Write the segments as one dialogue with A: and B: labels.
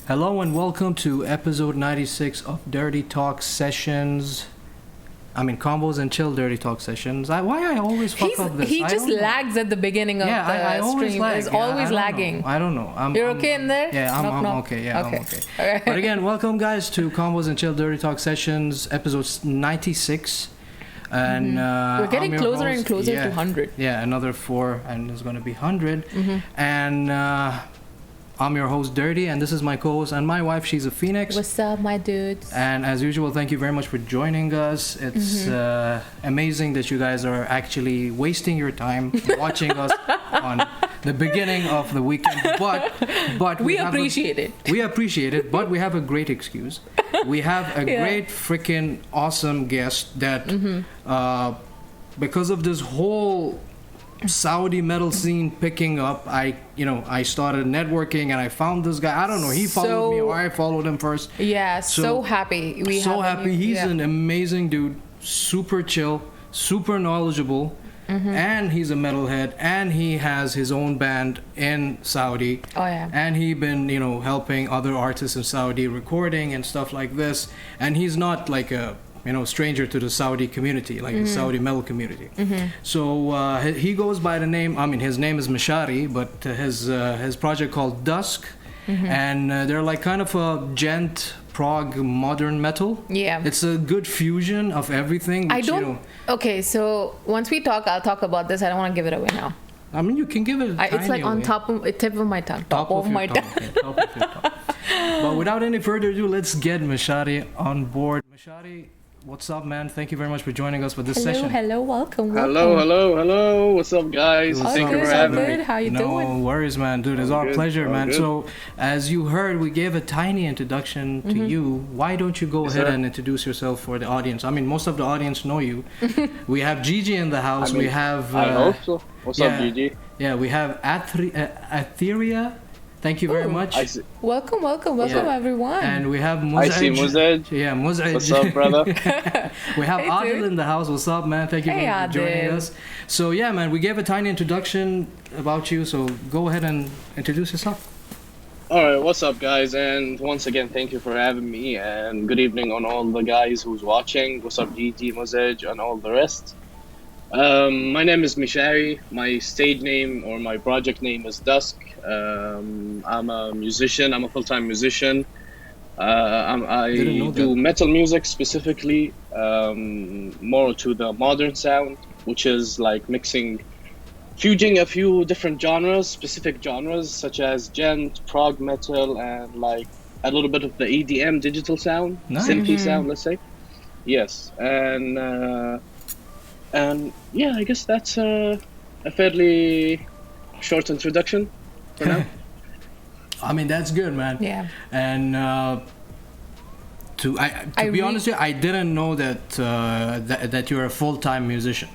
A: Hello and welcome to episode 96 of Dirty Talk Sessions. Combos and chill Dirty Talk Sessions. Why I always fuck up this?
B: He just lags at the beginning of the stream. He's always lagging.
A: I don't know.
B: You're okay in there?
A: Yeah, I'm okay. Yeah,
B: okay.
A: I'm okay. But again, welcome guys to Combos and Chill Dirty Talk Sessions, episode 96. And
B: we're getting closer and closer to 100.
A: Yeah, another 4 and it's going to be 100. And I'm your host Dirty, and this is my co-host and my wife. She's a Phoenix.
B: What's up, my dudes?
A: And as usual, thank you very much for joining us. It's amazing that you guys are actually wasting your time watching us on the beginning of the weekend. But
B: we appreciate it.
A: We appreciate it, but we have a great excuse. We have a great freaking awesome guest that because of this whole Saudi metal scene picking up, I started networking and I found this guy. I don't know, he followed me or I followed him first.
B: Yeah, so happy.
A: He's an amazing dude, super chill, super knowledgeable, and he's a metalhead, and he has his own band in Saudi.
B: Oh yeah.
A: And he been, helping other artists in Saudi recording and stuff like this. And he's not like a stranger to the Saudi community, like the Saudi metal community. So he goes by the name, his name is Meshari, but his project called Dusk, and they're like kind of a gent prog modern metal.
B: Yeah.
A: It's a good fusion of everything. Which,
B: Okay, so once we talk, I'll talk about this. I don't want to give it away now.
A: You can give it.
B: It's like on tip of my tongue. Top of my tongue.
A: Okay, top of your tongue. But without any further ado, let's get Meshari on board. Meshari, what's up, man? Thank you very much for joining us for this session.
B: Hello, welcome.
C: Hello. What's up, guys?
A: Thank
C: you for having me.
B: How you doing?
A: No worries, man. Dude, it's our pleasure, man. So, as you heard, we gave a tiny introduction to you. Why don't you go ahead and introduce yourself for the audience? Most of the audience know you. We have Gigi in the house. We have...
C: I hope so. What's up, Gigi?
A: Yeah, we have Atheria. Thank you very much.
B: Welcome, everyone.
A: And we have Muzaj.
C: I see Muzaj.
A: Yeah, Muzaj.
C: What's up, brother?
A: We have Adil in the house. What's up, man? Thank you for joining us. So, yeah, man, we gave a tiny introduction about you. So, go ahead and introduce yourself.
C: All right, what's up, guys? And once again, thank you for having me. And good evening on all the guys who's watching. What's up, Gigi, Muzaj, and all the rest. My name is Meshari. My stage name or my project name is Dusk. I'm a musician. I'm a full-time musician. I do metal music specifically, more to the modern sound, which is like fusing a few different genres, specific genres such as gent, prog metal, and like a little bit of the EDM digital sound, synthy sound, let's say. Yes, and yeah, I guess that's a fairly short introduction for now.
A: That's good, man.
B: Yeah.
A: And to be honest with you, I didn't know that you're a full-time musician.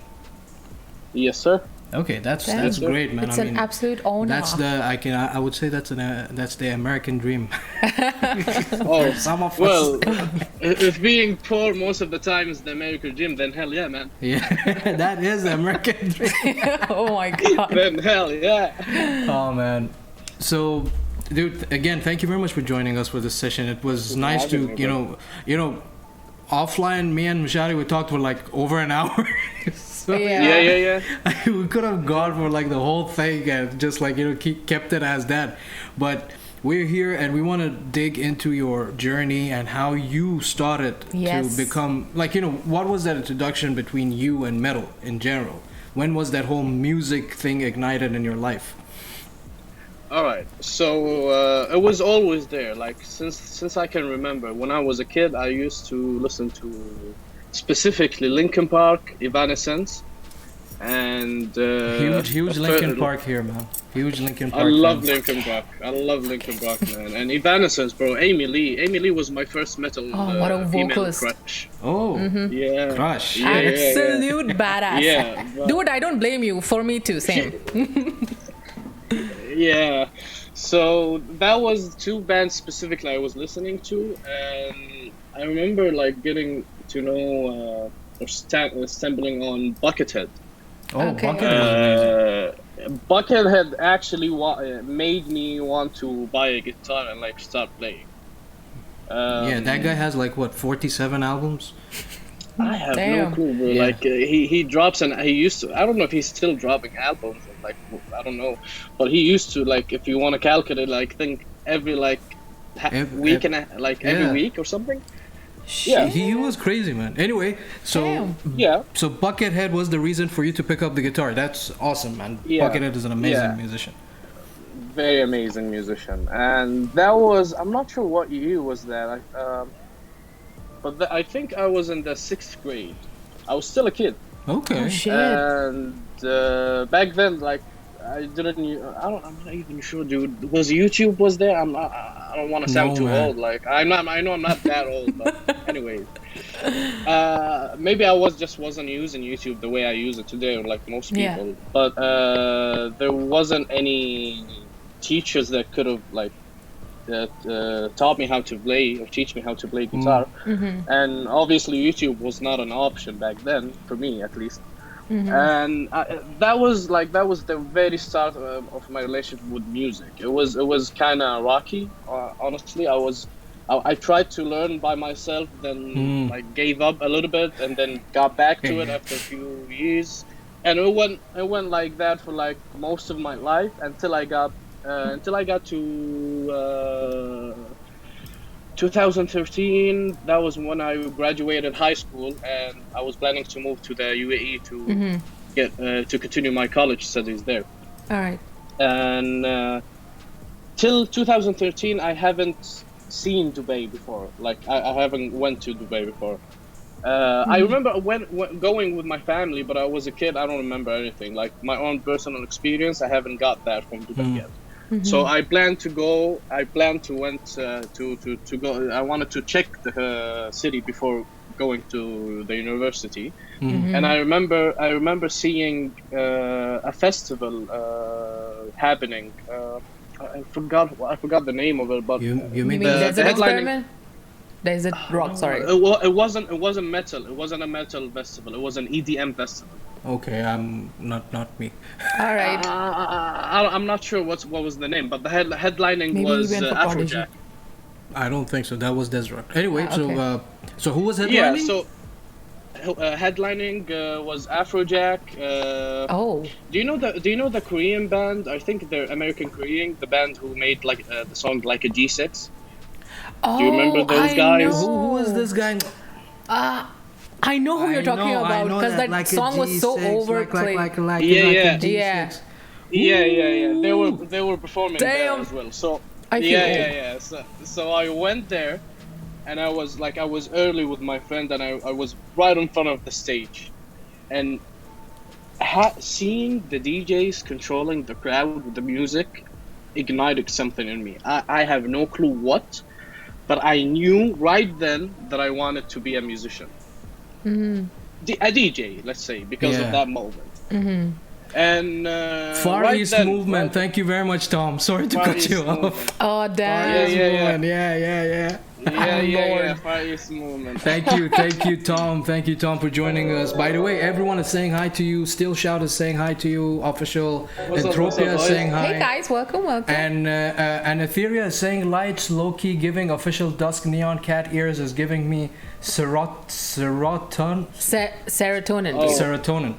C: Yes, sir.
A: Okay, that's great, man.
B: It's an absolute honor.
A: I would say that's the American dream. Some of
C: us. If being poor most of the time is the American dream, then hell yeah, man.
A: Yeah, that is the American dream.
B: Oh my god.
C: Then hell yeah.
A: Oh man. So, dude, again, thank you very much for joining us for this session. It was nice to, offline, me and Meshari, we talked for like over an hour. So,
C: yeah.
A: We could have gone for like the whole thing and just like, kept it as that. But we're here and we want to dig into your journey and how you started to become, like, what was that introduction between you and metal in general? When was that whole music thing ignited in your life?
C: All right, so it was always there. Like since I can remember, when I was a kid, I used to listen to specifically Linkin Park, Evanescence, and
A: huge Linkin Park here, man. Huge Linkin Park.
C: I love Linkin Park, man. And Evanescence, bro. Amy Lee was my first metal
B: what a vocalist.
C: crush.
A: Oh,
C: yeah,
A: crush.
C: Yeah,
B: absolute badass.
C: Yeah,
B: dude, I don't blame you. For me too, same.
C: Yeah, so that was 2 bands specifically I was listening to, and I remember like getting to know or stumbling on Buckethead.
A: Oh, okay. Buckethead was amazing.
C: Buckethead actually made me want to buy a guitar and like start playing.
A: Yeah, that guy has like what 47 albums.
C: I have
B: Damn.
C: no clue, bro.
A: Yeah.
C: Like he drops and he used to. I don't know if he's still dropping albums. Like I don't know, but he used to, like, if you want to calculate, like, think every like week and every
A: yeah.
C: week or something.
B: Shit.
A: He was crazy, man. Anyway, so
B: Damn.
C: Yeah.
A: so Buckethead was the reason for you to pick up the guitar. That's awesome, man.
C: Yeah.
A: Buckethead is an amazing
C: Yeah.
A: musician.
C: Very amazing musician, and that was, I'm not sure what year was that. But I think I was in the 6th grade. I was still a kid,
A: Okay.
B: Oh, shit.
C: and back then, like, I'm not even sure, dude. Was YouTube was there? I don't want to sound
A: No,
C: too
A: man.
C: old. Like, I know I'm not that old, but anyways. Maybe I wasn't using YouTube the way I use it today, like most
B: Yeah.
C: people. But there wasn't any teachers that could have taught me how to play or teach me how to play guitar. And obviously YouTube was not an option back then, for me at least. And that was the very start of my relationship with music. It was kind of rocky, honestly. I tried to learn by myself, then like gave up a little bit, and then got back to it after a few years. And it went like that for like most of my life until I got to 2013. That was when I graduated high school, and I was planning to move to the UAE to get to continue my college studies there.
B: All right.
C: And till 2013, I haven't seen Dubai before. Like I haven't went to Dubai before. I remember when going with my family, but I was a kid. I don't remember anything. Like my own personal experience, I haven't got that from Dubai yet. So I planned to go. I planned to went to go. I wanted to check the city before going to the university. And I remember seeing a festival happening. I forgot the name of it, but
A: You
B: You
A: mean
B: mean
A: the
B: Desert
C: headlining-
B: Experiment? Desert Rock, sorry.
C: it wasn't metal. It wasn't a metal festival. It was an EDM festival.
A: Okay, I'm not me.
B: All right.
C: I'm not sure what was the name, but the headlining
B: Maybe
C: was
B: we went for Prodigy.
C: Afrojack.
A: I don't think so. That was Desrock. Anyway,
B: okay.
A: so who was headlining?
C: Yeah, so headlining was Afrojack.
B: Oh.
C: Do you know the Korean band? I think they're American Korean. The band who made like the song like a G6.
B: Oh,
C: you remember those
B: I
C: guys?
B: know.
A: Who was this guy?
B: I know who you're talking about because that
A: like a
B: song was so
A: G6,
B: overplayed.
A: like
C: Yeah,
A: a
C: yeah.
A: G6.
C: Yeah. They were performing there
B: Damn.
C: as well. So
B: I feel
C: yeah. So I went there, and I was early with my friend, and I was right in front of the stage, and seeing the DJs controlling the crowd with the music ignited something in me. I have no clue what, but I knew right then that I wanted to be a musician. A DJ, let's say, because
A: Yeah.
C: of that moment. And
A: Far
C: right
A: East
C: then,
A: Movement.
C: right-
A: Thank you very much, Tom. Sorry to
C: Far
A: cut
C: East
A: you off.
C: Movement.
B: Oh, damn.
C: Yeah, yeah.
A: Yeah.
C: Yeah, Far East Movement.
A: Thank you, Tom. Thank you, Tom, for joining us. By the way, everyone is saying hi to you. Still Shout is saying hi to you. Official
C: What's up,
A: Entropia is
C: boys?
A: saying hi.
B: Hey, guys. Welcome.
A: And Etheria is saying lights, Loki giving official Dusk Neon Cat ears is giving me serotonin.
B: Serotonin.
C: Oh.
A: Serotonin.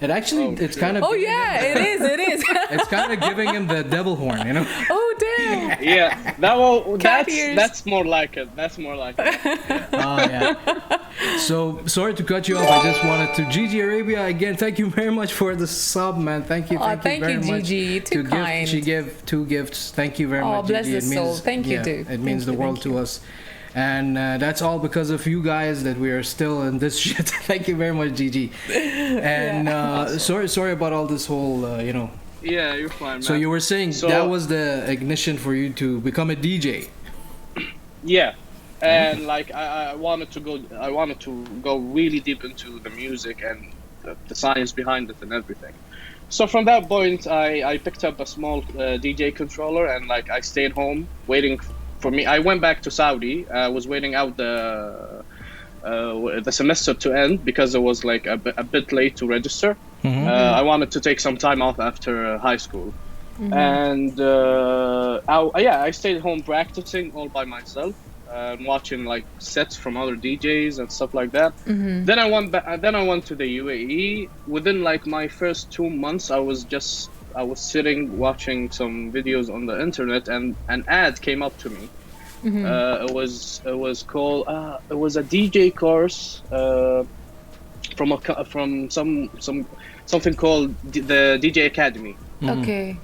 A: It actually, it's kind of.
B: Oh, yeah. It is.
A: It's kind of giving him the devil horn, you know.
B: Oh, damn.
C: Yeah, that one.
B: Cat ears.
C: That's more like it.
A: Oh yeah. So sorry to cut you off. I just wanted to Gigi Arabia again. Thank you very much for the sub, man. Thank you.
B: Aw, thank
A: very
B: you,
A: much.
B: Gigi. Too kind.
A: She gave 2 gifts. Thank you very
B: Aw,
A: much,
B: bless
A: Gigi.
B: his soul. Thank you, too.
A: It means
B: Thank
A: the
B: you,
A: world
B: thank
A: to us. And that's all because of you guys that we are still in this shit. Thank you very much, Gigi. And sorry about all this whole,
C: Yeah, you're fine, man.
A: So you were saying
C: So-
A: that was the ignition for you to become a DJ.
C: Yeah, and like I wanted to go really deep into the music and the science behind it and everything. So from that point, I picked up a small DJ controller, and like I stayed home waiting for me. I went back to Saudi. I was waiting out the semester to end because it was like a bit late to register. I wanted to take some time off after high school. And I stayed home practicing all by myself, watching like sets from other DJs and stuff like that. Then I went back. Then I went to the UAE. Within like my first 2 months, I was sitting watching some videos on the internet, and an ad came up to me. It was called it was a DJ course from something called the DJ Academy.
B: Okay.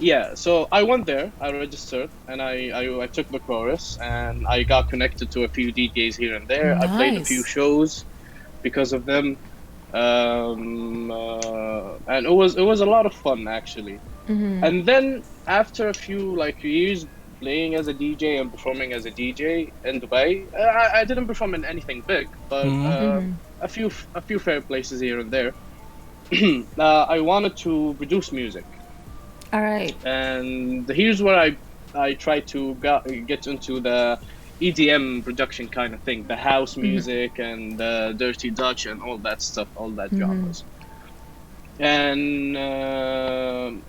C: Yeah, so I went there, I registered, and I took the course, and I got connected to a few DJs here and there. I played a few shows because of them, and it was a lot of fun actually. And then after a few like years playing as a DJ and performing as a DJ in Dubai, I didn't perform in anything big, but a few fair places here and there. I wanted to produce music.
B: All right.
C: And here's where I tried to get into the EDM production kind of thing, the house music and the dirty Dutch and all that stuff, all that genres. And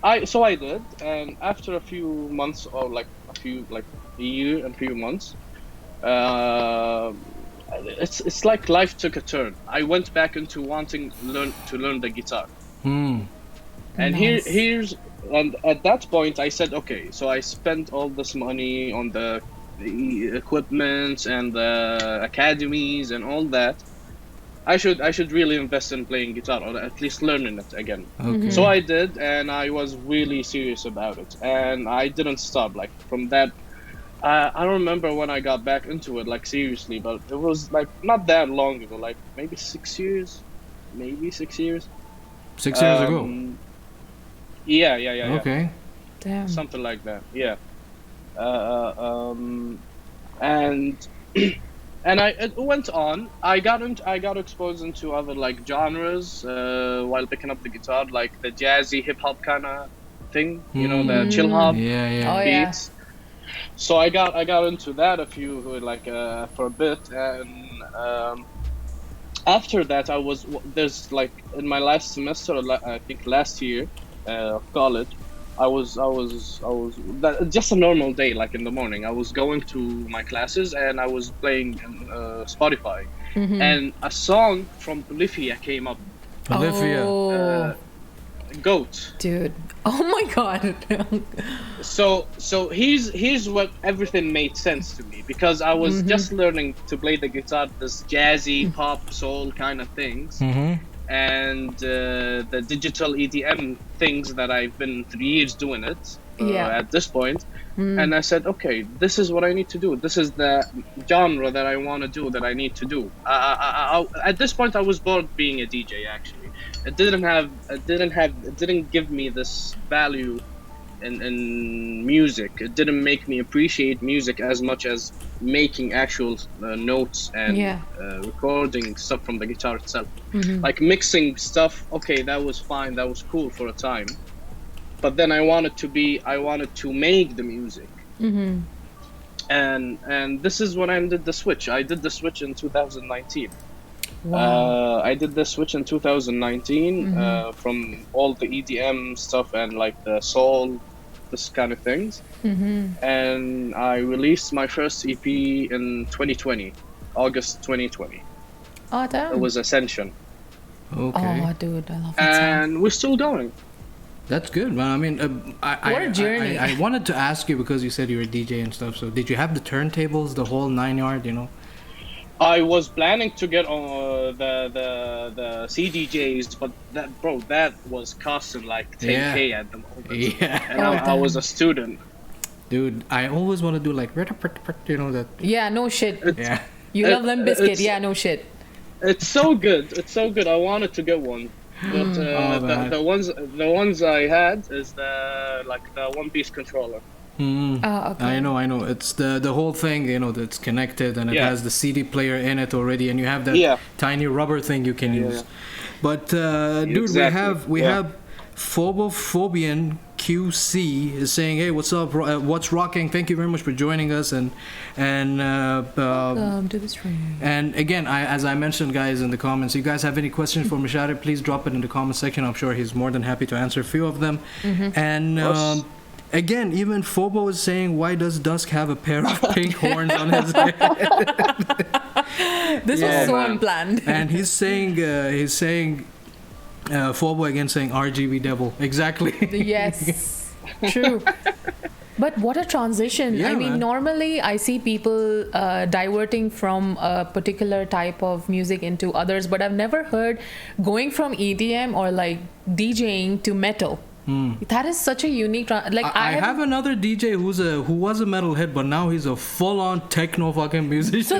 C: I did, and after a few months, or like a year and a few months, it's like life took a turn. I went back into wanting to learn the guitar. And here's and at that point I said, okay, so I spent all this money on the equipment and the academies and all that. I should really invest in playing guitar, or at least learning it again. So I did, and I was really serious about it, and I didn't stop. Like from that, I don't remember when I got back into it, like seriously, but it was like not that long ago, like maybe 6 years. 6 years.
A: 6 years ago.
C: Yeah.
A: Okay.
B: Damn.
C: Something like that. Yeah. And it went on. I got exposed into other like genres while picking up the guitar, like the jazzy hip hop kind of thing. You know, the chill hop beats. So I got into that for a bit, and after that there's like in my last semester, I think last year of college, I was just a normal day, like in the morning. I was going to my classes and I was playing Spotify, and a song from Bolivia came up.
A: Bolivia.
C: Goat.
B: Dude. Oh my god.
C: So here's what everything made sense to me, because I was just learning to play the guitar, this jazzy pop soul kind of things. And the digital EDM things that I've been 3 years doing it at this point. And I said, okay, this is what I need to do. This is the genre that I want to do, that I need to do. At this point, I was bored being a DJ. Actually, it didn't give me this value in music. It didn't make me appreciate music as much as making actual notes and recording stuff from the guitar itself. Like mixing stuff, okay, that was fine, that was cool for a time, but then I wanted to make the music. And this is when I did the switch. I did the switch in 2019.
B: Wow.
C: I did the switch in 2019 from all the EDM stuff and like the soul, this kind of things. And I released my first EP in 2020, August 2020.
B: Oh, damn.
C: It was Ascension.
A: Okay.
B: Oh, dude, I love that song.
C: And we're still going.
A: That's good, man. I mean,
B: What a journey.
A: I wanted to ask you, because you said you were a DJ and stuff. So did you have the turntables, the whole 9 yard? You know.
C: I was planning to get on the CDJs, but that was costing like 10K at the moment.
A: Yeah.
C: And I was a student.
A: Dude, I always want to do like, you know that.
B: Yeah, no shit.
A: Yeah.
B: You love Limp Bizkit. Yeah, no shit.
C: It's so good. It's so good. I wanted to get one, but the ones I had is the One Piece controller.
B: Oh, okay.
A: I know. It's the whole thing, you know, that's connected, and it has the CD player in it already, and you have that tiny rubber thing you can use. But dude,
C: Exactly.
A: we have Phobophobian Q QC is saying, "Hey, what's up? What's rocking? Thank you very much for joining us." And
B: Welcome to the stream.
A: and again, as I mentioned, guys, in the comments, you guys have any questions for Meshari, please drop it in the comment section. I'm sure he's more than happy to answer a few of them. And again, even Phobo is saying, "Why does Dusk have a pair of pink horns on his head?"
B: This was so
C: man.
B: unplanned.
A: And he's saying, Phobo again saying RGB devil. Exactly.
B: Yes, true. But what a transition.
A: Yeah,
B: I mean,
A: man.
B: normally I see people diverting from a particular type of music into others, but I've never heard going from EDM or like DJing to metal. That is such a unique
A: I have another DJ who was a metalhead, but now he's a full-on techno fucking musician.
B: So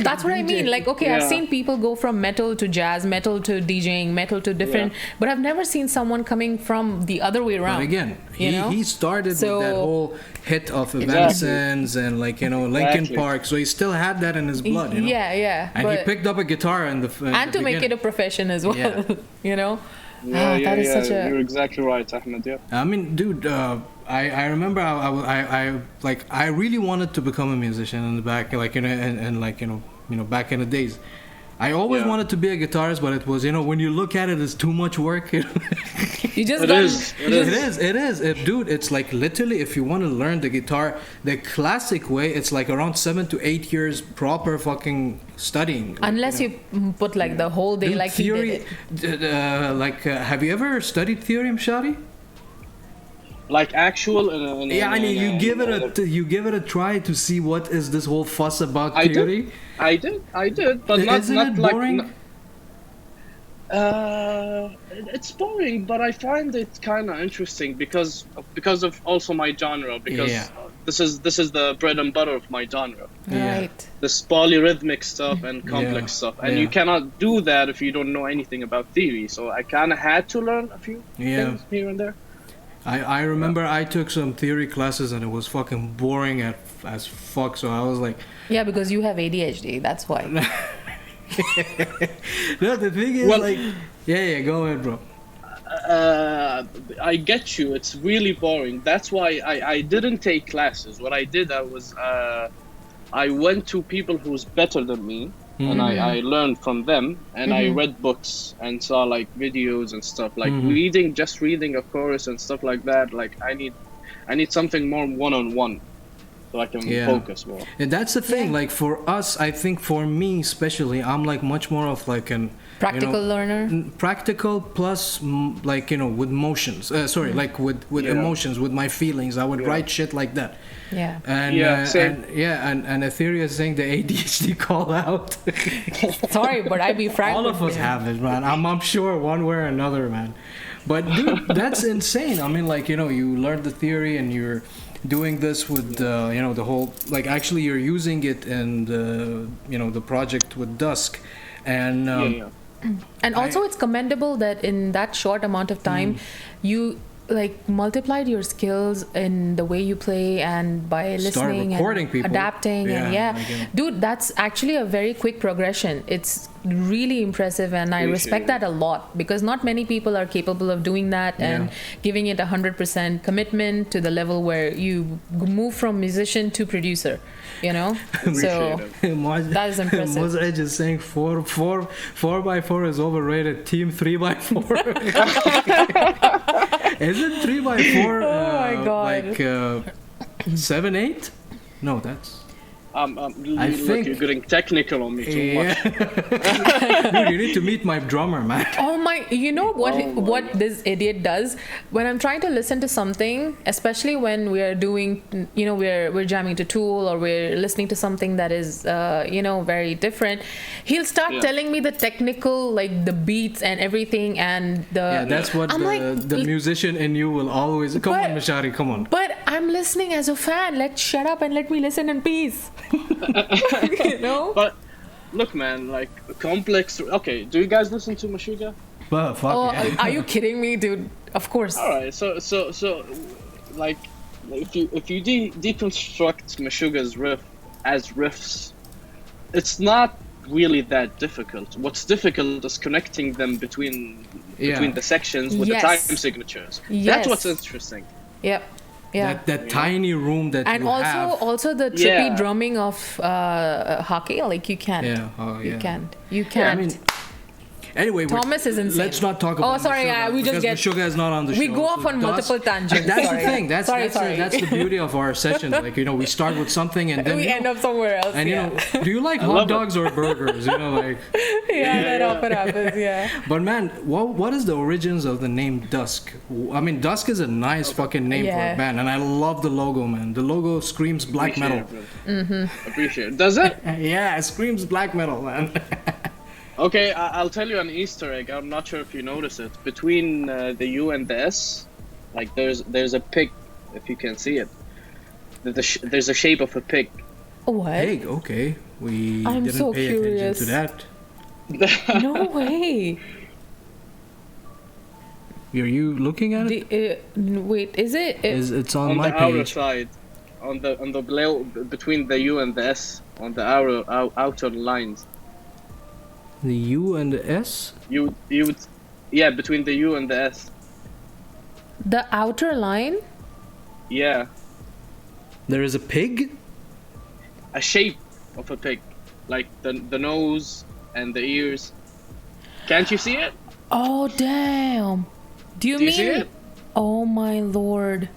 B: that's what I mean. Like, okay, I've
C: Yeah.
B: seen people go from metal to jazz, metal to DJing, metal to different, but I've never seen someone coming from the other way around.
A: But again,
B: you know?
A: he started
B: So-
A: with that whole hit of
C: Exactly.
A: Evanescence and Linkin
C: Exactly.
A: Park, so he still had that in his blood. You know?
B: Yeah.
A: And he
B: but-
A: picked up a guitar in the
B: and to make it a profession as well.
A: Yeah.
B: You know.
C: Yeah,
B: That is such a.
C: You're exactly right, Ahmed. Yeah.
A: I mean, dude, I remember I really wanted to become a musician in the back, like, you know, and like, you know, back in the days. I always
C: Yeah.
A: wanted to be a guitarist, but it was, you know, when you look at it, it's too much work. You know?
B: You just
C: It
B: got.
C: is. It is.
A: It is. Dude, it's like literally, if you want to learn the guitar the classic way, it's like around 7 to 8 years proper fucking studying.
B: Unless you put like the whole day,
A: Dude,
B: like
A: theory,
B: he did it.
A: have you ever studied theory, Meshari?
C: Like actual.
A: Yeah, I mean, you give it a try to see what is this whole fuss about
C: I
A: theory.
C: did. I did, but not
A: Isn't
C: not
A: it
C: like.
A: boring?
C: It's boring, but I find it kind of interesting because of also my genre. Because
A: Yeah.
C: this is the bread and butter of my genre.
A: Yeah.
B: Right.
C: This polyrhythmic stuff and complex
A: Yeah.
C: stuff, and
A: Yeah.
C: you cannot do that if you don't know anything about theory. So I kind of had to learn a few
A: Yeah.
C: things here and there.
A: I remember I took some theory classes and it was fucking boring as fuck. So I was like,
B: Yeah, because you have ADHD. That's why.
A: no, the thing is,
C: Well-
A: like, yeah, go ahead, bro.
C: I get you. It's really boring. That's why I didn't take classes. What I did, I went to people who's better than me, and I learned from them, and I read books and saw like videos and stuff, like reading a course and stuff like that. Like I need something more one-on-one, so I can
A: Yeah.
C: focus more.
A: And that's the thing.
B: Yeah.
A: Like for us, I think for me especially, I'm like much more of like an
B: Practical learner.
A: practical plus like, you know, with motions. Sorry, like with
C: Yeah.
A: emotions, with my feelings. I would
C: Yeah.
A: write shit like that.
B: Yeah.
A: And
C: Yeah, same.
A: and Etheria is saying the ADHD call out.
B: Sorry, but I be frank.
A: All
B: with
A: of us
B: you.
A: have it, man. I'm sure one way or another, man. But dude, that's insane. I mean, like, you know, you learn the theory and you're doing this with you know, the whole, like, actually you're using it in the, you know, the project with Dusk, and
C: Yeah.
B: And also, it's commendable that in that short amount of time, you like multiplied your skills in the way you play and by
A: Start
B: listening
A: recording
B: and
A: people.
B: adapting and
A: Like, you know.
B: dude, that's actually a very quick progression. It's really impressive, and I respect
C: Appreciate
B: that a lot, because not many people are capable of doing that and giving it 100% commitment to the level where you move from musician to producer, you know. So
C: Appreciate
B: that is impressive.
A: Mozart is saying 4x4 is overrated. Team 3x4. Isn't 3x4
B: Oh my God.
A: like 7/8? No, that's.
C: I
A: think-
C: think you're getting technical on me too much.
A: Dude, you need to meet my drummer, man.
B: Oh my, you know what
C: Oh my
B: what this idiot does when I'm trying to listen to something, especially when we're doing, you know, we're jamming to Tool or we're listening to something that is you know, very different. He'll start
C: Yeah.
B: telling me the technical, like the beats and everything, and the
A: Yeah, that's what
B: I'm like,
A: the musician in you will always. Come on,
B: But-
A: Meshari, come on.
B: but I'm listening as a fan. Let's shut up and let me listen in peace. You know?
C: But look, man, like complex. Okay, do you guys listen to Meshuggah?
A: But fuck
B: Oh,
A: yeah.
B: are you kidding me, dude? Of course.
C: All right, so like if you deconstruct Meshuggah's riff as riffs, it's not really that difficult. What's difficult is connecting them between the sections with the
B: Yes.
C: time signatures.
B: Yes.
C: That's what's interesting.
B: Yep. Yeah.
A: That tiny room that
B: And
A: you have.
B: also the trippy
C: Yeah.
B: drumming of hockey, like you can't.
A: Yeah. Oh, yeah.
B: You can't. You
A: Yeah,
B: can't.
A: I mean, anyway,
B: Thomas is insane.
A: let's not talk about.
B: Oh, sorry,
A: Meshuggah,
B: we just
A: because
B: get.
A: Meshuggah is not on the show.
B: We go off
A: so
B: on
A: Dusk-
B: multiple tangents.
A: That's
B: sorry.
A: the thing. That's
B: sorry.
A: that's the beauty of our sessions. Like, we start with something and then
B: We end up somewhere else.
A: And
B: yeah.
A: do you like hot
C: love it.
A: dogs or burgers? Like.
B: Yeah, that often happens. Yeah.
A: But man, what is the origins of the name Dusk? I mean, Dusk is a nice fucking name for a
B: Yeah.
A: band, and I love the logo, man. The logo screams black metal.
C: Appreciate it. Does it?
A: Yeah, it screams black metal, man.
C: Okay, I'll tell you an Easter egg. I'm not sure if you notice it. Between the U and the S, like there's a pig, if you can see it. There's a shape of a pig.
B: What?
A: Pig, okay. We
B: I'm
A: didn't
B: so
A: pay
B: curious.
A: attention to that.
B: No way.
A: Are you looking at it?
B: Wait, is it?
A: It's on
C: On
A: my
C: the outer
A: page.
C: side, on the below, between the U and the S, on the outer lines.
A: The U and the S?
C: You would, yeah, between the U and the S.
B: The outer line?
C: Yeah,
A: There is a pig?
C: a shape of a pig, like the nose and the ears. Can't you see it?
B: Oh, damn. Do you
C: Do you
B: mean?
C: see it?
B: Oh my lord.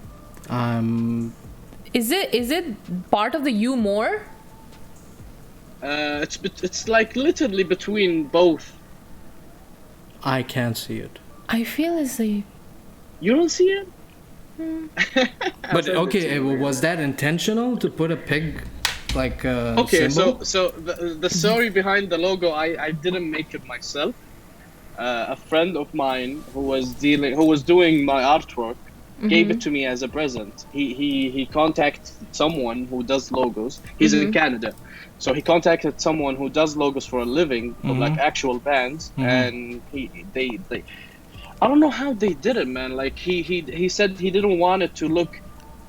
B: Is it part of the U more?
C: It's like literally between both.
A: I can't see it.
B: I feel as if.
C: You don't see it?
A: But okay, was that intentional to put a pig like
C: Okay,
A: symbol?
C: so the story behind the logo, I didn't make it myself. A friend of mine who was doing my artwork gave it to me as a present. He contacted someone who does logos. He's in Canada, so he contacted someone who does logos for a living for like actual bands, and they I don't know how they did it, man. Like he said he didn't want it to look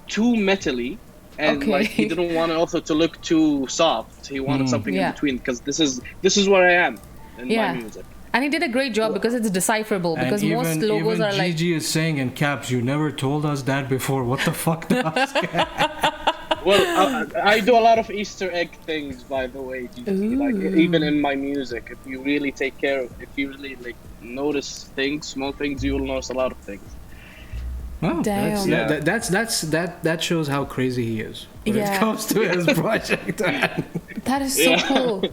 C: too metally. And
B: Okay.
C: like he didn't want it also to look too soft. He wanted something
B: Yeah.
C: in between because this is where I am in
B: Yeah.
C: my music.
B: And he did a great job because it's decipherable.
A: And
B: Because most logos
A: even
B: are like.
A: Gigi is saying in caps, you never told us that before. What the fuck? Dusk?
C: Well, I do a lot of Easter egg things, by the way. Gigi. Like even in my music, if you really take care, if you really like notice things, small things, you will notice a lot of things.
A: Wow,
B: Damn.
A: that shows how crazy he is when
B: Yeah.
A: it comes to his project.
B: That is so cool.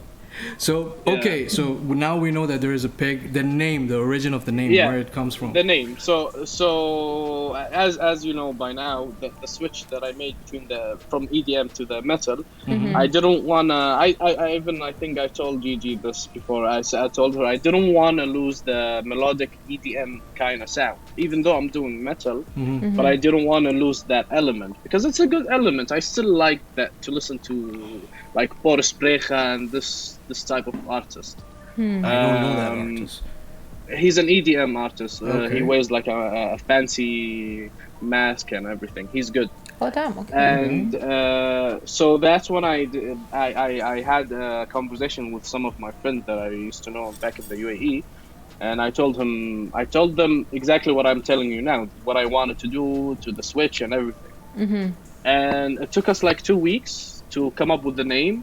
A: So okay, so now we know that there is a pig. The name, the origin of the name,
C: Yeah.
A: where it comes from.
C: The name. So as you know by now, the switch that I made from EDM to the metal, I didn't wanna. I think I told Gigi this before. I told her I didn't wanna lose the melodic EDM kind of sound, even though I'm doing metal. But I didn't wanna lose that element because it's a good element. I still like that to listen to, like Boris Brecha and this type of artist.
A: I don't know that
C: Um,
A: artist.
C: He's an EDM artist.
A: Okay.
C: He wears like a fancy mask and everything. He's good.
B: Oh, damn. Okay.
C: And so that's when I had a conversation with some of my friends that I used to know back in the UAE, and I told them exactly what I'm telling you now, what I wanted to do to the switch and everything. And it took us like 2 weeks to come up with the name.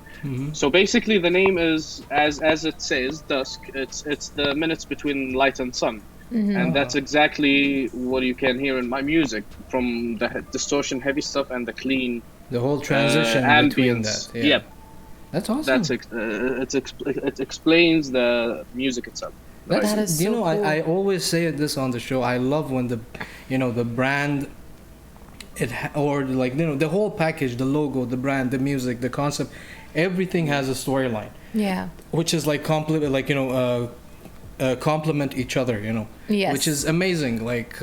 C: So basically, the name is as it says, Dusk. It's the minutes between light and sun. And that's exactly what you can hear in my music, from the distortion heavy stuff and the clean
A: The whole transition between
C: ambience.
A: that. Yeah. That's awesome.
C: It explains the music itself.
A: That's,
B: That is
A: you
B: so
A: know,
B: cool.
A: I always say this on the show. I love when the brand, or like the whole package, the logo, the brand, the music, the concept, everything has a storyline,
B: Yeah.
A: which is like complement each other.
B: Yes.
A: Which is amazing. Like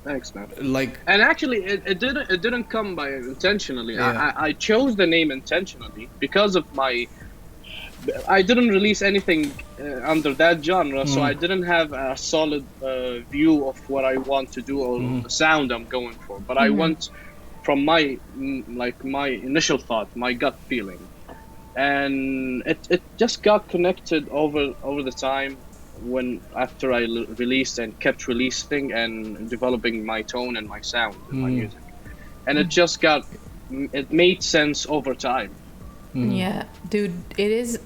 C: Thanks, man.
A: like
C: And actually, it didn't come by intentionally.
A: Yeah.
C: I chose the name intentionally because of I didn't release anything under that genre, so I didn't have a solid view of what I want to do or the sound I'm going for. But I went from my initial thought, my gut feeling, and it just got connected over the time. when after I released and kept releasing and developing my tone and my sound in my music, and it made sense over time.
B: Yeah, dude, it is.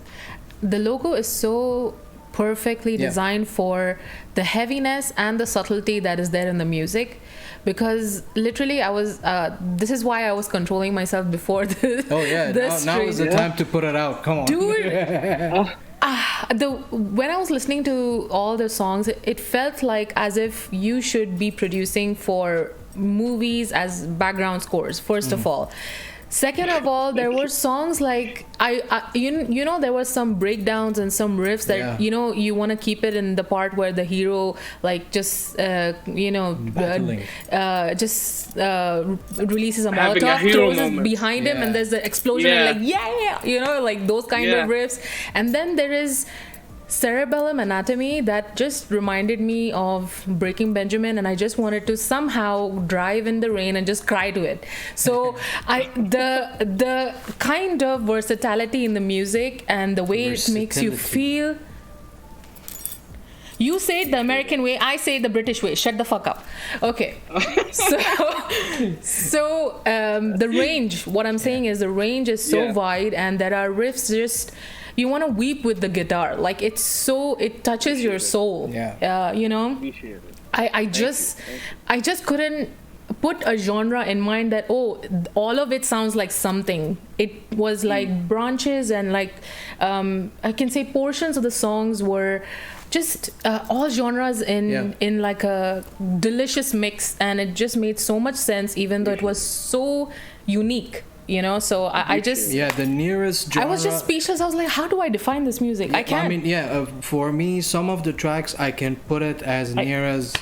B: The logo is so perfectly designed for the heaviness and the subtlety that is there in the music. Because literally, I was. This is why I was controlling myself before this.
A: Oh yeah, now is the time to put it out. Come on,
B: dude. When I was listening to all the songs, it felt like as if you should be producing for movies as background scores. First of all. Second of all, there were songs like you know there was some breakdowns and some riffs that you want to keep it in the part where the hero like just releases a Molotov, throws it behind him, and there's the explosion and like like those kind of riffs. And then there is Cerebellum Anatomy that just reminded me of Breaking Benjamin, and I just wanted to somehow drive in the rain and just cry to it. So the kind of versatility in the music and the way it makes you feel. You say it the American way, I say it the British way. Shut the fuck up. Okay. So the range, what I'm saying is the range is so wide, and there are riffs just you want to weep with the guitar. Like it touches your soul. You know. I just couldn't put a genre in mind that all of it sounds like something. It was like branches and like I can say portions of the songs were just all genres in like a delicious mix, and it just made so much sense even though it was so unique. You know, so I just
A: the nearest genre,
B: I was just speechless. I was like, how do I define this music? I can't.
A: I mean, for me, some of the tracks I can put it as near as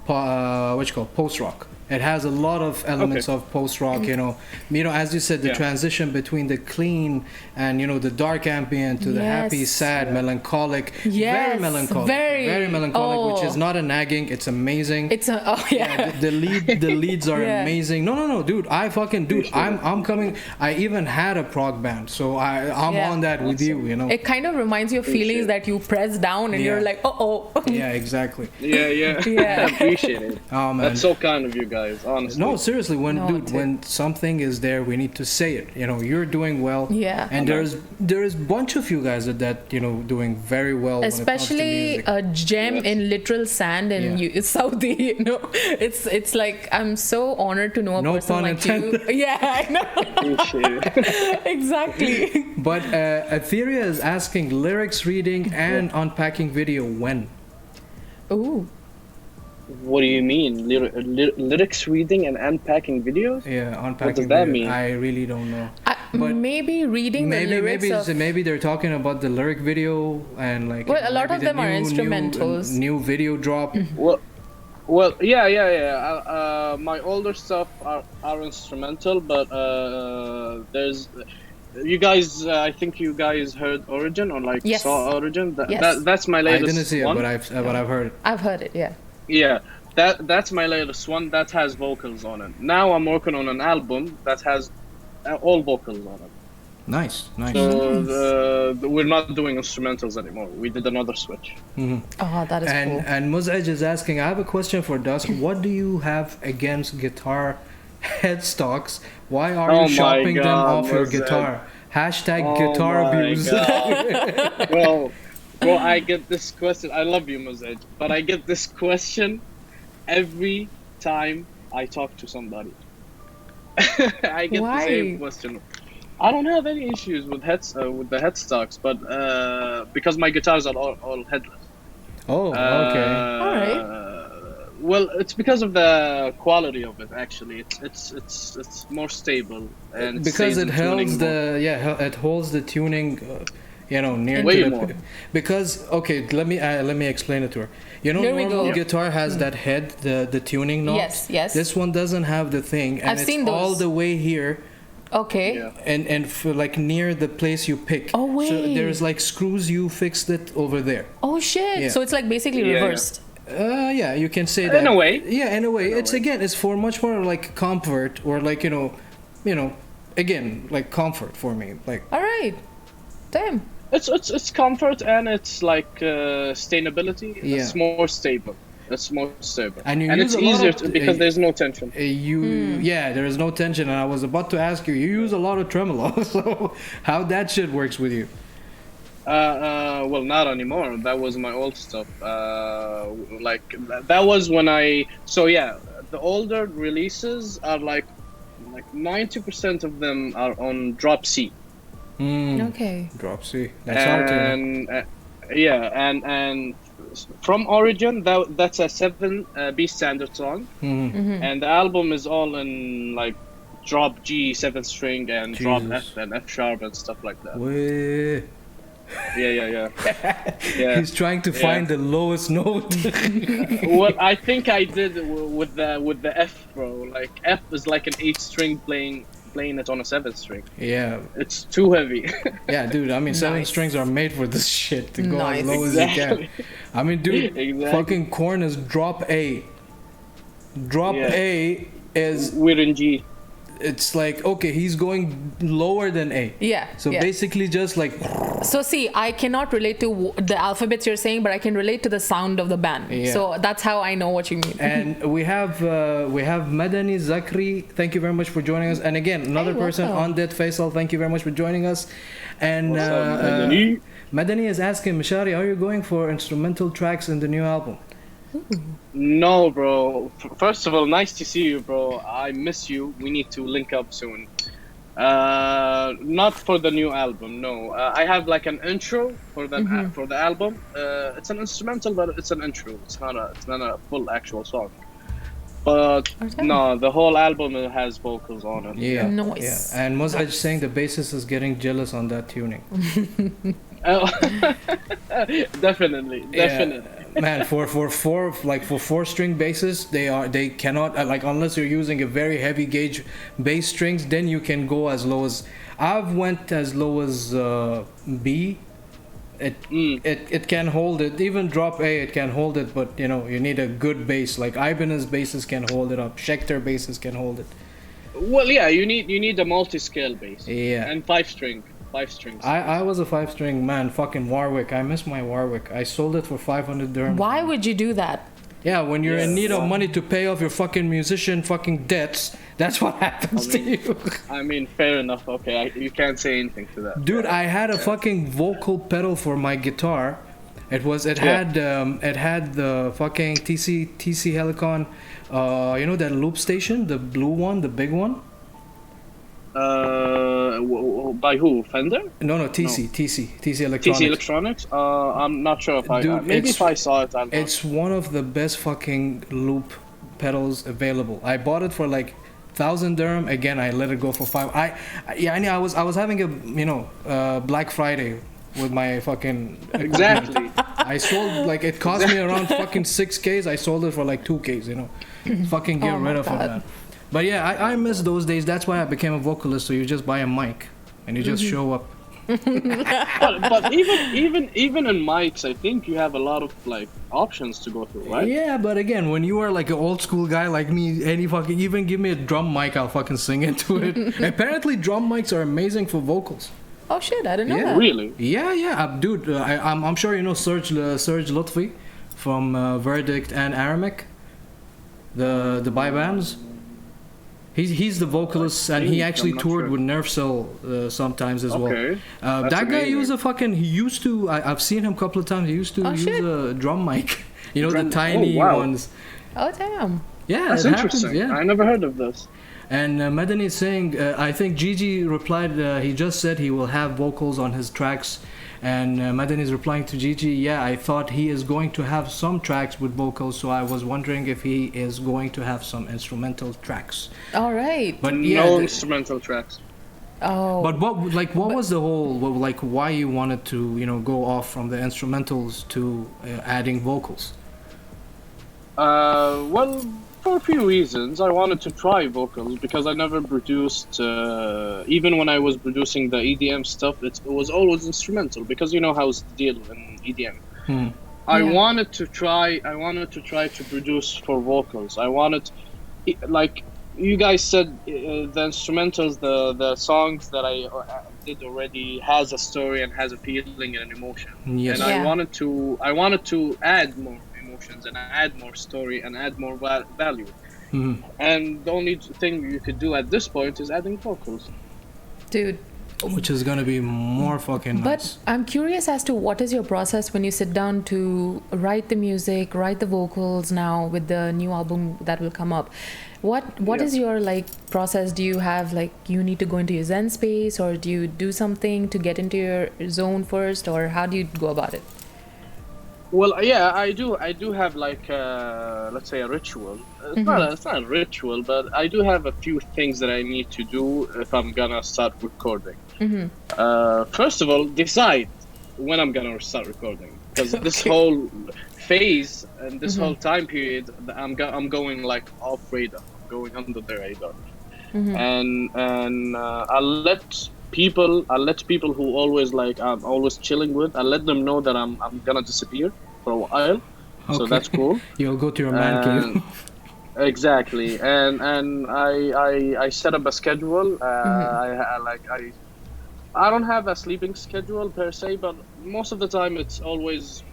A: post rock. It has a lot of elements of post rock, you know, as you said, the transition between the clean and the dark ambient to the happy, sad, melancholic, very melancholic, very melancholic, which is not a nagging. It's amazing.
B: It's
A: the leads are amazing. No, dude, I'm coming. I even had a prog band, so I'm on that with you. You know,
B: it kind of reminds you of feelings that you press down and you're like,
A: yeah, exactly.
C: I appreciate it.
A: Oh man,
C: that's so kind of you guys. Honestly.
A: No, seriously, when something is there, we need to say it. You know, you're doing well.
B: Yeah.
A: And there is bunch of you guys that doing very well.
B: Especially
A: when it comes to
B: a gem in literal sand in Saudi. It's like I'm so honored to know a person like you. Yeah, I know. Exactly.
A: But Etheria is asking lyrics reading and unpacking video when.
B: Ooh.
C: What do you mean? Lyrics reading and unpacking videos?
A: Yeah, unpacking.
C: What does that mean?
A: I really don't know.
B: But maybe reading the lyrics.
A: Maybe they're talking about the lyric video and like.
B: Well, a lot of them are instrumentals.
A: New video drop.
C: Well, yeah. My older stuff are instrumental, but there's. You guys, I think you guys heard Origin or saw Origin. That's my latest.
A: I didn't see it,
C: one.
A: but I've heard it.
B: I've heard it. Yeah.
C: Yeah, that's my latest one that has vocals on it. Now I'm working on an album that has all vocals on it.
A: Nice.
C: So we're not doing instrumentals anymore. We did another switch.
A: Mm-hmm.
B: Oh, that is cool.
A: And Muzaj is asking, I have a question for Dusk. What do you have against guitar headstocks? Why are you chopping them off your guitar? Hashtag guitar abuse.
C: Well, I get this question. I love you, Muzaj, but I get this question every time I talk to somebody. I get the same question. I don't have any issues with the headstocks, but because my guitars are all headless.
A: Oh, okay.
B: All right.
C: Well, it's because of the quality of it. Actually, it's more stable and
A: because it holds it holds the tuning. Near to the because let me explain it to her. Normal guitar has that head, the tuning knob.
B: Yes.
A: This one doesn't have the thing, and
B: I've seen those.
A: All the way here.
B: Okay.
C: Yeah.
A: And for like near the place you pick.
B: Oh wait.
A: So there's like screws. You fixed it over there.
B: Oh shit. Yeah. So it's like basically reversed.
A: Yeah, you can say that.
C: In a way.
A: Yeah, in a way. It's for much more like comfort or like again like comfort for me. Like.
B: All right. Damn.
C: It's comfort and it's like sustainability.
A: Yeah.
C: It's more stable. It's more stable.
A: And you
C: and
A: use
C: it's
A: a lot
C: easier
A: of,
C: because there's no tension.
A: Yeah, there is no tension, and I was about to ask you. You use a lot of tremolo, so how that shit works with you?
C: Well, not anymore. That was my old stuff. Like that was when I. So yeah, the older releases are like 90% of them are on drop C.
B: Okay.
A: Drop C. That's hard to.
C: And yeah, and from Origin, that's a 7 B standard song, and the album is all in like drop G 7th string and drop
A: Jesus.
C: F and F sharp and stuff like that.
A: Way.
C: Yeah.
A: He's trying to find the lowest note.
C: Well, I think I did with the F, bro. Like F is like an 8th string playing it on a 7th string.
A: Yeah.
C: It's too heavy.
A: Yeah, dude. I mean, 7
B: Nice.
A: strings are made for this shit to go as
B: Nice.
A: low as you can. I mean, dude,
C: Exactly.
A: fucking Korn is drop A. Drop
C: Yeah.
A: A is,
C: We're in G.
A: it's like, okay, he's going lower than A.
B: Yeah.
A: So
B: yeah.
A: basically just like,
B: So see, I cannot relate to the alphabets you're saying, but I can relate to the sound of the band.
A: Yeah.
B: So that's how I know what you mean.
A: and we have Madani Zakri. Thank you very much for joining us. And again, another
B: Hey,
A: person
B: welcome.
A: on Dead Faisal. Thank you very much for joining us. And
C: What's up, Madani?
A: Madani is asking, Meshari, are you going for instrumental tracks in the new album?
C: No, bro. First of all, nice to see you, bro. I miss you. We need to link up soon. Not for the new album, no. I have like an intro for the album. It's an instrumental, but it's an intro. It's not a full actual song. But
B: Okay.
C: no, the whole album has vocals on it.
A: Yeah.
B: Nice.
A: Yeah. And Mozaj saying the bassist is getting jealous on that tuning.
C: Oh, definitely.
A: Yeah. Man, for 4-string basses, they cannot like, unless you're using a very heavy gauge bass strings, then you can go as low as, I've went as low as B. It can hold it. Even drop A, it can hold it, but you know, you need a good bass. Like Ibanez basses can hold it up. Schecter basses can hold it.
C: Well, yeah, you need a multi-scale bass.
A: Yeah.
C: And 5 strings.
A: I was a 5-string man. Fucking Warwick. I miss my Warwick. I sold it for 500 dirhams.
B: Why would you do that?
A: Yeah, when you're in need of money to pay off your fucking musician fucking debts, that's what happens to you.
C: I mean, fair enough. Okay, you can't say anything to that.
A: Dude, I had a fucking vocal pedal for my guitar. It had the fucking TC Helicon, you know that loop station, the blue one, the big one.
C: By who? Fender?
A: No, TC Electronics.
C: TC Electronics? I'm not sure if
A: Dude,
C: maybe if I saw it, I'll know.
A: It's one of the best fucking loop pedals available. I bought it for like 1,000 dirham. Again, I let it go for 5. I was having a Black Friday with my fucking equipment.
C: Exactly.
A: I sold, like, it cost me around fucking 6Ks. I sold it for like 2Ks, you know. Fucking get
B: Oh my
A: rid of
B: God.
A: that. But yeah, I miss those days. That's why I became a vocalist. So you just buy a mic and you just show up.
C: but even in mics, I think you have a lot of like options to go through, right?
A: Yeah, but again, when you are like an old school guy like me, even give me a drum mic, I'll fucking sing into it. Apparently, drum mics are amazing for vocals.
B: Oh shit, I didn't know
A: Yeah.
B: that.
C: Really?
A: Yeah, dude. I'm sure you know Serge Lutfi from Verdict and Aramik, the boy bands. He's the vocalist, and he actually
C: I'm not
A: toured
C: sure.
A: with Nerve Cell sometimes as well.
C: Okay.
A: That
C: That's
A: guy
C: amazing.
A: used a fucking. He used to. I've seen him a couple of times. He used to
B: Oh,
A: use
B: shit.
A: a drum mic. You know,
C: Drum-
A: the tiny
C: oh, wow.
A: ones.
B: Oh damn.
A: Yeah,
C: That's
A: it
C: interesting.
A: happens. Yeah.
C: I never heard of this.
A: And Madani is saying, I think Gigi replied, he just said he will have vocals on his tracks. And Madani is replying to Gigi, yeah, I thought he is going to have some tracks with vocals, so I was wondering if he is going to have some instrumental tracks.
B: All right.
A: But yeah,
C: No instrumental tracks.
B: Oh.
A: but what was the whole, like, why you wanted to, go off from the instrumentals to adding vocals?
C: Well, for a few reasons. I wanted to try vocals because I never produced, even when I was producing the EDM stuff, it was always instrumental because you know how's the deal in EDM. I
B: Yeah.
C: wanted to try to produce for vocals. I wanted, like, you guys said the instrumentals, the songs that I did already has a story and has a feeling and an emotion,
A: Yes.
C: and
B: Yeah.
C: I wanted to add more emotions and add more story and add more value. And the only thing you could do at this point is adding vocals.
B: Dude.
A: Which is gonna be more fucking
B: But
A: nice.
B: I'm curious as to what is your process when you sit down to write the music, write the vocals now with the new album that will come up. What is your like process? Do you have like you need to go into your Zen space, or do you do something to get into your zone first, or how do you go about it?
C: Well, yeah, I do. I do have like let's say a ritual. It's not a ritual, but I do have a few things that I need to do if I'm gonna start recording. First of all, decide when I'm gonna start recording, because this whole phase and this whole time period, I'm going like off radar, going under the radar, and I'll let people who always like I'm always chilling with. I'll let them know that I'm gonna disappear for a while, so that's cool.
A: You'll go to your man cave.
C: Exactly, and I set up a schedule. I don't have a sleeping schedule per se, but most of the time it's always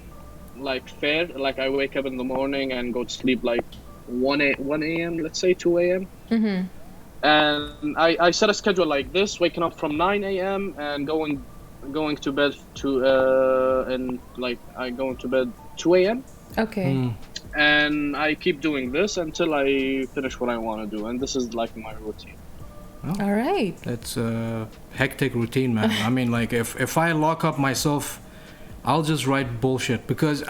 C: like fair. Like I wake up in the morning and go to sleep like 1 a.m. Let's say 2 a.m. And I set a schedule like this, waking up from 9 a.m. and going to bed and like I go to bed 2 a.m.
B: Okay.
C: And I keep doing this until I finish what I want to do, and this is like my routine.
B: All right.
A: It's a hectic routine, man. I mean, like if I lock up myself, I'll just write bullshit because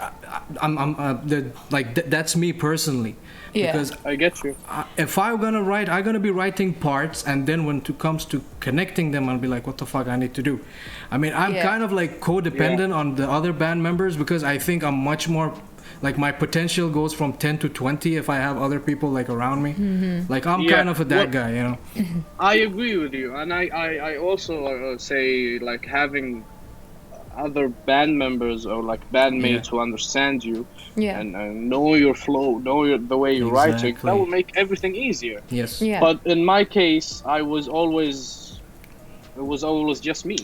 A: that's me personally.
B: Yeah.
A: Because
C: I get you.
A: if I'm gonna write, I'm gonna be writing parts, and then when it comes to connecting them, I'll be like, what the fuck I need to do? I mean, I'm kind of like codependent on the other band members because I think I'm much more, like my potential goes from 10 to 20 if I have other people like around me. Like I'm kind of that guy, you know?
C: I agree with you, and I also say like having other band members or like bandmates who understand you and know your flow, know the way you're writing, that will make everything easier.
A: Yes.
B: Yeah.
C: But in my case, it was always just me.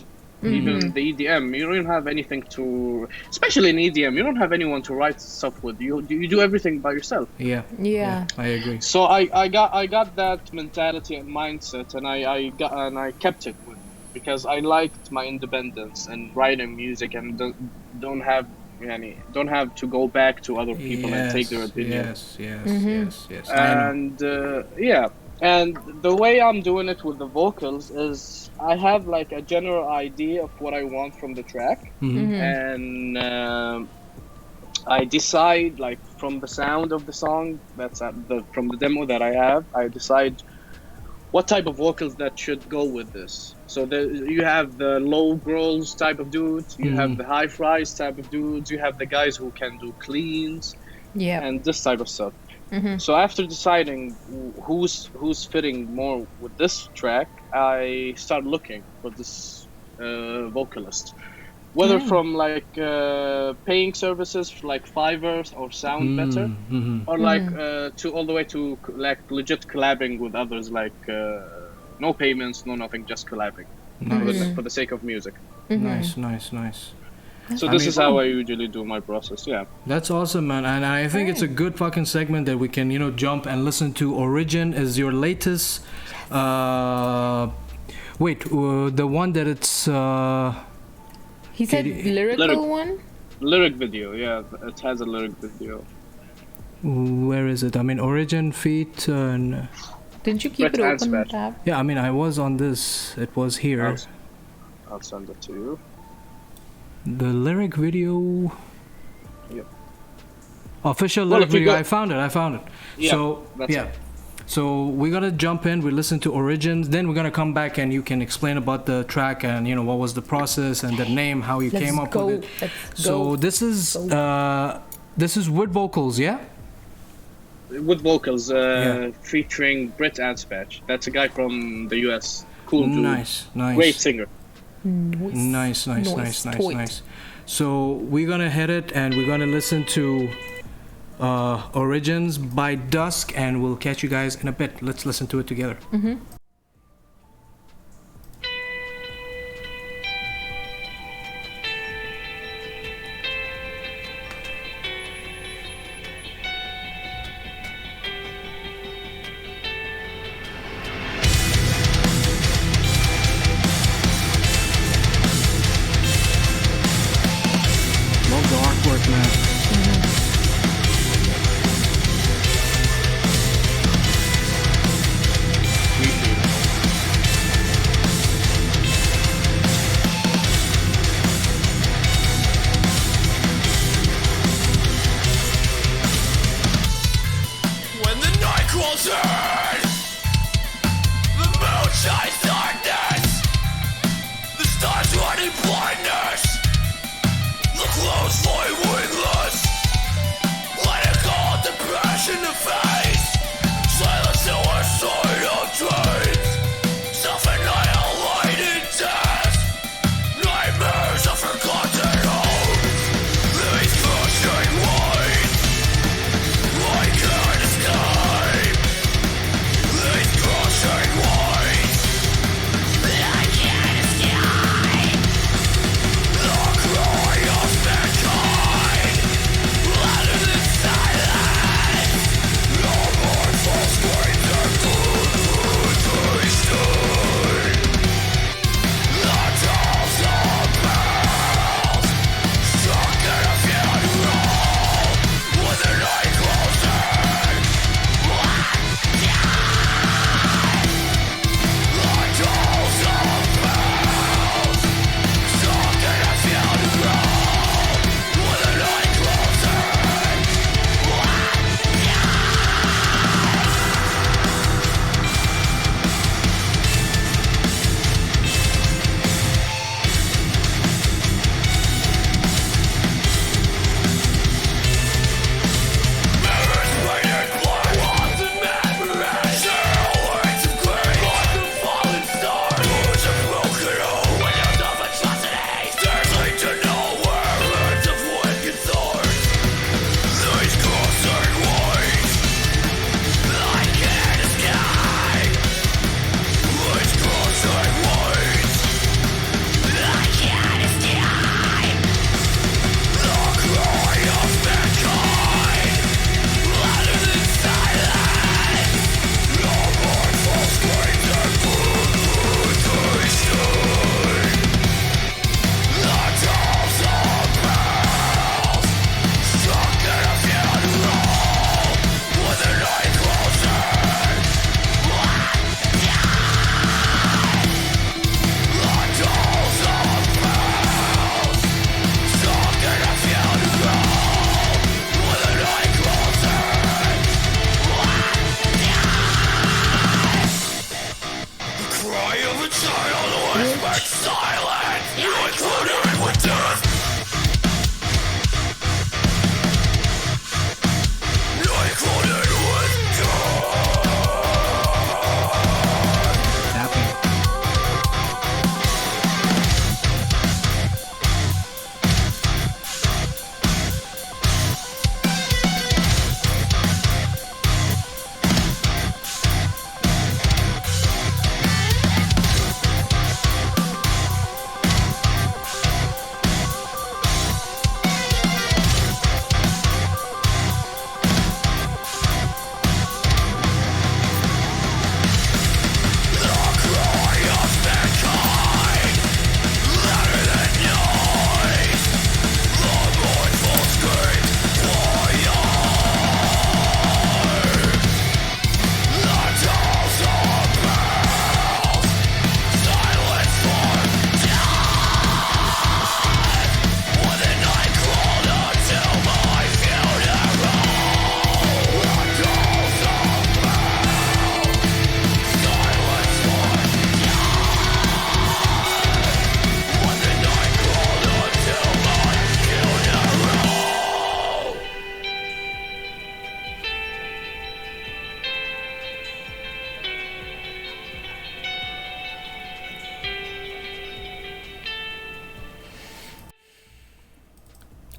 C: Even the EDM, you don't have anything to, especially in EDM, you don't have anyone to write stuff with. You do everything by yourself.
A: Yeah. I agree.
C: So I got that mentality and mindset, and I kept it with me because I liked my independence and writing music and don't have to go back to other people and take their opinion.
A: Yes.
C: And and the way I'm doing it with the vocals is I have like a general idea of what I want from the track, and I decide like from the sound of the song that's from the demo that I have. I decide what type of vocals that should go with this. So you have the low growls type of dudes, you have the high fries type of dudes, you have the guys who can do cleans, and this type of stuff. So after deciding who's fitting more with this track, I start looking for this vocalist, whether from like paying services like Fiverr or Sound Better, or like to all the way to like legit collabing with others, like no payments, no nothing, just collabing for the sake of music.
A: Nice.
C: So this is how I usually do my process. Yeah.
A: That's awesome, man. And I think it's a good fucking segment that we can, jump and listen to. Origin is your latest. The one that it's.
B: He said lyrical one?
C: Lyric video, yeah. It has a lyric video.
A: Where is it? I mean, Origin feat. And
B: didn't you keep it open on tab?
A: Yeah, I mean, I was on this. It was here.
C: I'll send it to you.
A: The lyric video.
C: Yep.
A: Official lyric video. I found it.
C: Yeah,
A: So it. So we're gonna jump in. We listen to Origins. Then we're gonna come back and you can explain about the track and what was the process and the name, how you came up with it. So this is with vocals, yeah.
C: With vocals, featuring Brett Adspatch. That's a guy from the US. Cool dude.
A: Nice.
C: Great singer.
A: Nice. So we're gonna hit it and we're gonna listen to Origins by Dusk, and we'll catch you guys in a bit. Let's listen to it together. Love the artwork, man.
D: When the night crawls in, the moon shines darkness, the stars run in blindness, the clouds fly wingless, letting all depression to face, silence suicidal dreams, self-annihilating death, nightmares of forgotten homes, these crushing waves. I can't escape these crushing waves. I can't escape the cry of mankind, louder than silence. No more false screams are tasted. The tales of bells stuck in a funeral with the night closing.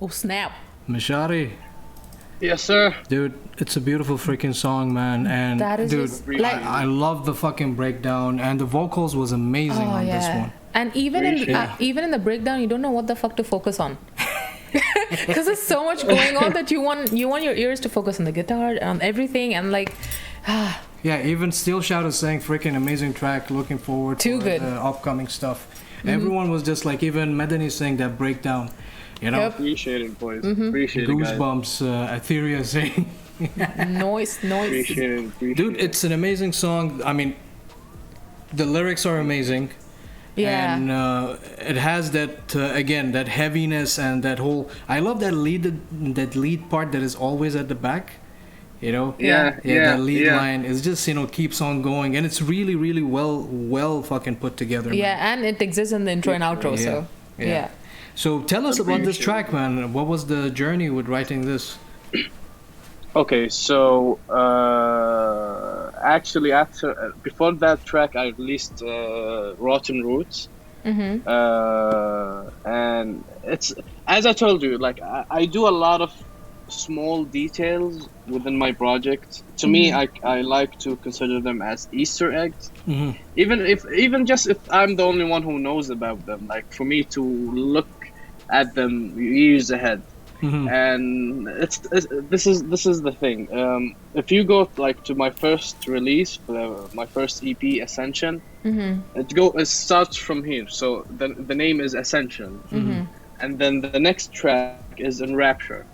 B: Oh snap!
A: Meshari,
C: Yes, sir.
A: Dude, it's a beautiful freaking song, man. And
B: That is
A: dude,
B: just like
A: I love the fucking breakdown, and the vocals was amazing
B: oh
A: on this
B: yeah.
A: one.
B: And even in the breakdown, you don't know what the fuck to focus on. Because there's so much going on that you want your ears to focus on the guitar, on everything, and like
A: Yeah, even Steel Shout is saying freaking amazing track. Looking forward
B: Too
A: to
B: good.
A: the upcoming stuff. Everyone was just like, even Medani saying that breakdown, you know,
B: Yep.
C: Appreciate it, boys. Appreciate it, guys.
A: goosebumps. Etheria saying,
B: noise.
C: Appreciate it. Appreciate
A: dude,
C: it.
A: it's an amazing song. I mean, the lyrics are amazing.
B: Yeah.
A: And it has that again, that heaviness and that whole. I love that lead part that is always at the back. You know,
C: Yeah.
A: that lead line is just keeps on going, and it's really really well fucking put together. Man.
B: Yeah, and it exists in the intro and outro. So yeah.
A: So tell us about this
C: Appreciate
A: track, man. What was the journey with writing this?
C: Okay, so actually, before that track, I released Rotten Roots, and it's, as I told you, like I do a lot of small details within my project. To me, I like to consider them as Easter eggs, even just if I'm the only one who knows about them. Like for me to look at them years ahead. And this is the thing. If you go like to my first release, my first EP, Ascension, it starts from here. So the name is Ascension, and then the next track is Enrapture,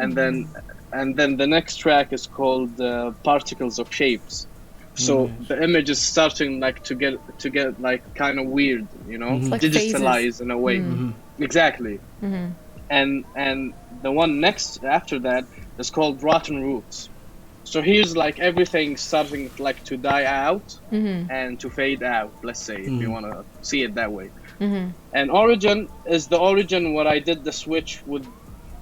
C: and then the next track is called Particles of Shapes. So the image is starting like to get like kind of weird,
B: like
C: digitalized
B: phases.
C: in a way. Exactly. And the one next after that is called Rotten Roots. So here's like everything starting like to die out and to fade out, let's say, if you want to see it that way. And Origin is the origin where I did the switch with,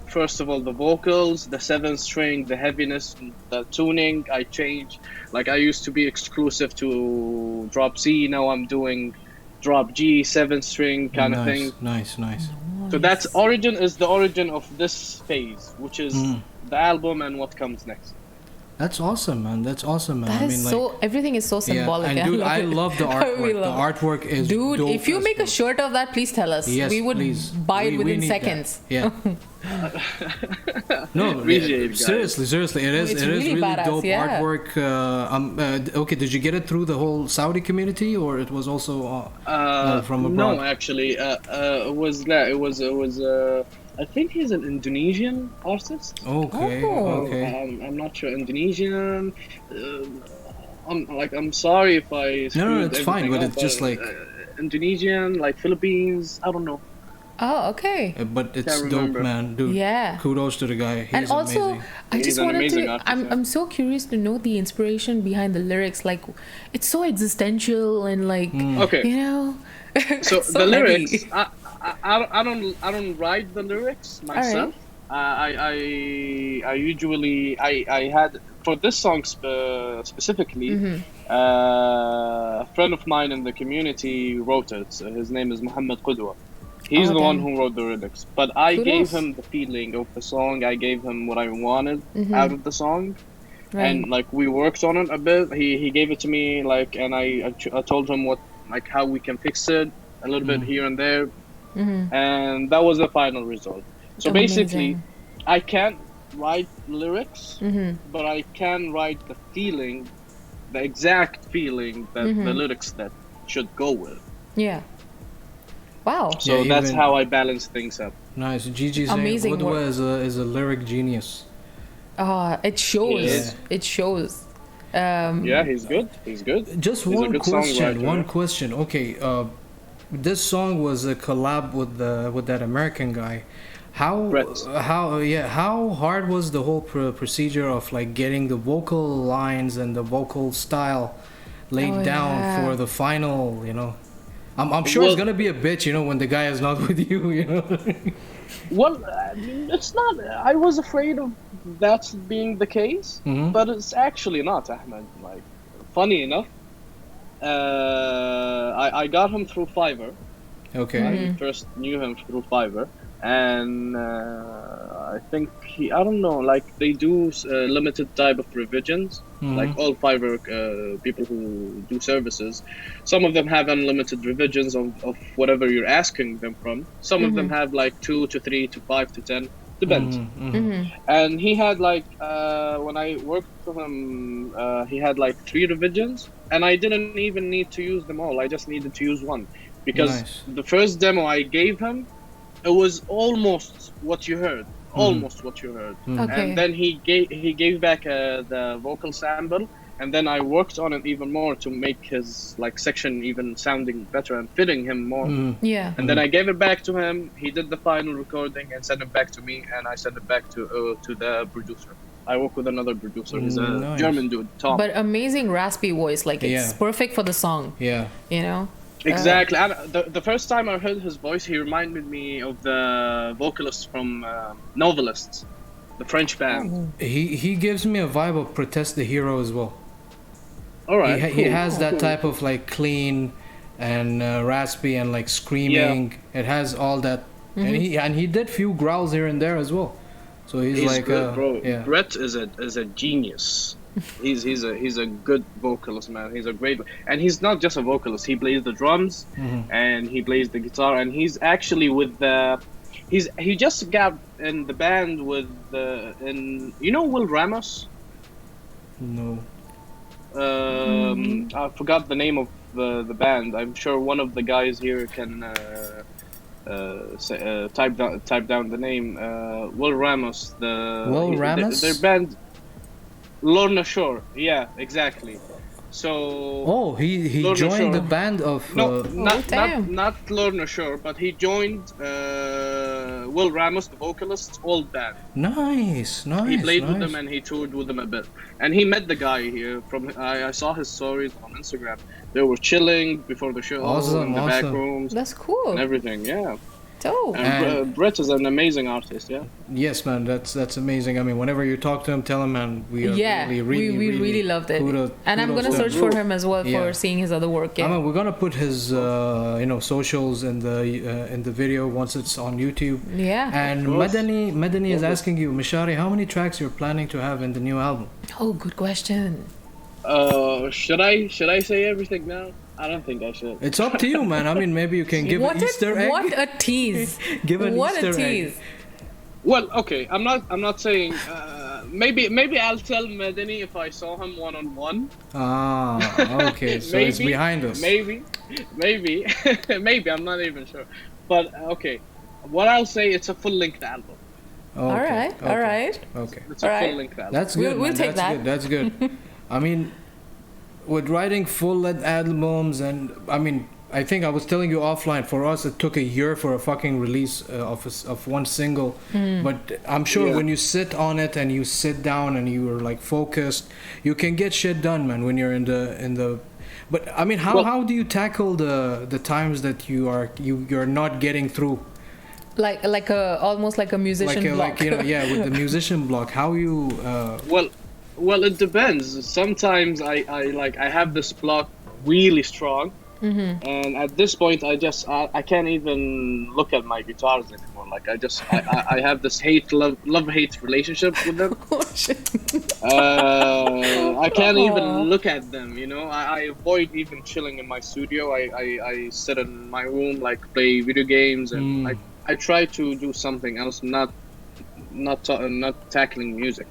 C: first of all, the vocals, the 7th string, the heaviness, the tuning. I changed. Like I used to be exclusive to drop C, now I'm doing drop G, 7th string kind of thing.
A: Nice.
C: So that's Origin is the origin of this phase, which is the album and what comes next.
A: That's awesome, man.
B: That is so. Everything is so symbolic.
A: And dude, I
B: it.
A: love the artwork. The artwork is
B: dude.
A: dope
B: If you
A: as
B: make a
A: fuck.
B: shirt of that, please tell us.
A: Yes,
B: we would
A: please.
B: buy it
A: We
B: within
A: need
B: seconds.
A: that. Yeah. No,
C: Appreciate it, guys.
A: seriously, it is
B: It's
A: really
B: badass,
A: dope
B: yeah.
A: artwork. Okay, did you get it through the whole Saudi community, or it was also from abroad?
C: No, actually, it was. I think he's an Indonesian artist.
A: Okay,
B: Oh.
A: okay.
C: I'm not sure Indonesian. I'm sorry if I.
A: No,
C: screwed
A: it's fine,
C: everything
A: but
C: up,
A: it's just like.
C: Indonesian, like Philippines. I don't know.
B: Oh, okay.
A: But it's
C: Can't
A: dope,
C: remember.
A: man, dude.
B: Yeah.
A: Kudos to the guy. He's
B: And also,
A: amazing.
B: I
C: He's
B: just
C: an
B: wanted
C: amazing
B: to.
C: artist, yeah.
B: I'm so curious to know the inspiration behind the lyrics. Like, it's so existential and like
C: Okay. So,
B: so
C: the lyrics,
B: heavy.
C: I don't write the lyrics myself. I usually I had for this song specifically. A friend of mine in the community wrote it. His name is Muhammad Qudwa. He's the one who wrote the lyrics. But I gave him the feeling of the song. I gave him what I wanted out of the song.
B: Right.
C: And like we worked on it a bit. He gave it to me like, and I told him what, like, how we can fix it a little bit here and there. And that was the final result. So basically, I can't write lyrics, but I can write the feeling, the exact feeling that the lyrics that should go with.
B: Yeah. Wow.
C: So
A: Yeah,
C: that's
A: even-
C: how I balance things up.
A: Nice. Gigi saying
B: Amazing
A: Qudwa
B: work.
A: is a lyric genius.
B: It shows.
C: Yeah.
B: It shows.
C: Yeah, he's good. He's good.
A: Just
C: He's a
A: one
C: good
A: question.
C: songwriter,
A: One
C: yeah.
A: question. Okay, this song was a collab with that American guy.
C: Brett.
A: How hard was the whole procedure of like getting the vocal lines and the vocal style laid down for the final? I'm sure it's
C: Well-
A: gonna be a bitch. When the guy is not with you.
C: Well, I mean, it's not. I was afraid of that being the case, but it's actually not, Ahmed. Like, funny enough, I got him through Fiverr.
A: Okay.
C: I first knew him through Fiverr, and I think I don't know, like they do limited type of revisions, like all Fiverr people who do services. Some of them have unlimited revisions of whatever you're asking them from. Some of them have like 2 to 3 to 5 to 10, depends. And he had like when I worked for him, he had like 3 revisions, and I didn't even need to use them all. I just needed to use one, because
A: Nice.
C: the first demo I gave him, it was almost what you heard, almost what you heard.
B: Okay.
C: And then he gave back the vocal sample, and then I worked on it even more to make his like section even sounding better and fitting him more.
B: Yeah.
C: And then I gave it back to him. He did the final recording and sent it back to me, and I sent it back to the producer. I work with another producer. He's a
A: Nice.
C: German dude, Tom.
B: But amazing raspy voice, like it's
A: Yeah.
B: perfect for the song.
A: Yeah.
B: You know.
C: Exactly. And the first time I heard his voice, he reminded me of the vocalist from Novelists, the French band.
A: He gives me a vibe of Protest the Hero as well.
C: All right.
A: He has that type of like clean and raspy and like screaming. It has all that, and he did few growls here and there as well. So he's like
C: good, bro.
A: yeah.
C: Brett is a genius. He's a good vocalist, man. He's a great, and he's not just a vocalist. He plays the drums, and he plays the guitar, and he's actually with the. He just got in the band with Will Ramos.
A: No.
C: I forgot the name of the band. I'm sure one of the guys here can type down the name. Will Ramos.
A: Will Ramos?
C: Their band. Lorna Shore. Yeah, exactly. So.
A: Oh, he
C: Lorna
A: joined the
C: Shore.
A: band of.
C: No,
B: damn.
C: not Lorna Shore, but he joined Will Ramos, the vocalist's old band.
A: Nice.
C: He played with
A: nice.
C: them and he toured with them a bit. And he met the guy here from. I saw his stories on Instagram. They were chilling before the show
A: Awesome,
C: in the back
A: awesome.
C: rooms
B: That's cool.
C: and everything. Yeah.
B: Dope.
C: And Brett is an amazing artist. Yeah.
A: Yes, man, that's amazing. I mean, whenever you talk to him, tell him, man, we are
B: Yeah,
A: really,
B: we really loved it. And I'm gonna
A: kudos
B: search
A: to
B: for
A: him.
B: him as well
A: Yeah.
B: for seeing his other work.
A: I
B: Yeah.
A: mean, we're gonna put his socials in the video once it's on YouTube.
B: Yeah.
A: And
C: Of course.
A: Madani is asking you, Meshari, how many tracks you're planning to have in the new album?
B: Oh, good question.
C: Should I say everything now? I don't think I should.
A: It's up to you, man. I mean, maybe you can give an Easter egg.
B: What a tease!
A: Give an
B: What
A: Easter
B: a
A: egg.
B: tease!
C: Well, okay. I'm not saying. Maybe I'll tell Medini if I saw him one on one.
A: Ah, okay. So it's behind us.
C: Maybe. Maybe. I'm not even sure. But okay, what I'll say, it's a full length album.
A: Okay,
B: All right,
A: okay,
B: all right.
A: Okay.
C: It's a
B: All right.
C: full length album.
A: That's
B: We'll-
A: good.
B: we'll
A: man.
B: take
A: That's
B: that.
A: good. That's good. I mean, with writing full-length albums, and I mean, I think I was telling you offline. For us, it took a year for a fucking release of one single. But I'm sure
C: Yeah.
A: when you sit on it and you sit down and you are like focused, you can get shit done, man. When you're in the. But I mean, how do you tackle the times that you're not getting through?
B: Like almost like a musician block.
A: With the musician block, how you
C: Well, it depends. Sometimes I have this block really strong, and at this point I can't even look at my guitars anymore. Like I have this love hate relationship with them.
B: Oh shit!
C: I can't even
B: Aw.
C: look at them. I avoid even chilling in my studio. I sit in my room, like play video games, and I try to do something else, not tackling music.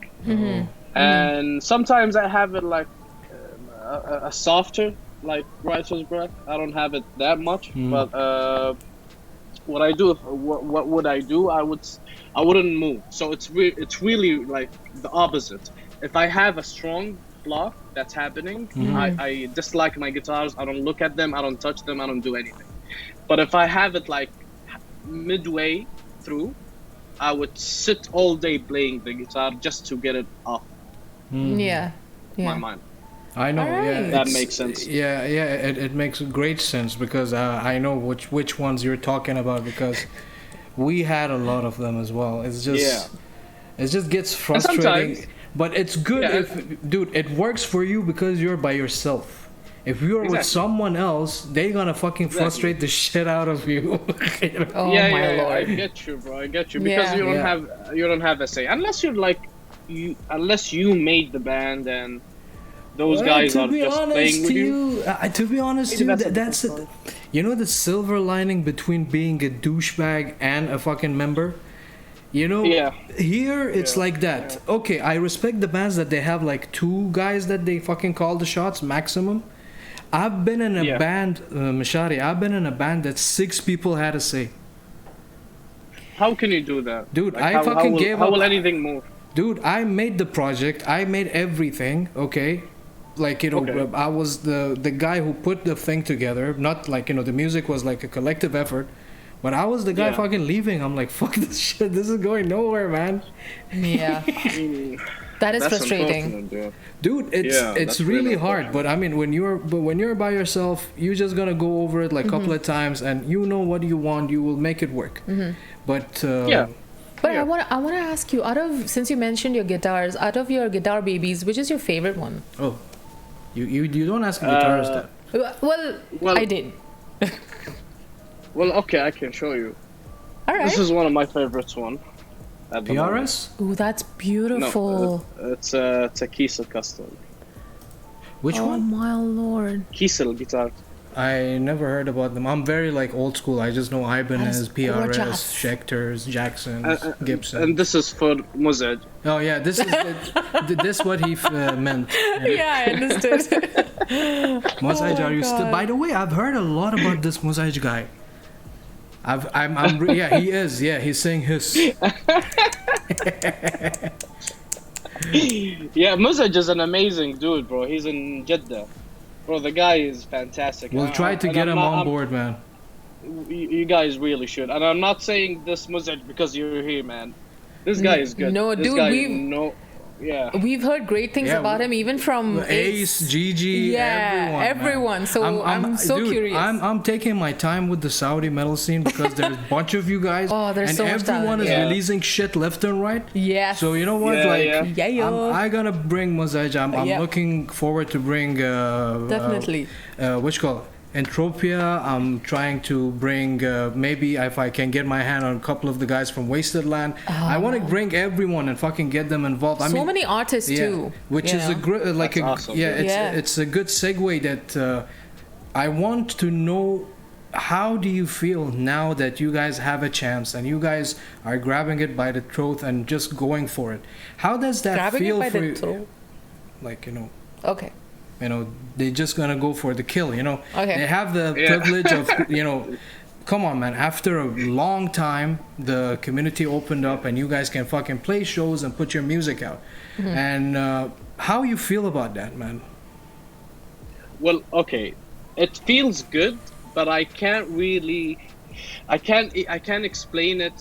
C: And sometimes I have it like a softer, like writer's breath. I don't have it that much, but what I do, what would I do? I wouldn't move. So it's really like the opposite. If I have a strong block that's happening, I dislike my guitars. I don't look at them. I don't touch them. I don't do anything. But if I have it like midway through, I would sit all day playing the guitar just to get it off
B: Yeah.
C: my mind.
A: I know,
B: Alright.
A: yeah.
C: That
A: it's-
C: makes sense.
A: Yeah, it makes great sense because I know which ones you're talking about because we had a lot of them as well. It's just, it just gets frustrating.
C: sometimes-
A: But it's good
C: Yeah.
A: if, dude, it works for you because you're by yourself. If you're with
C: Exactly.
A: someone else, they're gonna fucking frustrate the shit out of you. You know?
B: Oh
C: yeah,
B: my
C: yeah,
B: lord.
C: I get you, bro. I get you because
B: Yeah.
C: you don't have a say unless you're like unless you made the band and those guys
A: to
C: are
A: be
C: just
A: honest
C: playing with
A: to
C: you.
A: to be honest
C: Maybe
A: to you,
C: that's a
A: that's
C: different
A: it. You know the silver lining between being a douchebag and a fucking member. You know,
C: Yeah.
A: here it's
C: Yeah,
A: like that. Okay, I respect the bands that they have like two guys that they fucking call the shots maximum. I've been in a
C: Yeah.
A: band, Meshari. I've been in a band that 6 people had a say.
C: How can you do that,
A: Dude,
C: Like,
A: I
C: how,
A: fucking gave
C: how
A: up.
C: will anything move?
A: Dude, I made the project. I made everything. Okay, like
C: Okay.
A: I was the guy who put the thing together. Not like the music was like a collective effort, but I was the guy
C: Yeah.
A: fucking leaving. I'm like, fuck this shit. This is going nowhere, man.
B: Yeah. That is
C: That's
B: frustrating.
C: unfortunate, dude.
A: Dude, it's
C: Yeah,
A: it's
C: that's
A: really
C: really
A: hard. But I mean, when you're by yourself, you're just gonna go over it like a couple of times, and you know what you want. You will make it work. But
C: Yeah.
B: But
C: Yeah.
B: I want to ask you, since you mentioned your guitars, out of your guitar babies, which is your favorite one?
A: oh, you don't ask a guitarist that.
B: Well, I did.
C: Well, okay, I can show you.
B: All right.
C: This is one of my favorites one. At the moment.
A: PRS?
B: Ooh, that's beautiful.
C: No, it's a Kiesel custom.
A: Which
B: Oh
A: one?
B: my lord.
C: Kiesel guitar.
A: I never heard about them. I'm very like old school. I just know Ibanez,
B: That's
A: PRS,
B: gorgeous.
A: Schecters, Jacksons, Gibson.
C: And this is for Mozart.
A: Oh yeah, this is this what he meant.
B: Yeah, I understood.
A: Mosaj,
B: my
A: are you still?
B: God.
A: By the way, I've heard a lot about this Mosaj guy. Yeah, he is. Yeah, he's saying his.
C: Yeah, Mozart is an amazing dude, bro. He's in Jeddah. Bro, the guy is fantastic.
A: We'll try to
C: And
A: get
C: I'm
A: him
C: not-
A: on
C: I'm-
A: board, man.
C: You guys really should. And I'm not saying this Mozart because you're here, man. This guy is good.
B: No,
C: this
B: dude,
C: guy,
B: we've-
C: yeah.
B: We've heard great things
A: Yeah,
B: about him, even from
A: Ace, Gigi,
B: Yeah, everyone.
A: man.
B: So I'm so
A: dude,
B: curious.
A: I'm taking my time with the Saudi metal scene because there's a bunch of you guys,
B: Oh, there's
A: and
B: so much
A: everyone
B: talent.
A: is
C: Yeah.
A: releasing shit left and right.
B: Yes.
A: So you know what,
C: Yeah,
A: like,
C: yeah.
B: Yeah.
A: I'm gonna bring Mozaj. I'm
B: Yeah.
A: looking forward to bring
B: Definitely.
A: what you call it? Entropia. I'm trying to bring maybe if I can get my hand on a couple of the guys from Wasted Land. I want to bring everyone and fucking get them involved. I
B: so
A: mean,
B: many artists too.
A: which
B: you
A: is a
B: know?
A: great like
C: That's
A: a
C: awesome.
B: Yeah.
A: it's a good segue that I want to know. How do you feel now that you guys have a chance and you guys are grabbing it by the throat and just going for it? How does that
B: Grabbing
A: feel
B: it by
A: for
B: the
A: you?
B: throat.
A: Like
B: Okay.
A: they're just gonna go for the kill.
B: Okay.
A: They have the
C: Yeah.
A: privilege of come on, man. After a long time, the community opened up and you guys can fucking play shows and put your music out. And how you feel about that, man?
C: Well, okay. It feels good, but I can't really. I can't explain it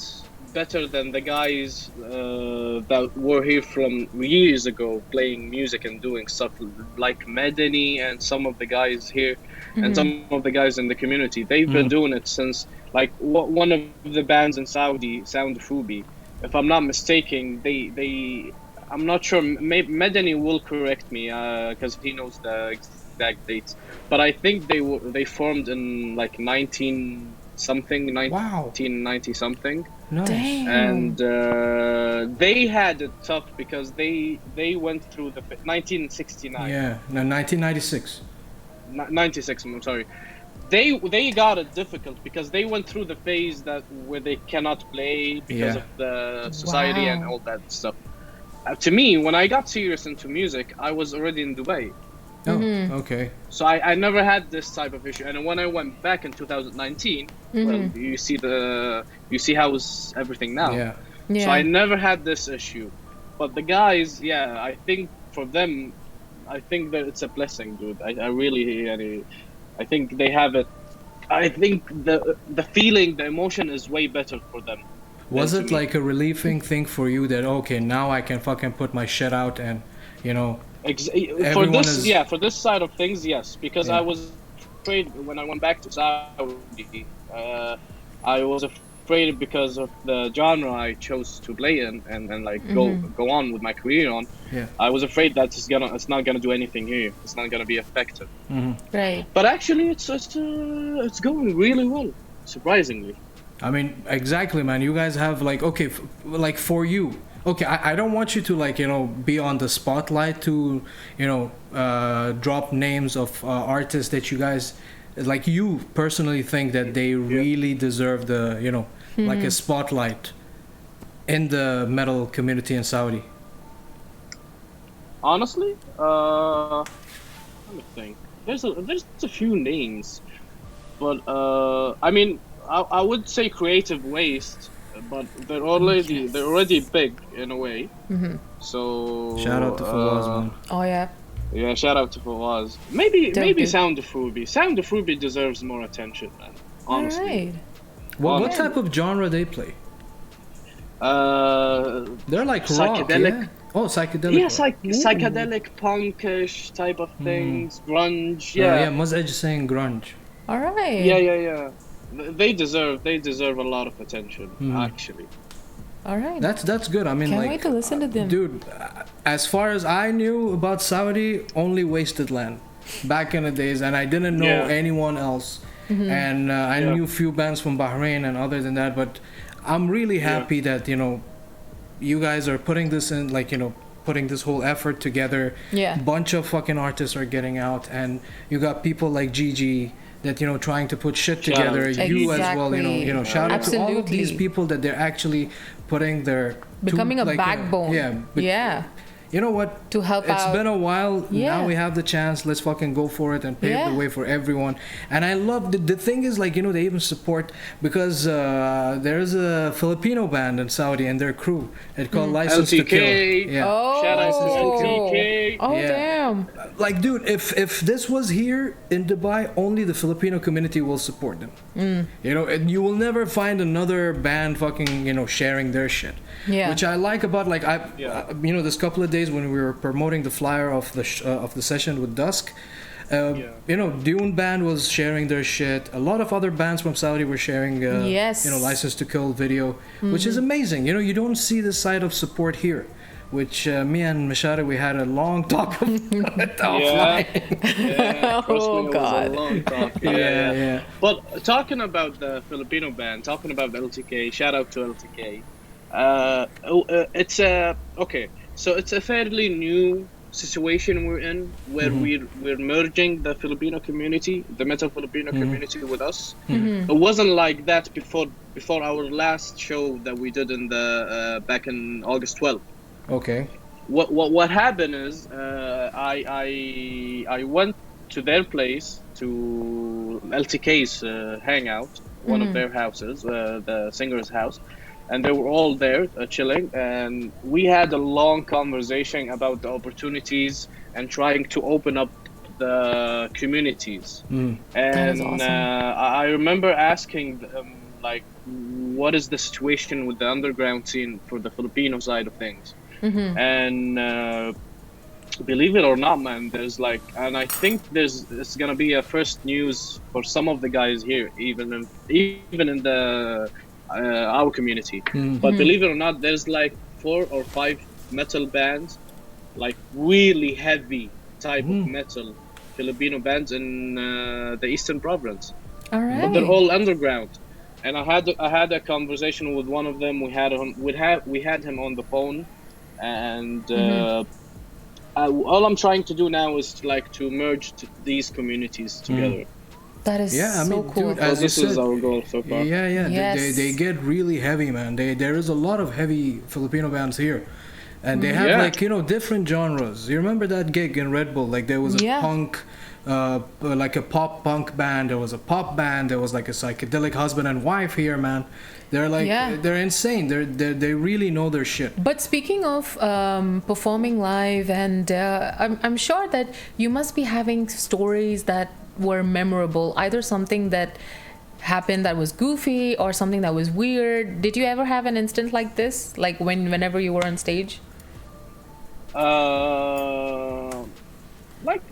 C: better than the guys that were here from years ago playing music and doing stuff like Medani and some of the guys here and some of the guys in the community. They've been doing it since like one of the bands in Saudi, Sound Fubi. If I'm not mistaken, they I'm not sure. Medani will correct me because he knows the exact dates. But I think they formed in like 19 something,
A: Wow.
C: 1990 something.
A: Nice.
B: Dang.
C: And they had it tough because they went through the 1969
A: Yeah, no, 1996.
C: 96 I'm sorry, they got it difficult because they went through the phase where they cannot play because
A: Yeah.
C: of the society and
B: Wow.
C: all that stuff. To me, when I got serious into music, I was already in Dubai,
A: Oh, okay.
C: so I never had this type of issue. And when I went back in 2019, well, you see how's everything now.
A: Yeah.
B: Yeah.
C: So I never had this issue. But the guys, yeah, I think for them, I think that it's a blessing, dude. I really, I think they have it. I think the feeling, the emotion is way better for them.
A: Was
C: than
A: it
C: to me.
A: like a relieving thing for you that okay, now I can fucking put my shit out and
C: For
A: everyone
C: this,
A: is-
C: yeah, for this side of things, yes, because
A: Yeah.
C: I was afraid when I went back to Saudi. I was afraid because of the genre I chose to play in and like go on with my career on.
A: Yeah.
C: I was afraid that it's not gonna do anything here. It's not gonna be effective.
B: Right.
C: But actually, it's going really well, surprisingly.
A: I mean, exactly, man. You guys have like, okay, like for you, okay, I don't want you to like, be on the spotlight to, drop names of artists that you guys, like you personally think that they really deserve the, like a spotlight in the metal community in Saudi.
C: Honestly, let me think. There's a few names, but I mean, I would say Creative Waste, but they're already big in a way. So
A: Shout out to Fawaz, man.
B: Oh yeah.
C: Yeah, shout out to Fawaz. Maybe
B: Don't
C: Sound of Ruby. Sound of Ruby deserves more attention, man. Honestly.
B: Alright.
A: What type of genre they play? They're like
C: Psychedelic.
A: rock, yeah? Oh, psychedelic.
C: Yeah, psychedelic punkish type of things, grunge.
A: Yeah,
C: Yeah,
A: Muzaj is saying grunge.
B: Alright.
C: yeah. They deserve a lot of attention, actually.
B: Alright.
A: That's good. I mean,
B: Can't
A: like,
B: wait to listen to them.
A: dude, as far as I knew about Saudi, only Wasted Land back in the days, and I didn't know anyone else. And I knew a few bands from Bahrain, and other than that, but I'm really happy that you guys are putting this in, like, putting this whole effort together.
B: Yeah.
A: Bunch of fucking artists are getting out, and you got people like Gigi that trying to put shit
C: Shout out
A: together.
C: to
A: You as well,
B: Exactly.
A: shout out to all of these
B: Absolutely.
A: people that they're actually putting their
B: Becoming a
A: like,
B: backbone. Yeah.
A: You know what?
B: To help
A: It's
B: out.
A: been a while.
B: Yeah.
A: Now we have the chance. Let's fucking go for it and pave
B: Yeah.
A: the way for everyone. And I love the thing is, like, they even support, because there's a Filipino band in Saudi and their crew. It's called License to Kill.
C: LTK.
A: Yeah.
B: Oh.
C: Shout out to LTK.
B: Oh
A: Yeah.
B: damn.
A: Like, dude, if this was here in Dubai, only the Filipino community will support them. And you will never find another band fucking sharing their shit.
B: Yeah.
A: Which I like about, like,
C: Yeah.
A: this couple of days when we were promoting the flyer of the session with Dusk. Dune band was sharing their shit. A lot of other bands from Saudi were sharing
B: Yes.
A: License to Kill video, which is amazing. You don't see this side of support here, which me and Meshari, we had a long talk about it offline.
C: Yeah, trust me,
B: Oh,
C: it was
B: God.
C: a long talk.
A: Yeah.
C: But talking about the Filipino band, talking about LTK, shout out to LTK. It's okay. So it's a fairly new situation we're in, where we're merging the Filipino community, the metal Filipino community, with us. It wasn't like that before our last show that we did in the back in August 12th.
A: Okay.
C: What happened is I went to their place, to LTK's hangout, one of their houses, the singer's house, and they were all there chilling, and we had a long conversation about the opportunities and trying to open up the communities.
B: That is
C: And
B: awesome.
C: I remember asking them, like, what is the situation with the underground scene for the Filipino side of things? And believe it or not, man, there's like, and I think it's gonna be a first news for some of the guys here, even in the our community. But believe it or not, there's like 4 or 5 metal bands, like really heavy type of metal Filipino bands in the Eastern Province.
B: All right.
C: But they're all underground. And I had a conversation with one of them. We had him on the phone, and all I'm trying to do now is to merge these communities together.
B: That is
A: Yeah, I
B: so
A: mean,
B: cool.
A: dude,
C: So
A: as you
C: this is
A: said,
C: our goal so far.
A: Yeah.
B: Yes.
A: They get really heavy, man. There is a lot of heavy Filipino bands here, and they have
C: Yeah.
A: different genres. You remember that gig in Red Bull? Like there was a
B: Yeah.
A: punk, like a pop punk band. There was a pop band. There was like a psychedelic husband and wife here, man. They're like they're insane. They really know their shit.
B: But speaking of performing live, and I'm sure that you must be having stories that were memorable, either something that happened that was goofy or something that was weird. Did you ever have an instant like this, like whenever you were on stage?
C: Like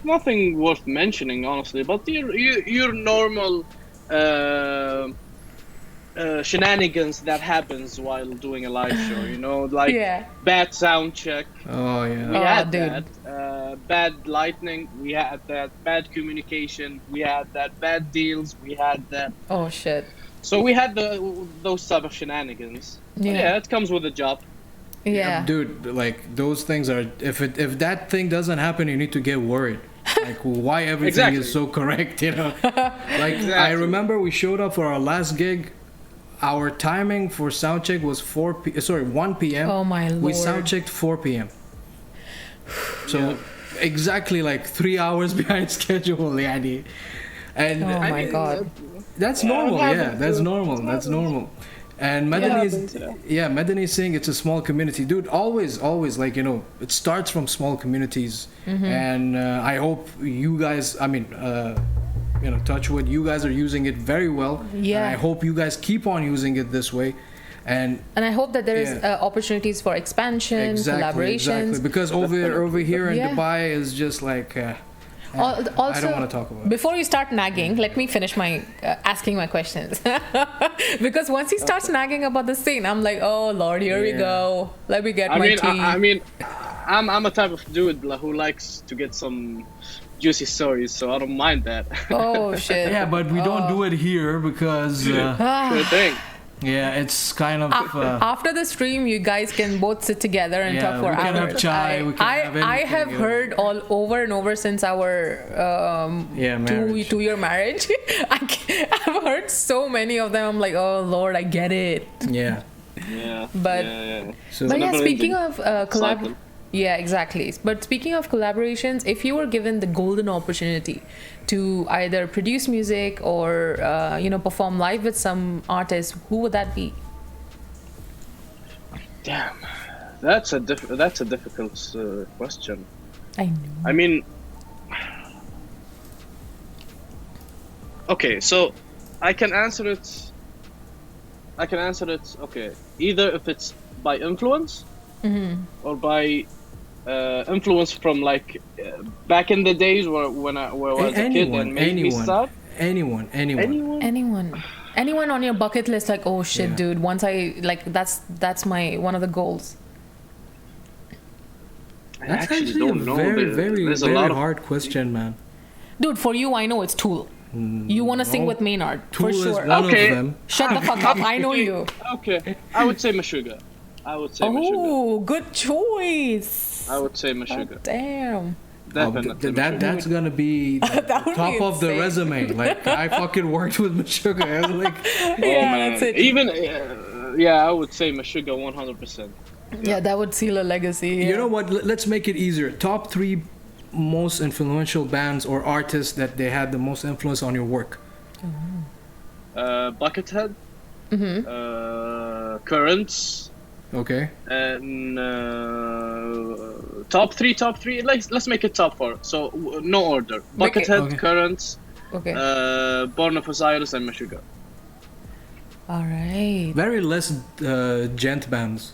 C: nothing worth mentioning, honestly. But your normal shenanigans that happens while doing a live show. You know, like
B: Yeah.
C: bad sound check.
A: Oh
C: We
A: yeah.
C: had
B: dude.
C: that. Bad lightning. We had that. Bad communication. We had that. Bad deals. We had that.
B: Oh shit.
C: So we had those type of shenanigans. But
B: Yeah.
C: yeah, it comes with a job.
B: Yeah.
A: Dude, like those things are. If that thing doesn't happen, you need to get worried. Like why everything
C: Exactly.
A: is so correct, you know? Like I
C: Exactly.
A: remember we showed up for our last gig. Our timing for sound check was 1 p.m.
B: Oh my
A: We
B: lord.
A: sound checked 4 p.m. So exactly like 3 hours behind schedule, yani. And
B: Oh my god.
A: that's
C: Yeah,
A: normal.
C: it
A: Yeah,
C: happens,
A: that's
C: dude.
A: normal.
C: It
A: That's
C: happens.
A: normal. And
C: happens,
A: Medani is saying it's a small community, dude. Always, like it starts from small communities,
B: Mm-hmm.
A: and I hope you guys. I mean, touch wood, you guys are using it very well.
B: Yeah.
A: And I hope you guys keep on using it this way, and
B: And I hope that there is
A: Yeah.
B: opportunities for expansion, collaborations.
A: because over here in
B: Yeah.
A: Dubai is just like.
B: Also,
A: I don't want to talk about it.
B: Before you start nagging, let me finish my asking my questions. Because once he starts nagging about the scene, I'm like, oh Lord, here we
A: Yeah.
B: go. Let me get
C: I
B: my
C: mean,
B: tea.
C: I'm a type of dude who likes to get some juicy stories, so I don't mind that.
B: Oh shit.
A: Yeah, but we don't do it here because
C: Sure thing.
A: yeah, it's kind of.
B: After the stream, you guys can both sit together and
A: Yeah,
B: talk for
A: we can
B: hours.
A: have chai, we can have
B: I
A: anything,
B: have
A: yeah.
B: heard all over and over since our
A: marriage.
B: 2-year marriage. I've heard so many of them. I'm like, oh Lord, I get it.
A: Yeah.
C: Yeah.
B: But-
C: yeah.
A: So
B: But yeah,
C: never
B: speaking
C: ending
B: of collab,
C: cycle.
B: yeah, exactly. But speaking of collaborations, if you were given the golden opportunity to either produce music or perform live with some artist, who would that be?
C: Damn, that's a difficult question.
B: I know.
C: I mean, okay, so I can answer it. Okay, either if it's by influence or by influence from like back in the days when I was a kid and made me start.
A: Anyone.
B: Anyone on your bucket list, like, oh shit,
A: Yeah.
B: dude, once I like that's my one of the goals.
C: I
A: That's
C: actually
A: actually
C: don't
A: a
C: know.
A: very
C: There's a lot of
A: hard question, man.
B: Dude, for you, I know it's Tool. You want to sing
A: no.
B: with Maynard
A: Tool
B: for
A: is
B: sure.
A: one
C: Okay.
A: of them.
B: Shut the fuck up. I know you.
C: Okay, I would say Meshuggah.
B: Oh, good choice.
C: I would say
B: God
C: Meshuggah.
B: damn.
C: Definitely.
A: That's gonna be the
B: That would
A: top
B: be
A: of the
B: insane.
A: resume. Like I fucking worked with Meshuggah. I was like,
C: Oh
B: Yeah,
C: man,
B: that's it.
C: even I would say Meshuggah 100%.
B: Yeah, that would seal a legacy.
A: you
B: yeah.
A: know what? Let's make it easier. Top 3 most influential bands or artists that they had the most influence on your work.
C: Buckethead, Currents,
A: Okay.
C: and top three. Let's make it top 4. So no order.
B: Make it-
C: Buckethead,
A: Okay.
C: Currents,
B: Okay.
C: Born of Osiris, and Meshuggah.
B: All right.
A: Very less gent bands.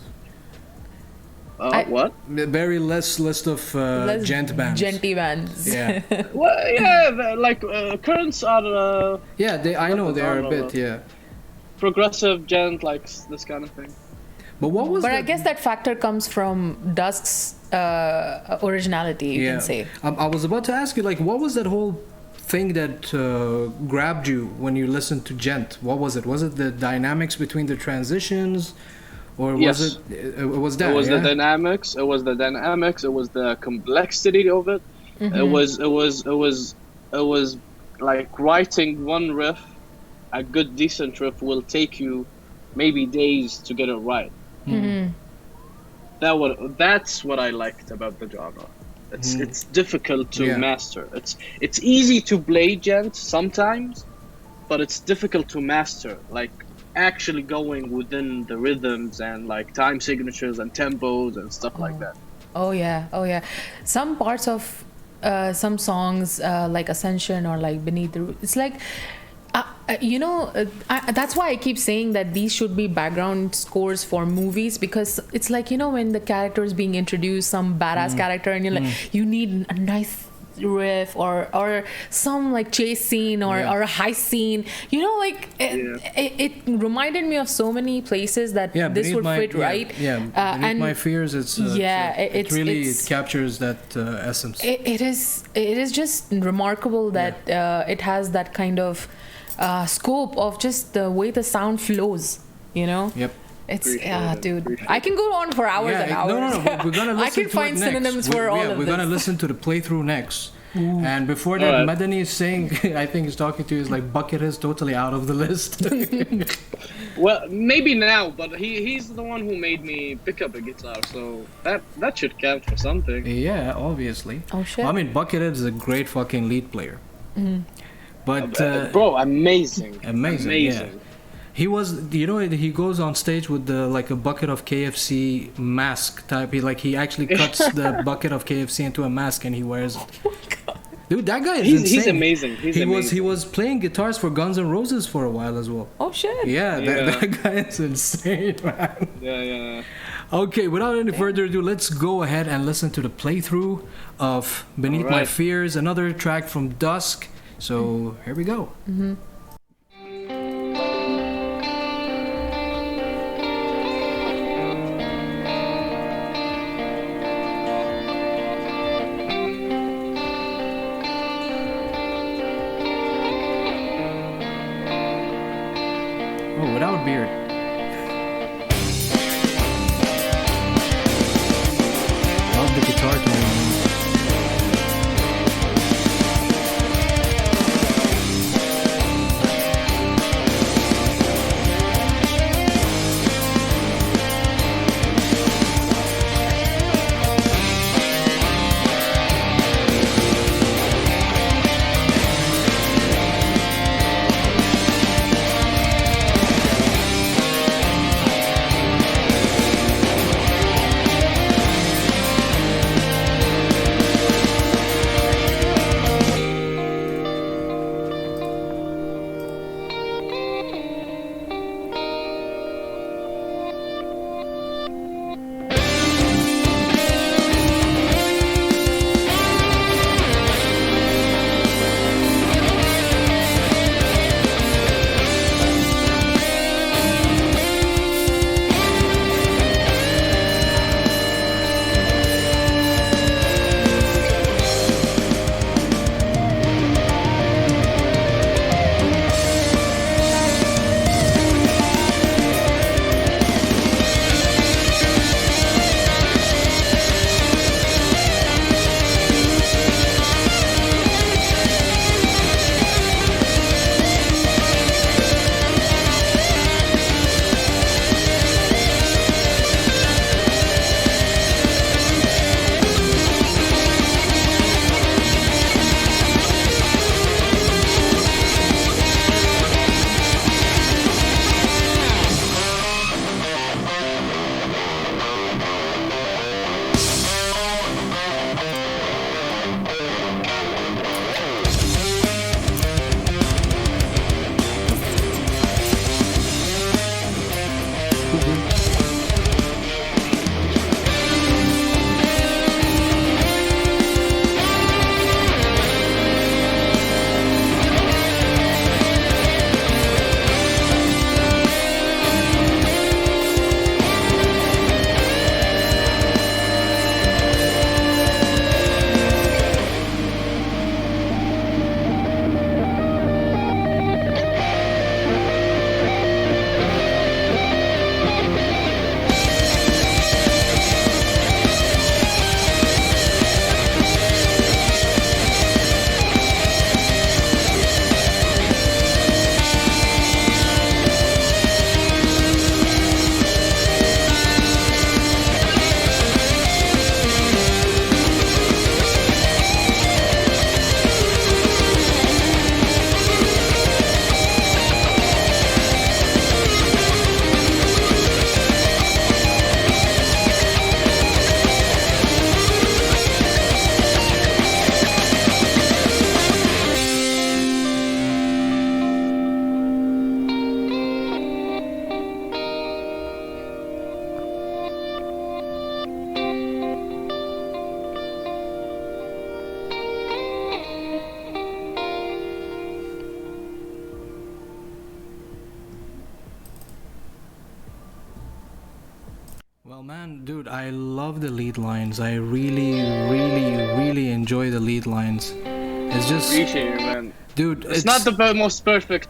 C: What?
A: Very less list of
B: Less
A: gent bands.
B: Genty bands.
A: Yeah.
C: Well, yeah, like Currents are
A: Yeah, I know they are a bit. Yeah.
C: progressive gent, like this kind of thing.
A: But what was?
B: But I
A: that-
B: guess that factor comes from Dusk's originality, you can say.
A: I was about to ask you, like, what was that whole thing that grabbed you when you listened to gent? What was it? Was it the dynamics between the transitions, or was
C: Yes.
A: it was that?
C: It was
A: yeah?
C: the dynamics. It was the dynamics. It was the complexity of it. It was like writing one riff. A good decent riff will take you maybe days to get it right. That's what I liked about the genre. It's difficult to
A: Yeah.
C: master. It's easy to play gent sometimes, but it's difficult to master. Like actually going within the rhythms and like time signatures and tempos and stuff like that.
B: Oh yeah. Some parts of some songs like Ascension or like Beneath the Roof, it's like that's why I keep saying that these should be background scores for movies, because it's like, when the character is being introduced, some badass character, and you're like, you need a nice riff or some like chase scene or a heist scene. You know, like it reminded me of so many places that this would fit right.
A: Yeah, Beneath My Fears. It really captures that essence.
B: It is just remarkable that it has that kind of scope of just the way the sound flows. You know.
A: Yep.
B: It's dude. I can go on for hours and hours.
A: No. We're gonna listen
B: I can
A: to
B: find
A: it
B: synonyms
A: next.
B: for all of
A: We're
B: this.
A: gonna listen to the playthrough next. Ooh. And before that, Madani is saying, I think he's talking to you, is like Bucket is totally out of the list.
C: Well, maybe now, but he's the one who made me pick up a guitar, so that should count for something.
A: Yeah, obviously.
B: Oh shit.
A: Well, I mean, Buckethead is a great fucking lead player. Mm-hmm. But
C: bro, amazing.
A: Yeah. He was, he goes on stage with like a bucket of KFC mask type. He actually cuts the bucket of KFC into a mask and he wears it. Oh my God. Dude, that guy is insane.
C: He's amazing.
A: He was playing guitars for Guns N' Roses for a while as well.
B: Oh shit.
A: Yeah. That guy is insane, man.
C: Yeah.
A: Okay, without any further ado, let's go ahead and listen to the playthrough of Beneath My Fears, another track from Dusk. So here we go. Mm-hmm. Without beard. Love the guitar tone. Well, man, dude, I love the lead lines. I really, really, really enjoy the lead lines. It's just,
C: Appreciate you, man.
A: dude,
C: It's not the most perfect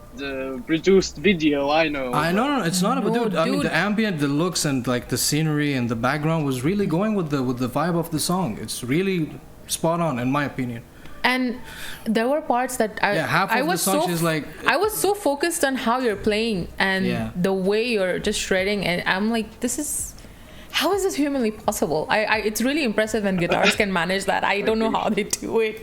C: produced video I know.
A: No, it's not. But
B: No,
A: dude, I mean,
B: dude.
A: the ambient, the looks, and like the scenery and the background was really going with the vibe of the song. It's really spot on, in my opinion.
B: And there were parts that
A: Half
B: I
A: of the
B: was
A: song
B: so
A: she's like,
B: I was so focused on how you're playing and
A: Yeah.
B: the way you're just shredding, and I'm like, how is this humanly possible? It's really impressive when guitars can manage that. I don't know how they do it.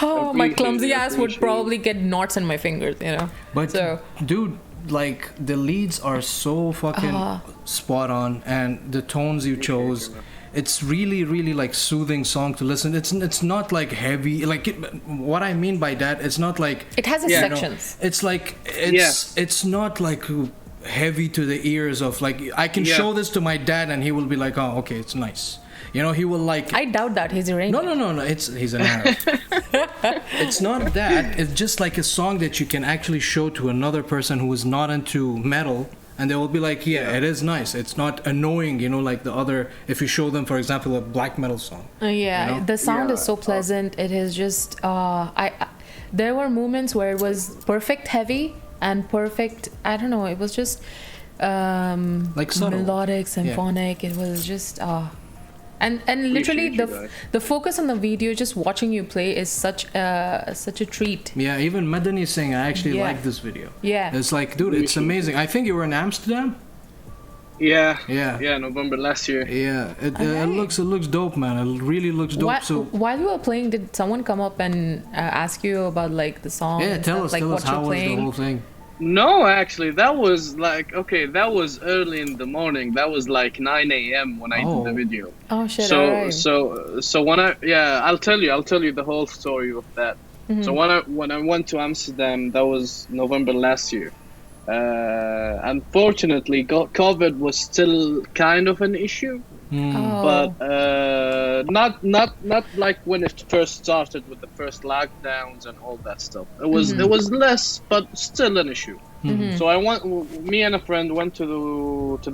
B: Oh, my clumsy ass would probably get knots in my fingers, you know.
A: but
B: So
A: dude, like the leads are so fucking spot on, and the tones you chose. It's really, really like soothing song to listen. It's not like heavy. Like what I mean by that, it's not like
B: it has its
C: Yeah, no.
B: sections.
A: it's like it's not like heavy to the ears of like I can
C: Yeah.
A: show this to my dad and he will be like, oh, okay, it's nice. You know, he will like.
B: I doubt that he's Iranian.
A: No. He's an Arab. It's not that. It's just like a song that you can actually show to another person who is not into metal, and they will be like, yeah, it is nice. It's not annoying, you know, like the other. If you show them, for example, a black metal song.
B: Yeah,
A: You know?
B: the sound is
C: Yeah.
B: so pleasant. It is just there were moments where it was perfect heavy and perfect. I don't know. It was just
A: Like subtle.
B: melodic, symphonic. It was just and literally
C: Appreciate you guys.
B: the focus on the video, just watching you play, is such a treat.
A: Yeah, even Madani saying I actually
B: Yeah.
A: like this video.
B: Yeah.
A: It's like, dude, it's amazing. I think you were in Amsterdam.
C: Yeah.
A: Yeah.
C: Yeah, November last year.
A: Yeah, it
B: Alright.
A: looks dope, man. It really looks dope. So
B: While you were playing, did someone come up and ask you about like the song?
A: yeah,
B: and
A: tell
B: stuff,
A: us
B: what
A: how
B: you're
A: was the
B: playing?
A: whole thing.
C: No, actually, that was like that was early in the morning. That was like 9 a.m. when I did the
A: Oh.
C: video.
B: Oh shit!
C: So
B: alright.
C: so when I'll tell you the whole story of that.
B: Mm-hmm.
C: So when I went to Amsterdam, that was November last year. Unfortunately, COVID was still kind of an issue,
B: Oh.
C: but not like when it first started with the first lockdowns and all that stuff. It was less, but still an issue. So me and a friend went to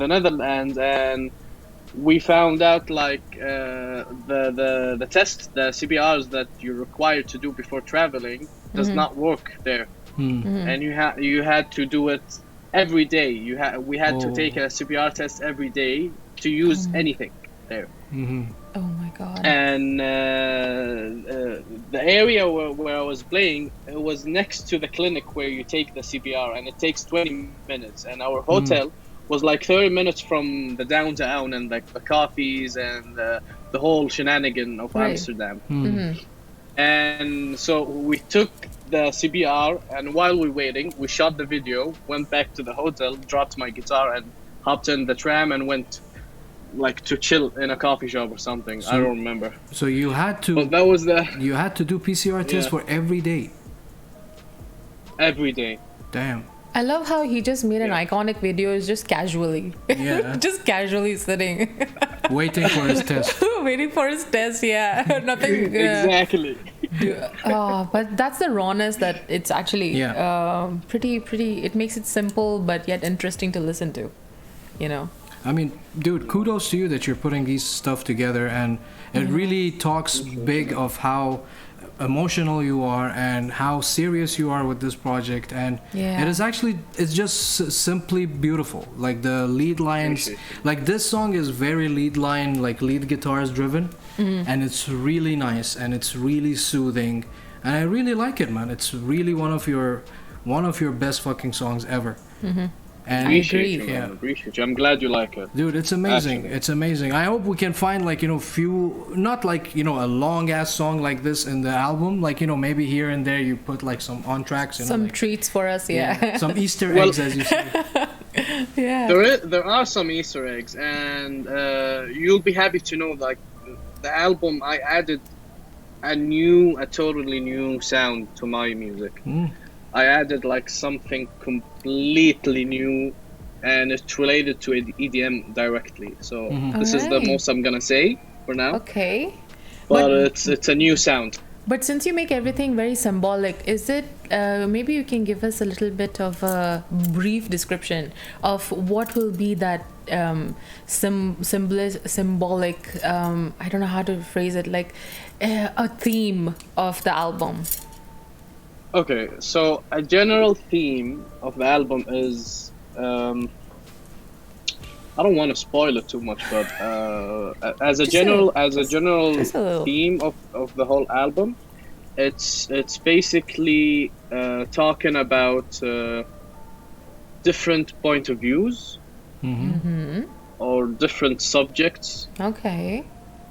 C: the Netherlands, and we found out like the test, the CPRs that you're required to do before traveling does not work there, and you had to do it every day. We had to take a CPR test every day to use anything there.
B: Oh my god.
C: And the area where I was playing, it was next to the clinic where you take the CPR, and it takes 20 minutes. And our hotel was like 30 minutes from the downtown and like the coffees and the whole shenanigan of
B: Right.
C: Amsterdam. And so we took the CPR, and while we were waiting, we shot the video, went back to the hotel, dropped my guitar, and hopped in the tram and went like to chill in a coffee shop or something. I don't remember.
A: So you had to
C: But that was
A: you had to do PCR tests
C: Yeah.
A: for every day.
C: every day.
A: Damn.
B: I love how he just made an iconic video, is just casually,
A: Yeah.
B: just casually sitting,
A: Waiting for his test.
B: waiting for his test. Yeah, nothing.
C: Exactly.
B: But that's the rawness that it's actually
A: Yeah.
B: pretty. It makes it simple but yet interesting to listen to. You know.
A: I mean, dude, kudos to you that you're putting these stuff together, and it really talks big of how emotional you are and how serious you are with this project. And
B: Yeah.
A: it is actually, it's just simply beautiful. Like the lead lines, like this song is very lead line, like lead guitars driven, and it's really nice and it's really soothing, and I really like it, man. It's really one of your best fucking songs ever. And
C: Appreciate you,
B: agree.
C: man. Appreciate you. I'm glad you like it.
A: dude, it's amazing.
C: Actually.
A: It's amazing. I hope we can find like, you know, not like, you know, a long ass song like this in the album. Like, you know, maybe here and there you put like some on tracks, you know,
B: Some
A: like,
B: treats for us. Yeah.
A: some Easter
C: Well-
A: eggs, as you say.
B: Yeah.
C: There are some Easter eggs, and you'll be happy to know like the album I added a totally new sound to my music. I added like something completely new, and it's related to EDM directly. So this is the
B: Alright.
C: most I'm gonna say for now.
B: Okay.
C: But it's a new sound.
B: But since you make everything very symbolic, is it maybe you can give us a little bit of a brief description of what will be that symbolic, I don't know how to phrase it, like a theme of the album?
C: Okay, so a general theme of the album is I don't want to spoil it too much, but as a general
B: just a little.
C: theme of the whole album, it's basically talking about different point of views or different subjects.
B: Okay.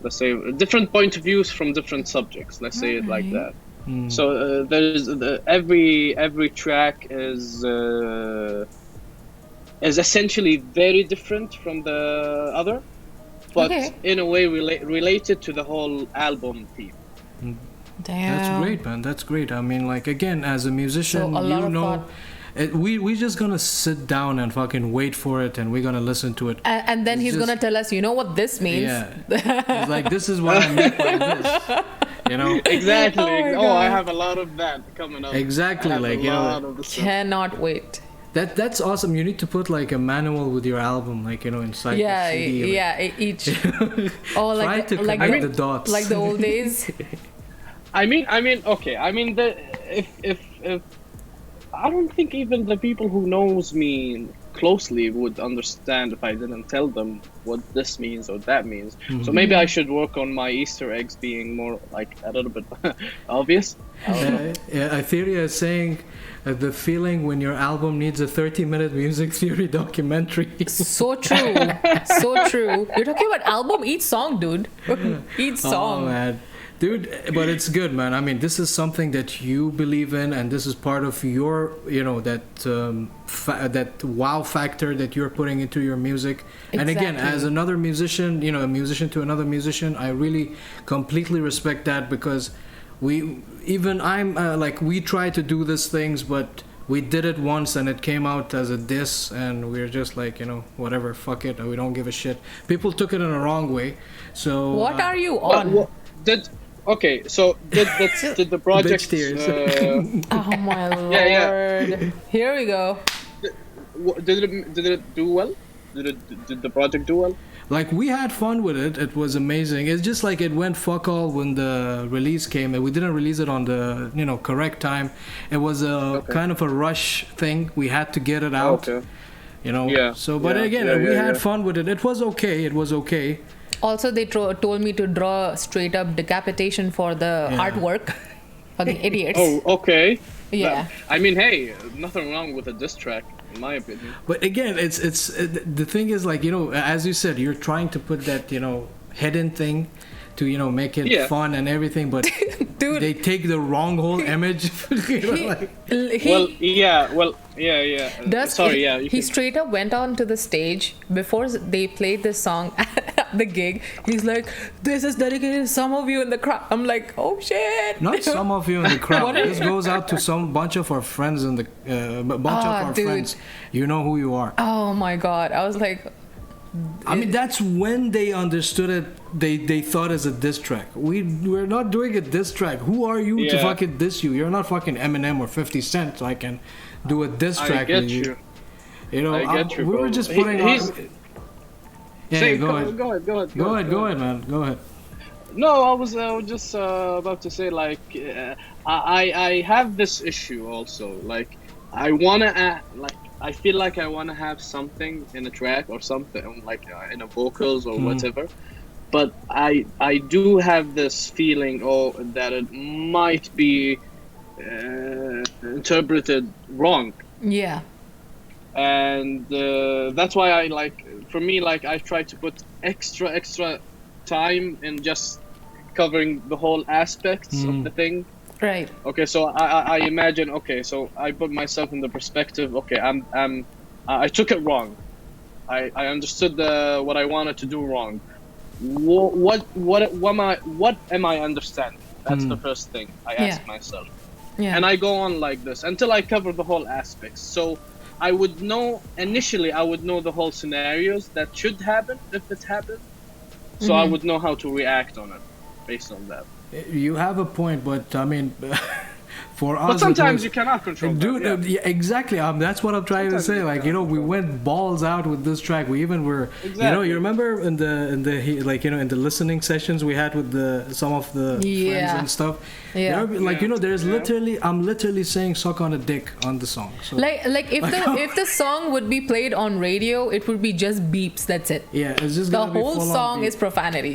C: Let's say different point of views from different subjects. Let's say it like that. So there's every track is essentially very different from the other, but
B: Okay.
C: in a way related to the whole album theme.
B: Damn.
A: That's great, man. That's great. I mean, like, again, as a musician,
B: So a lot
A: you
B: of
A: know,
B: thought.
A: we just gonna sit down and fucking wait for it, and we're gonna listen to it.
B: And then
A: It's
B: he's
A: just-
B: gonna tell us, you know what this means?
A: Yeah, it's like, this is what I meant by this. You know,
C: Exactly.
B: Oh my
C: Oh, I
B: God.
C: have a lot of that coming up.
A: Exactly,
C: I have
A: like,
C: a
A: you know,
C: lot of the stuff.
B: Cannot wait.
A: that's awesome. You need to put like a manual with your album, like, you know, inside
B: Yeah,
A: the CD. Like,
B: yeah, each. Oh,
A: try
B: like
A: to
B: the, like
A: connect
B: the,
A: the dots.
B: like the old days.
C: I mean, okay. I mean, if I don't think even the people who knows me closely would understand if I didn't tell them what this means or that means. So maybe I should work on my Easter eggs being more like a little bit obvious.
A: Etheria is saying the feeling when your album needs a 30-minute music theory documentary.
B: So true. So true. You're talking about album, each song, dude. Each
A: Oh,
B: song.
A: man. Dude, but it's good, man. I mean, this is something that you believe in, and this is part of your, you know, that that wow factor that you're putting into your music. And again,
B: Exactly.
A: as another musician, you know, a musician to another musician, I really completely respect that, because we try to do these things, but we did it once and it came out as a diss, and we're just like, you know, whatever, fuck it, we don't give a shit. People took it in a wrong way. So
B: What are you on?
C: Okay, so did the project?
A: Bitch tears.
B: Oh my lord.
C: Yeah.
B: Here we go.
C: Did it do well? Did the project do well?
A: Like, we had fun with it. It was amazing. It's just like it went fuck all when the release came. We didn't release it on the, you know, correct time. It was a kind of a rush thing. We had to get it out.
C: Okay.
A: You know.
C: Yeah.
A: So, but again, we had fun with it. It was okay. It was okay.
B: Also, they told me to draw straight up decapitation for the artwork. Fucking idiots.
C: Oh, okay.
B: Yeah.
C: I mean, hey, nothing wrong with a diss track, in my opinion.
A: But again, it's the thing is, like, you know, as you said, you're trying to put that, you know, hidden thing to, you know, make it fun and everything, but
B: Dude.
A: they take the wrong whole image. You know, like,
C: Yeah.
B: Dusk,
C: Sorry, yeah.
B: He straight up went on to the stage before they played this song at the gig. He's like, "This is dedicated to some of you in the crowd." I'm like, "Oh shit!"
A: not some of you in the crowd.
B: What are-
A: This goes out to some bunch of our friends in the bunch of our
B: dude.
A: friends. You know who you are.
B: Oh my god! I was like,
A: I mean, that's when they understood it. They thought it's a diss track. We're not doing a diss track. Who are you to
C: Yeah.
A: fucking diss you? You're not fucking Eminem or 50 Cent, so I can do a diss
C: I
A: track
C: get
A: with
C: you.
A: You know,
C: I get you,
A: we
C: bro.
A: were just putting
C: He's-
A: on. Yeah,
C: Say,
A: go ahead.
C: Go ahead.
A: Go ahead, man. Go ahead.
C: No, I was just about to say, like, I have this issue also. Like, I wanna like, I feel like I wanna have something in a track or something like in a vocals or whatever, but I do have this feeling that it might be interpreted wrong.
B: yeah,
C: And that's why I like, for me, like, I try to put extra time in just covering the whole aspects of the thing.
B: right.
C: Okay, so I imagine, okay, so I put myself in the perspective, okay, I took it wrong. I understood what I wanted to do wrong. What am I understanding? That's the first thing I ask myself.
B: Yeah.
C: And I go on like this until I cover the whole aspects. So I would know, initially I would know the whole scenarios that should happen if it happened. So I would know how to react on it based on that.
A: You have a point, but I mean, for us,
C: But
A: it
C: sometimes
A: was-
C: you cannot control
A: Dude,
C: that. Yeah.
A: yeah, exactly. That's what I'm trying
C: Sometimes
A: to say.
C: you
A: Like,
C: cannot
A: we
C: control
A: went balls out with this track. We even were,
C: Exactly.
A: you remember in the listening sessions we had with some of the friends
B: Yeah.
A: and stuff.
B: Yeah.
A: There's
C: Yeah.
A: I'm literally saying "suck on a dick" on the song. So
B: Like if the song would be played on radio, it would be just beeps. That's it.
A: yeah, it's just
B: The
A: gonna be
B: whole
A: full-on
B: song
A: beat.
B: is profanity.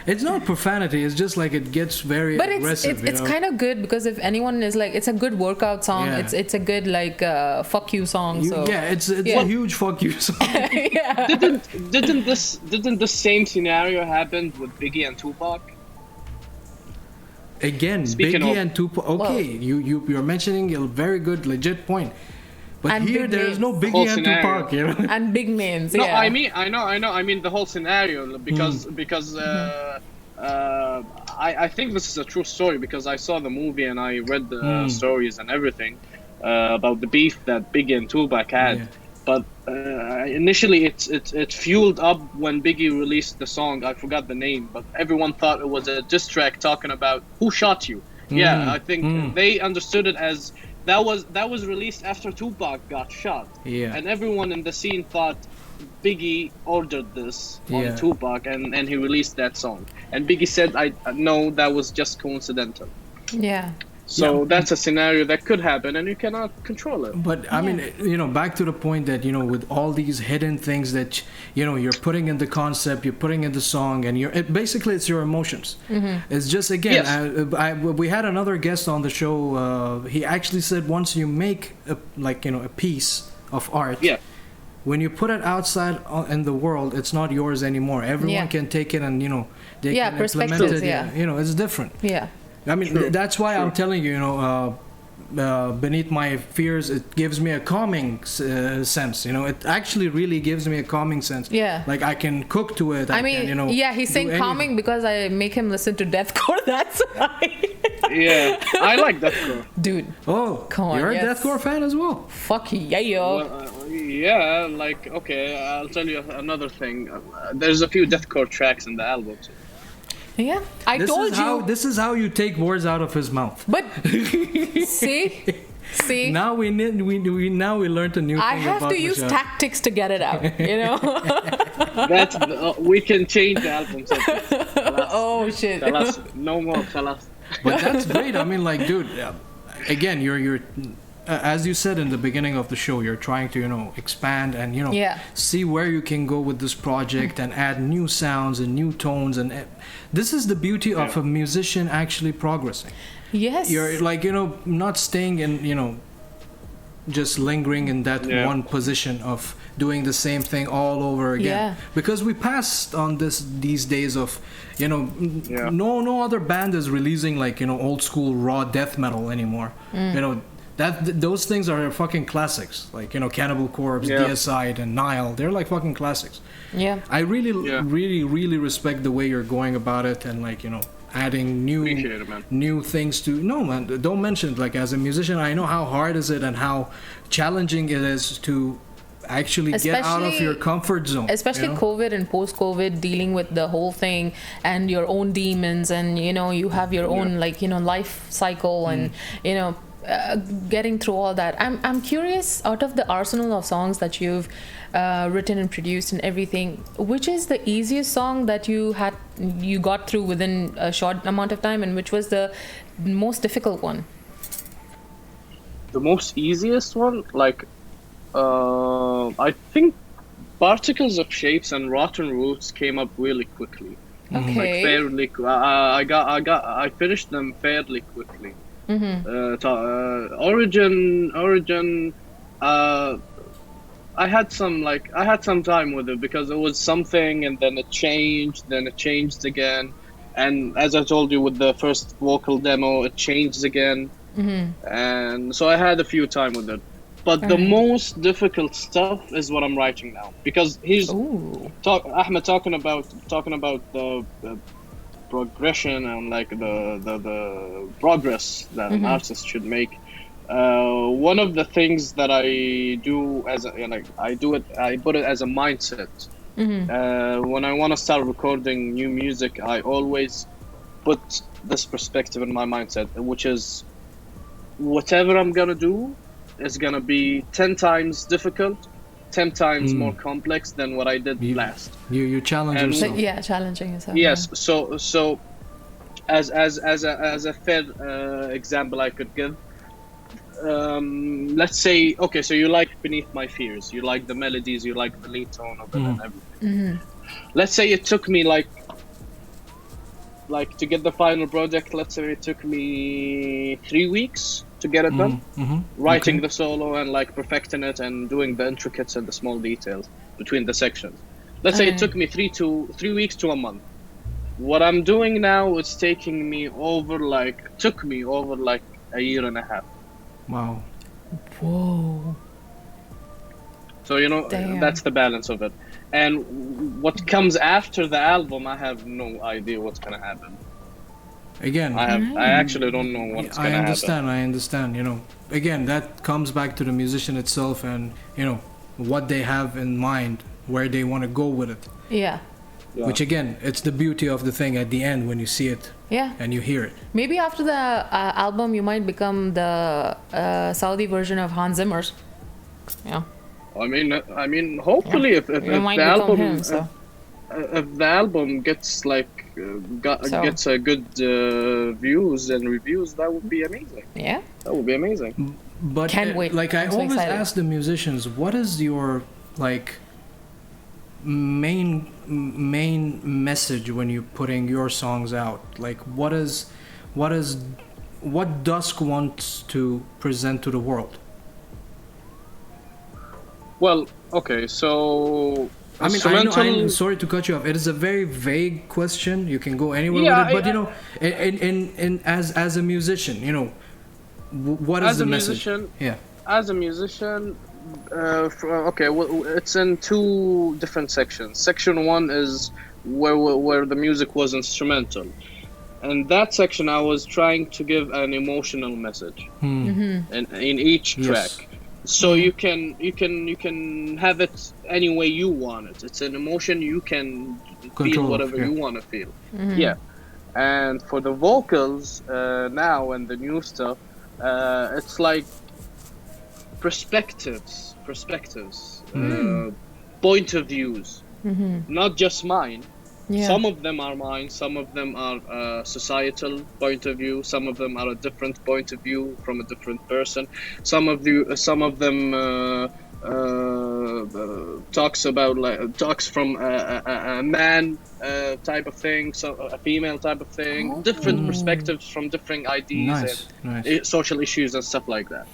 A: It's not profanity. It's just like it gets very
B: But it's
A: aggressive.
B: it's kind of good because if anyone is like, it's a good workout song.
A: Yeah.
B: It's a good like fuck you song. So
A: it's
B: Yeah.
A: a huge fuck you song.
B: yeah.
C: Didn't the same scenario happen with Biggie and Tupac?
A: Again,
C: Speaking
A: Biggie
C: of-
A: and Tupac. Okay, you're mentioning a very good legit point. But
B: And
A: here
B: big
A: there's no
B: names.
A: Biggie
C: Whole
A: and
C: scenario.
A: Tupac, you know.
B: And big names.
C: No,
B: yeah.
C: I mean the whole scenario because I think this is a true story because I saw the movie and I read the stories and everything about the beef that Biggie and Tupac had.
A: Yeah.
C: But initially, it fueled up when Biggie released the song. I forgot the name, but everyone thought it was a diss track talking about who shot you. Yeah, I think they understood it as that was released after Tupac got shot.
A: Yeah.
C: And everyone in the scene thought Biggie ordered this
A: Yeah.
C: on Tupac, and he released that song. And Biggie said, "I no, that was just coincidental."
B: Yeah.
C: So
A: Yeah.
C: that's a scenario that could happen, and you cannot control it.
A: But I mean, back to the point that with all these hidden things that you're putting in the concept, you're putting in the song, and basically it's your emotions. It's just again,
C: Yes.
A: we had another guest on the show. He actually said once you make a piece of art,
C: Yeah.
A: when you put it outside in the world, it's not yours anymore. Everyone
B: Yeah.
A: can take it and they
B: Yeah,
A: can implement
B: perspectives,
A: it.
B: yeah.
A: It's different.
B: Yeah.
A: I mean, that's why I'm telling you, beneath my fears, it gives me a calming sense. It actually really gives me a calming sense.
B: Yeah.
A: Like I can cook to it.
B: I mean,
A: can,
B: yeah, he's
A: do
B: saying
A: anything.
B: calming because I make him listen to deathcore. That's why.
C: Yeah, I like deathcore.
B: Dude,
A: Oh,
B: Come on,
A: you're
B: yes.
A: a deathcore fan as well.
B: fuck yeah, yo.
C: Yeah, like okay, I'll tell you another thing. There's a few deathcore tracks in the album. Too.
B: Yeah, I told you.
A: This is how you take words out of his mouth.
B: But see,
A: Now we learned a new thing
B: I have
A: about
B: to use
A: Meshari.
B: tactics to get it out.
C: That's we can change the album.
B: Oh shit.
C: No more khalas.
A: But that's great. I mean, like, dude, again, you're as you said in the beginning of the show, you're trying to expand and
B: Yeah.
A: see where you can go with this project and add new sounds and new tones, and this is the beauty of a musician actually progressing.
B: Yes.
A: You're like not staying in just lingering in that
C: Yeah.
A: one position of doing the same thing all over again.
B: Yeah.
A: Because we passed on these days of
C: Yeah.
A: no other band is releasing like old school raw death metal anymore. Those things are fucking classics, like Cannibal Corpse,
C: Yeah.
A: Deicide, and Nile. They're like fucking classics.
B: Yeah.
A: I really
C: Yeah.
A: really respect the way you're going about it, and like adding
C: Appreciate it, man.
A: new things to no man don't mention it. Like as a musician, I know how hard is it and how challenging it is to actually get out of
B: Especially-
A: your comfort zone,
B: Especially COVID and post-COVID, dealing with the whole thing and your own demons, and you have your own life cycle, and getting through all that. I'm curious, out of the arsenal of songs that you've written and produced and everything, which is the easiest song that you got through within a short amount of time, and which was the most difficult one?
C: The most easiest one, like, I think Particles of Shapes and Rotten Roots came up really quickly. Like
B: Okay.
C: fairly, I finished them fairly quickly. Origin, I had some time with it because it was something, and then it changed again, and as I told you with the first vocal demo, it changed again, and so I had a few time with it. But the most difficult stuff is what I'm writing now, because he's
B: Ooh.
C: Ahmed talking about the progression and like the progress that an artist should make. One of the things that I do I put it as a mindset. When I want to start recording new music, I always put this perspective in my mindset, which is whatever I'm gonna do is gonna be 10 times difficult, 10 times more complex than what I did last.
A: You challenge
C: And-
A: yourself.
B: Yeah, challenging yourself.
C: Yes, so as a fair example I could give, let's say, okay, so you like Beneath My Fears, you like the melodies, you like the lead tone of it and everything. Let's say it took me like to get the final project, let's say it took me 3 weeks to get it done, writing
A: Okay.
C: the solo and like perfecting it and doing the intricates and the small details between the sections. Let's say it
B: Okay.
C: took me 3 weeks to a month. What I'm doing now is taking me over took me over like a year and a half.
A: Wow.
B: Whoa.
C: So
B: Damn.
C: that's the balance of it. And what comes after the album, I have no idea what's gonna happen.
A: Again,
C: I actually don't know what's gonna
A: I
C: happen.
A: understand. I understand. Again, that comes back to the musician itself, and what they have in mind, where they want to go with it.
B: Yeah.
C: Yeah.
A: Which again, it's the beauty of the thing at the end when you see it
B: Yeah.
A: and you hear it.
B: Maybe after the album, you might become the Saudi version of Hans Zimmer's. Yeah.
C: I mean, hopefully, if
B: You might
C: the
B: become
C: album,
B: him. So.
C: if the album gets
B: So.
C: gets a good views and reviews, that would be amazing.
B: Yeah.
C: That would be amazing.
A: But
B: Can't wait.
A: like I
B: I'm so
A: always
B: excited.
A: ask the musicians, what is your like main message when you're putting your songs out? Like what Dusk wants to present to the world?
C: Well, okay, so
A: I mean, I know,
C: instrumental-
A: I'm sorry to cut you off. It is a very vague question. You can go anywhere
C: Yeah,
A: with it, but in as a musician, what is
C: As
A: the
C: a
A: message?
C: musician,
A: Yeah.
C: As a musician, okay, well, it's in two different sections. Section one is where the music was instrumental, and that section I was trying to give an emotional message in each
A: Yes.
C: track. So you can have it any way you want it. It's an emotion you can
A: Control,
C: feel whatever
A: yeah.
C: you want to feel. Yeah, and for the vocals now and the new stuff, it's like perspectives, point of views, not just mine.
B: Yeah.
C: Some of them are mine, some of them are societal point of view, some of them are a different point of view from a different person. Some of them talks from a man type of thing, so a female type of thing, different perspectives from different ideas
A: Nice.
C: and social issues and stuff like that.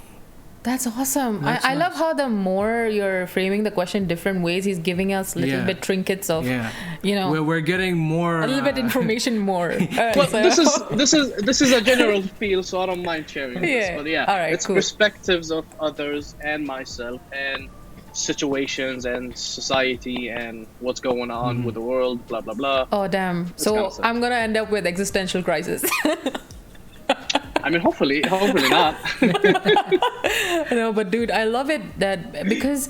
B: That's awesome.
A: That's
B: I love
A: nice.
B: how the more you're framing the question different ways, he's giving us little
A: Yeah.
B: bit trinkets of,
A: Yeah. We're getting more.
B: a little bit information more.
C: Well,
B: So-
C: this is a general feel, so I don't mind sharing this.
B: Yeah.
C: But yeah,
B: All right,
C: it's
B: cool.
C: perspectives of others and myself and situations and society and what's going on with the world, blah blah blah.
B: Oh damn!
C: kind
B: So
C: of stuff.
B: I'm gonna end up with existential crisis.
C: I mean, hopefully not.
B: No, but dude, I love it that because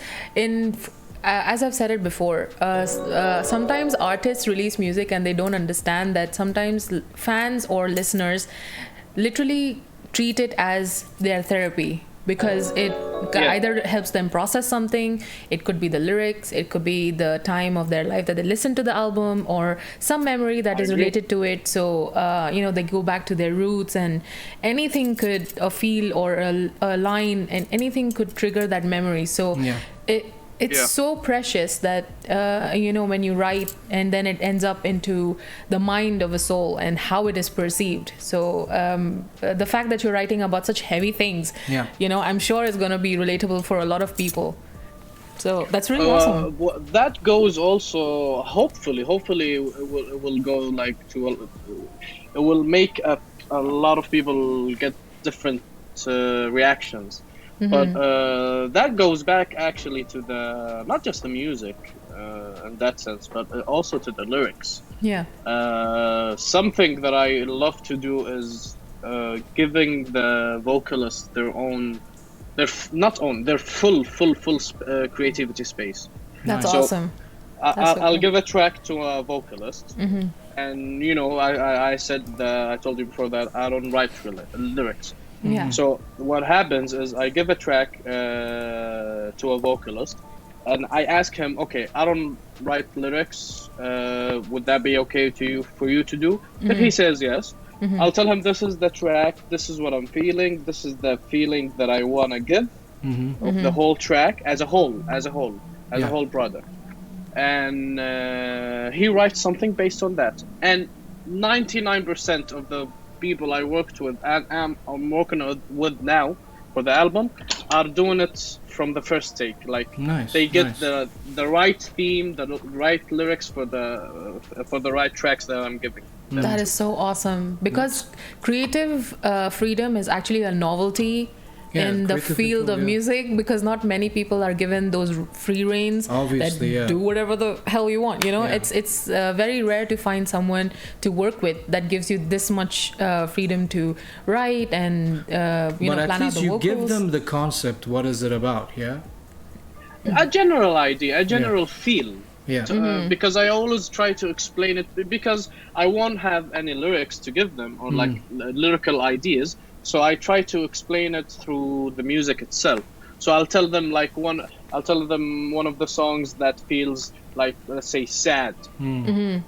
B: as I've said it before, sometimes artists release music and they don't understand that sometimes fans or listeners literally treat it as their therapy because it
C: Yeah.
B: either helps them process something. It could be the lyrics, it could be the time of their life that they listen to the album, or some memory that is
C: agree.
B: related to it. So they go back to their roots, and anything could a feel or a line and anything could trigger that memory. So
A: Yeah.
B: it's
C: Yeah.
B: so precious that when you write and then it ends up into the mind of a soul and how it is perceived. So the fact that you're writing about such heavy things,
A: Yeah.
B: I'm sure is going to be relatable for a lot of people. So that's really awesome.
C: That goes also. Hopefully, it will go like it will make a lot of people get different reactions. But that goes back actually to not just the music in that sense, but also to the lyrics.
B: Yeah.
C: Something that I love to do is giving the vocalists their full creativity space.
B: That's
A: Nice.
C: So,
B: awesome. That's so
C: I'll
B: cool.
C: give a track to a vocalist, and you know, I said I told you before that I don't write lyrics.
B: Yeah.
C: So what happens is I give a track to a vocalist, and I ask him, okay, I don't write lyrics. Would that be okay to you for you to do? If he says yes, I'll tell him this is the track. This is what I'm feeling. This is the feeling that I wanna give of the whole track as a whole, as a
A: Yeah.
C: whole product. And he writes something based on that. And 99% of the people I worked with and I'm working with now for the album are doing it from the first take. Like
A: Nice,
C: they get
A: nice.
C: the right theme, the right lyrics for the right tracks that I'm giving.
B: That is so awesome because creative freedom is actually a novelty
A: Yeah,
B: in the
A: creative
B: field
A: control,
B: of
A: yeah.
B: music because not many people are given those free reins
A: Obviously,
B: that
A: yeah.
B: do whatever the hell you want. You know,
A: Yeah.
B: it's very rare to find someone to work with that gives you this much freedom to write and you
A: But
B: know
A: at
B: plan out
A: least
B: the
A: you
B: vocals.
A: give them the concept. What is it about? Yeah.
C: A general idea, a general feel.
A: Yeah.
C: Because I always try to explain it because I won't have any lyrics to give them or like lyrical ideas. So I try to explain it through the music itself. So I'll tell them one of the songs that feels like, let's say, sad.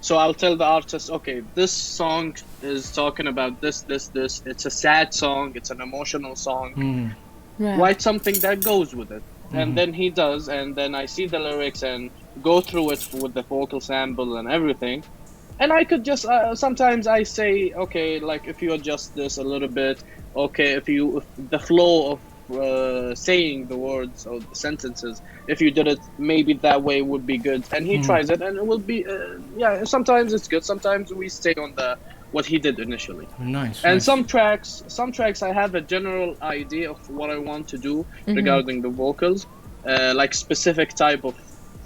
C: So I'll tell the artist, okay, this song is talking about this. It's a sad song. It's an emotional song.
B: Right.
C: Write something that goes with it. And then he does, and then I see the lyrics and go through it with the vocal sample and everything. And I could just sometimes I say, okay, like if you adjust this a little bit, okay, if the flow of saying the words or the sentences, if you did it maybe that way would be good. And he tries it, and it will be yeah. Sometimes it's good. Sometimes we stay on what he did initially.
A: Nice.
C: And
A: nice.
C: some tracks I have a general idea of what I want to do regarding the vocals, like specific type of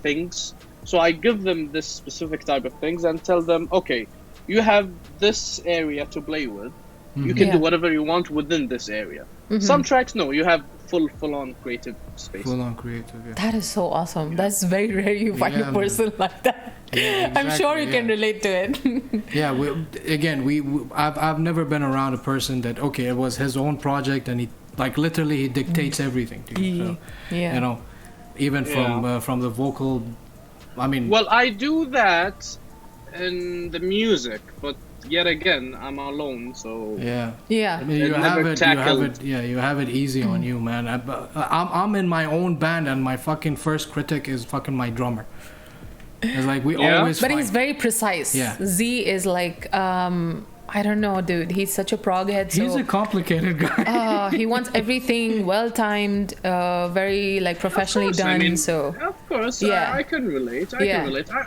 C: things. So I give them this specific type of things and tell them, okay, you have this area to play with. You can
B: Yeah.
C: do whatever you want within this area. Some tracks, no, you have full on creative space.
A: Full on creative. Yeah.
B: That is so awesome. That's very rare you find
A: Yeah,
B: a
A: man.
B: person like that.
A: Yeah,
B: I'm sure
A: exactly,
B: you can
A: yeah.
B: relate to it.
A: Yeah, I've never been around a person that okay, it was his own project and he like literally he dictates everything to you. So,
B: Yeah.
A: you know, even from the vocal, I mean,
C: Well, I do that in the music, but yet again, I'm alone, so
A: yeah.
B: Yeah.
A: I mean,
C: It
A: you
C: never
A: have it.
C: tackled.
A: You have it easy on you, man. I'm in my own band, and my fucking first critic is fucking my drummer. It's like we
C: Yeah?
A: always.
B: But
A: fight.
B: he's very precise.
A: Yeah.
B: Z is like, I don't know, dude. He's such a prog head. So
A: He's a complicated guy.
B: he wants everything well timed, very like professionally
C: Of course,
B: done.
C: I mean,
B: So
C: of course,
B: Yeah.
C: I can relate. I
B: Yeah.
C: can relate. I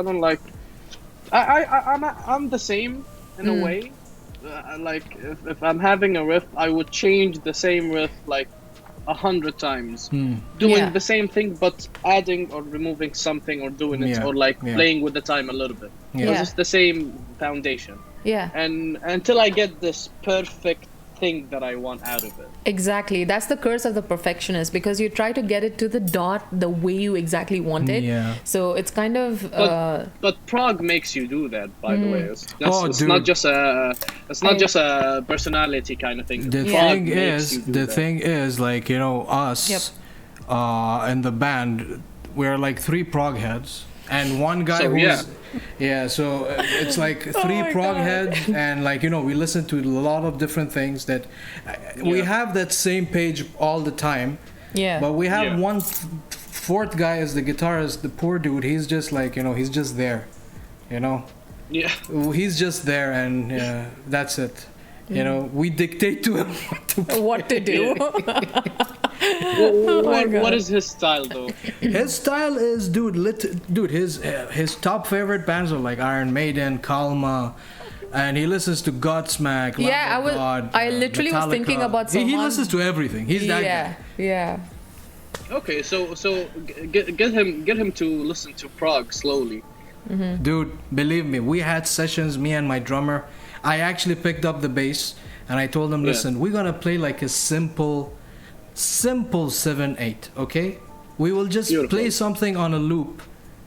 C: don't like. I'm the same in a way. Like if I'm having a riff, I would change the same riff like 100 times, doing
B: Yeah.
C: the same thing but adding or removing something or doing it
A: Yeah,
C: or like
A: yeah.
C: playing with the time a little bit.
A: Yeah.
C: Because it's the same foundation.
B: yeah,
C: And until I get this perfect thing that I want out of it.
B: exactly. That's the curse of the perfectionist because you try to get it to the dot the way you exactly want it.
A: Yeah.
B: So it's kind of
C: But prog makes you do that, by the way. It's
A: dude.
C: not just a personality kind of thing.
A: The
C: Prog
A: thing
C: makes you
A: is,
C: do
A: the
C: that.
A: thing is, like you know, us,
B: Yep.
A: in the band, we're like 3 prog heads, and one guy
C: So,
A: who's so it's like 3
B: my
A: prog
B: God.
A: heads, and like you know, we listen to a lot of different things that we
C: Yeah.
A: have that same page all the time,
B: yeah.
A: but we have
C: Yeah.
A: one fourth guy as the guitarist, the poor dude. He's just like you know, he's just there, you know.
C: Yeah.
A: He's just there, and that's it. You know, we dictate to him what to do.
B: What to do?
C: What is his style though?
A: His style is, dude. His top favorite bands are like Iron Maiden, Kalma, and he listens to Godsmack. Lamb
B: Yeah,
A: of God,
B: I literally was thinking
A: Metallica.
B: about
A: He
B: someone-
A: listens to everything. He's that
B: yeah,
A: guy.
B: yeah.
C: Okay, so get him to listen to prog slowly.
A: Dude, believe me, we had sessions, me and my drummer. I actually picked up the bass and I told him,
C: Yeah.
A: listen, we're gonna play like a simple 7/8, okay? We will just
C: Beautiful.
A: play something on a loop.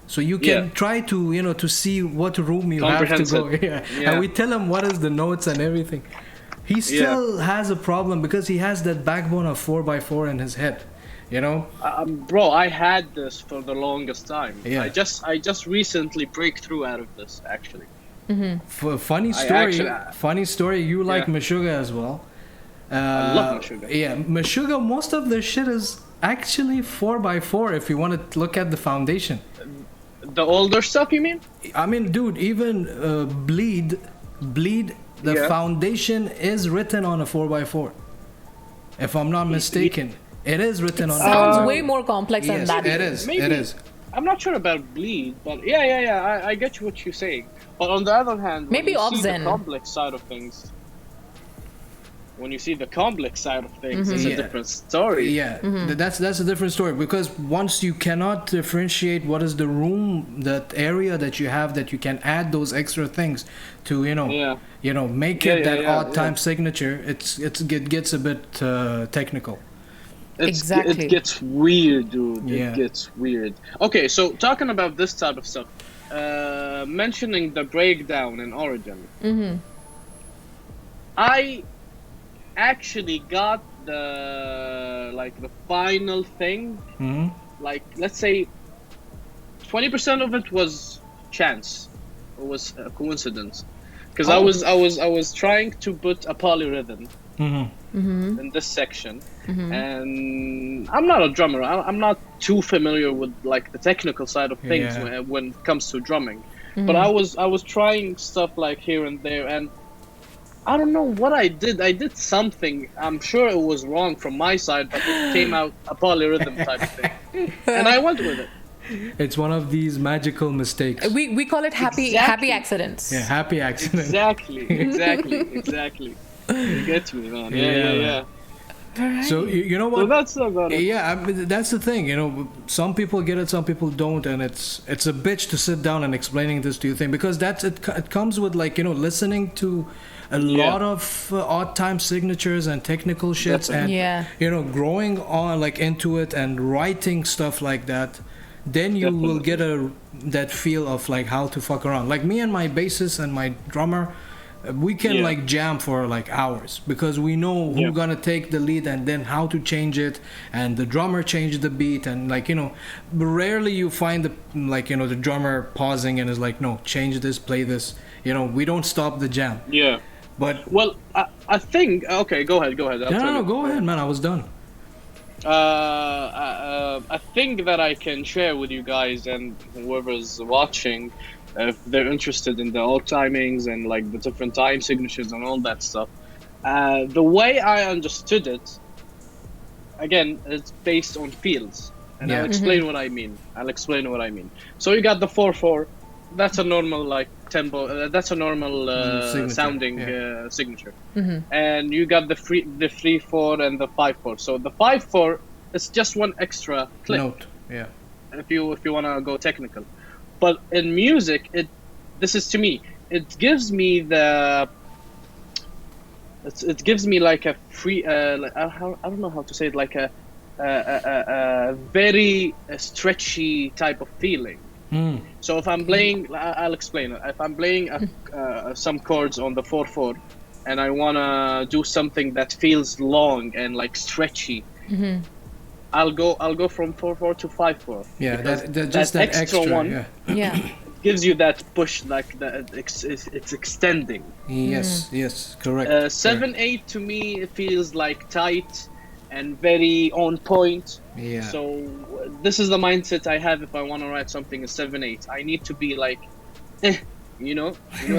A: So you can
C: Yeah.
A: try to, to see what room you have to go.
C: Comprehensive.
A: Yeah.
C: Yeah.
A: And we tell him what is the notes and everything. He still has a problem because he has that backbone of 4x4 in his head,
C: Bro, I had this for the longest time.
A: Yeah.
C: I just recently break through out of this, actually.
A: Funny story. Funny story. You like
C: Yeah.
A: Meshuggah as well.
C: I love Meshuggah.
A: Yeah, Meshuggah, most of their shit is actually 4x4 if you want to look at the foundation.
C: The older stuff, you mean?
A: I mean, dude, even Bleed, the
C: Yeah.
A: foundation is written on a 4x4. If I'm not mistaken, it is written on.
B: Sounds
A: a
B: way more complex than
A: Yes,
B: that.
A: it is.
C: Maybe.
A: It is.
C: I'm not sure about Bleed, but yeah. I get what you're saying. But on the other hand,
B: Maybe
C: when you see the
B: Oxen.
C: complex side of things, it's
A: Yeah.
C: a different story.
A: Yeah, that's a different story because once you cannot differentiate what is the room, that area that you have that you can add those extra things to, make it that odd time signature. It gets a bit technical.
B: Exactly.
C: It gets weird, dude.
A: Yeah.
C: It gets weird. Okay, so talking about this type of stuff, mentioning the breakdown in Origin, I actually got the final thing.
A: Hmm.
C: Like, let's say 20% of it was chance. It was a coincidence. Because I was trying to put a polyrhythm in this section, and I'm not a drummer. I'm not too familiar with like the technical side of things
A: Yeah.
C: when it comes to drumming. But I was trying stuff like here and there, and I don't know what I did. I did something. I'm sure it was wrong from my side, but it came out a polyrhythm type of thing, and I went with it.
A: It's one of these magical mistakes.
B: We call it happy
C: Exactly.
B: accidents.
A: Yeah, happy accident.
C: Exactly. You get me, man. Yeah.
A: So you know
C: So
A: what?
C: that's about it.
A: Yeah, I mean, that's the thing. Some people get it, some people don't, and it's a bitch to sit down and explaining this to you thing because it comes with like listening to a lot of odd time signatures and technical shits
C: Definitely.
A: and growing on like into it and writing stuff like that. Then you will get that feel of like how to fuck around. Like me and my bassist and my drummer, we can like jam for like hours because we know who's gonna take the lead and then how to change it, and the drummer change the beat, and like rarely you find the drummer pausing and is like, no, change this, play this. We don't stop the jam.
C: Yeah.
A: But
C: Well, I think. Okay, go ahead. I'll tell
A: no,
C: you.
A: go ahead, man. I was done.
C: I think that I can share with you guys and whoever's watching, if they're interested in the old timings and like the different time signatures and all that stuff. The way I understood it, again, it's based on fields, and
A: Yeah.
C: I'll explain what I mean. So you got the 4/4. That's a normal like tempo. That's a normal
A: Signature,
C: sounding
A: yeah.
C: signature. And you got the 3/4 and the 5/4. So the 5/4 is just one extra click.
A: Note. Yeah.
C: If you want to go technical, but in music, this is to me. It gives me it gives me like a free. I don't know how to say it. Like a very stretchy type of feeling. So if I'm playing, I'll explain it. If I'm playing some chords on the 4/4, and I wanna do something that feels long and like stretchy, I'll go from 4/4 to 5/4.
A: Yeah,
C: because
A: just that extra
C: one
A: Yeah.
B: Yeah.
C: gives you that push, like it's extending.
A: Yes, correct.
C: 7/8 to me it feels like tight and very on point.
A: Yeah.
C: So this is the mindset I have if I want to write something in 7/8. I need to be like, you know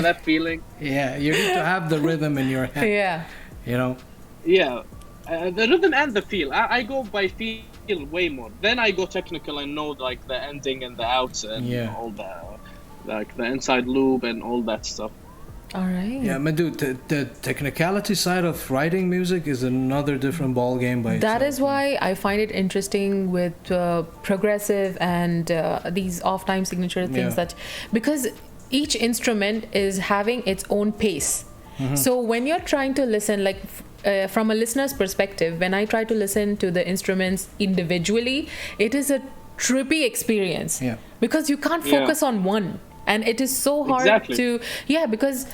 C: that feeling.
A: Yeah, you need to have the rhythm in your head.
B: Yeah.
C: Yeah, the rhythm and the feel. I go by feel way more. Then I go technical and know like the ending and the outs and all the like the inside loop and all that stuff.
B: All right.
A: Yeah, but dude, the technicality side of writing music is another different ball game by
B: That
A: itself.
B: is why I find it interesting with progressive and these off-time signature things
A: Yeah.
B: because each instrument is having its own pace. So when you're trying to listen, like from a listener's perspective, when I try to listen to the instruments individually, it is a trippy experience.
A: Yeah.
B: Because you can't
C: Yeah.
B: focus on one. And it is so hard
C: Exactly.
B: to, because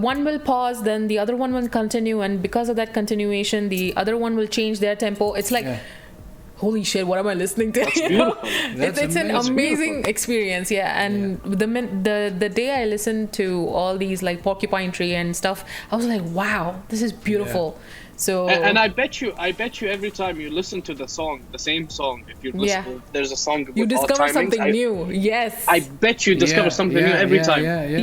B: one will pause, then the other one will continue, and because of that continuation, the other one will change their tempo. It's like,
A: Yeah.
B: holy shit, what am I listening to?
C: That's
B: You know?
C: beautiful.
B: It's an
A: That's
B: amazing
C: beautiful.
B: experience, yeah. And the day I listened to all these like Porcupine Tree and stuff, I was like, wow, this is beautiful. So
C: And I bet you every time you listen to the song, the same song, if you listen,
B: Yeah.
C: there's a song with
B: you
C: odd
B: discover
C: timings,
B: something new. Yes.
C: I bet you discover something new every time.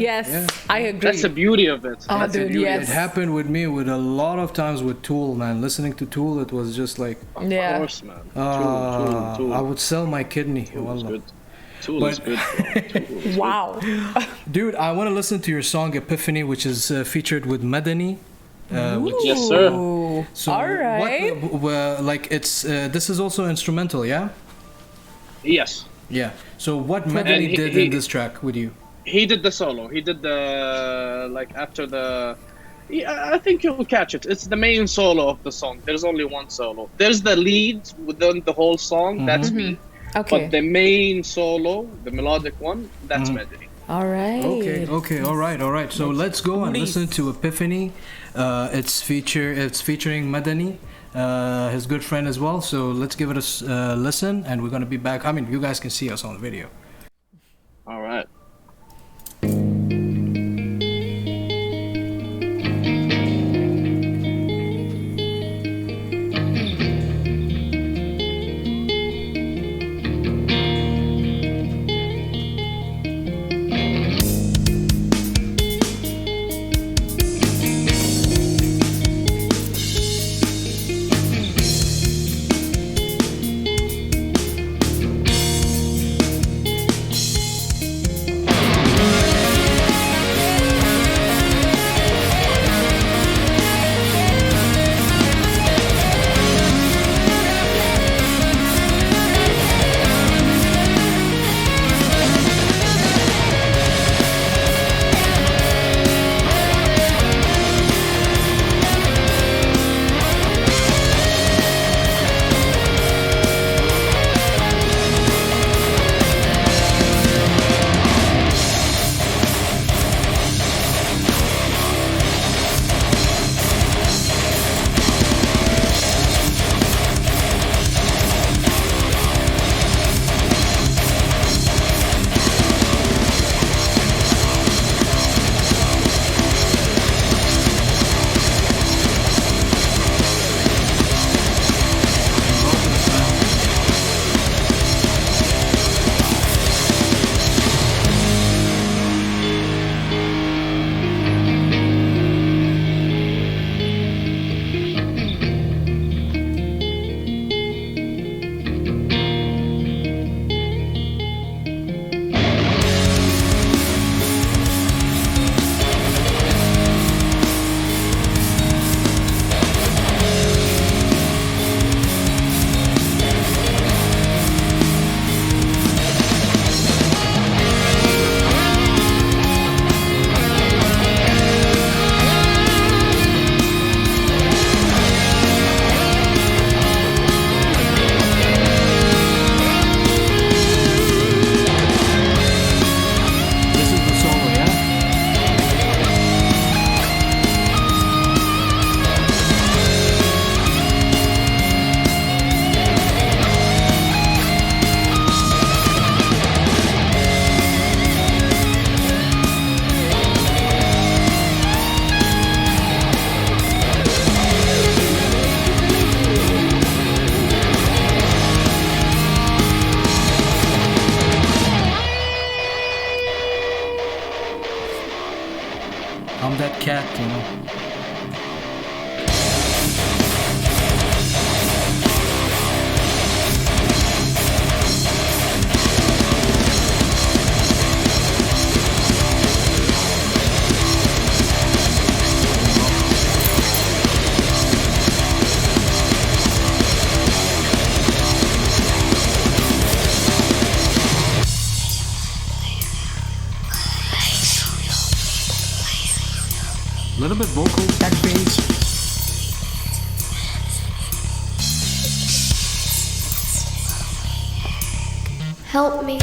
B: Yes, I agree.
C: That's the beauty of it.
B: Oh,
C: That's the
B: dude,
C: beauty
B: yes.
C: of
A: It happened with me with a lot of times with Tool, man. Listening to Tool, it was just like,
C: Of
B: Yeah.
C: course, man. Tool.
A: I would sell my kidney.
C: Tool is
A: Wallah.
C: good. Tool is
A: But-
C: good, bro. Tool is
B: Wow.
A: Dude, I want to listen to your song Epiphany, which is featured with Madani. Which,
C: Yes, sir.
B: Ooh.
A: so
B: All right.
A: like it's this is also instrumental, yeah?
C: good. Yes.
A: Yeah. So what
C: And
A: Madani
C: he-
A: did
C: he-
A: in this track with you?
C: He did the solo. He did the like after the. Yeah, I think you'll catch it. It's the main solo of the song. There's only one solo. There's the lead within the whole song. That's me.
B: Okay.
C: But the main solo, the melodic one, that's Medley.
B: All right.
A: Okay, all right. So let's go and listen to Epiphany. It's featuring Madani, his good friend as well. So let's give it a listen, and we're gonna be back. I mean, you guys can see us on the video.
C: All right.
A: This is the solo, yeah? I'm that cat, you know. A little bit vocal.
B: That bass.
E: Help me.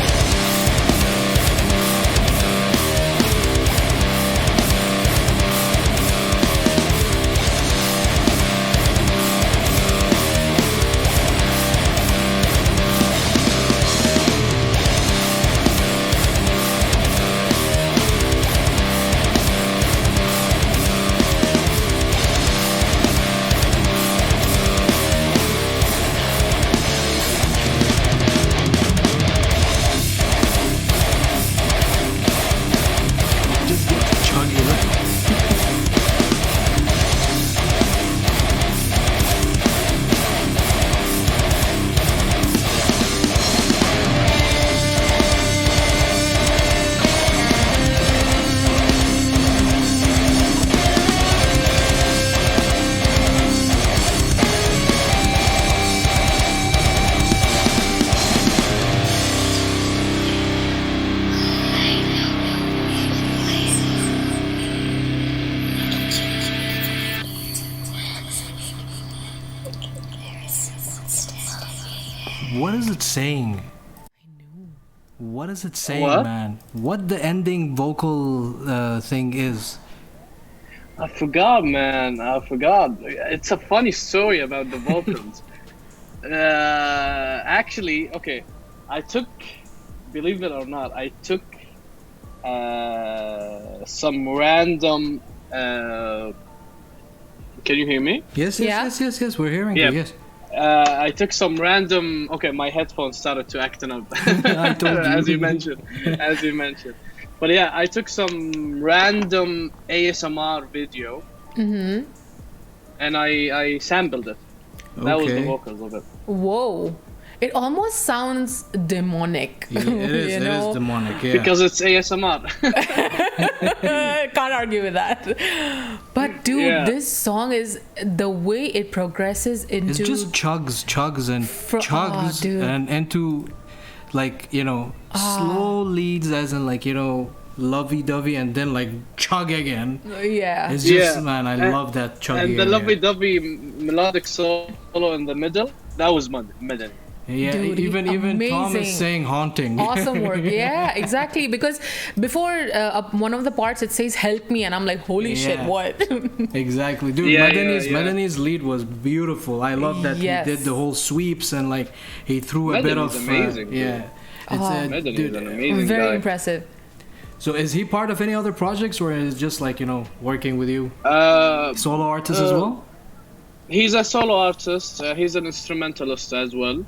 A: Just get chuggy, right? What is it saying? What is it saying,
C: What?
A: man? What the ending vocal thing is?
C: I forgot, man. I forgot. It's a funny story about the vocals. Actually, okay. I took, believe it or not, I took some random. Can you hear me?
A: Yes,
B: Yeah.
A: yes. We're hearing
C: Yeah.
A: you. Yes.
C: I took some random. Okay, my headphones started to acting up.
A: I told you.
C: as you mentioned. As you mentioned. But yeah, I took some random ASMR video and I sampled it. That was the
A: Okay.
C: vocals of it.
B: Whoa. It almost sounds demonic.
A: Yeah, it is.
B: You
A: It
B: know?
A: is demonic. Yeah.
C: Because it's ASMR.
B: Can't argue with that. But dude,
C: Yeah.
B: this song is the way it progresses into
A: It's just chugs and chugs
B: dude.
A: and into like, you know, slow leads as in like, you know, lovey-dovey and then like chug again.
B: yeah.
A: It's just,
C: Yeah.
A: man, I
C: And-
A: love that chugging.
C: And the lovey-dovey melodic solo in the middle, that was Madden.
A: Yeah,
B: Dude,
A: even Tom
B: amazing.
A: is saying haunting.
B: Awesome work. Yeah, exactly. Because before one of the parts it says "help me" and I'm like, holy shit,
A: Yeah.
B: what?
A: Exactly, dude.
C: Yeah,
A: Madani's lead was beautiful. I love that
B: Yes.
A: he did the whole sweeps and like he threw a bit
C: Madani's
A: of
C: amazing, dude.
A: yeah. It's
C: Madden
A: dude,
C: is an amazing
B: Very
C: guy.
B: impressive.
A: So is he part of any other projects or is it just like, you know, working with you? Solo artist as well?
C: He's a solo artist. He's an instrumentalist as well.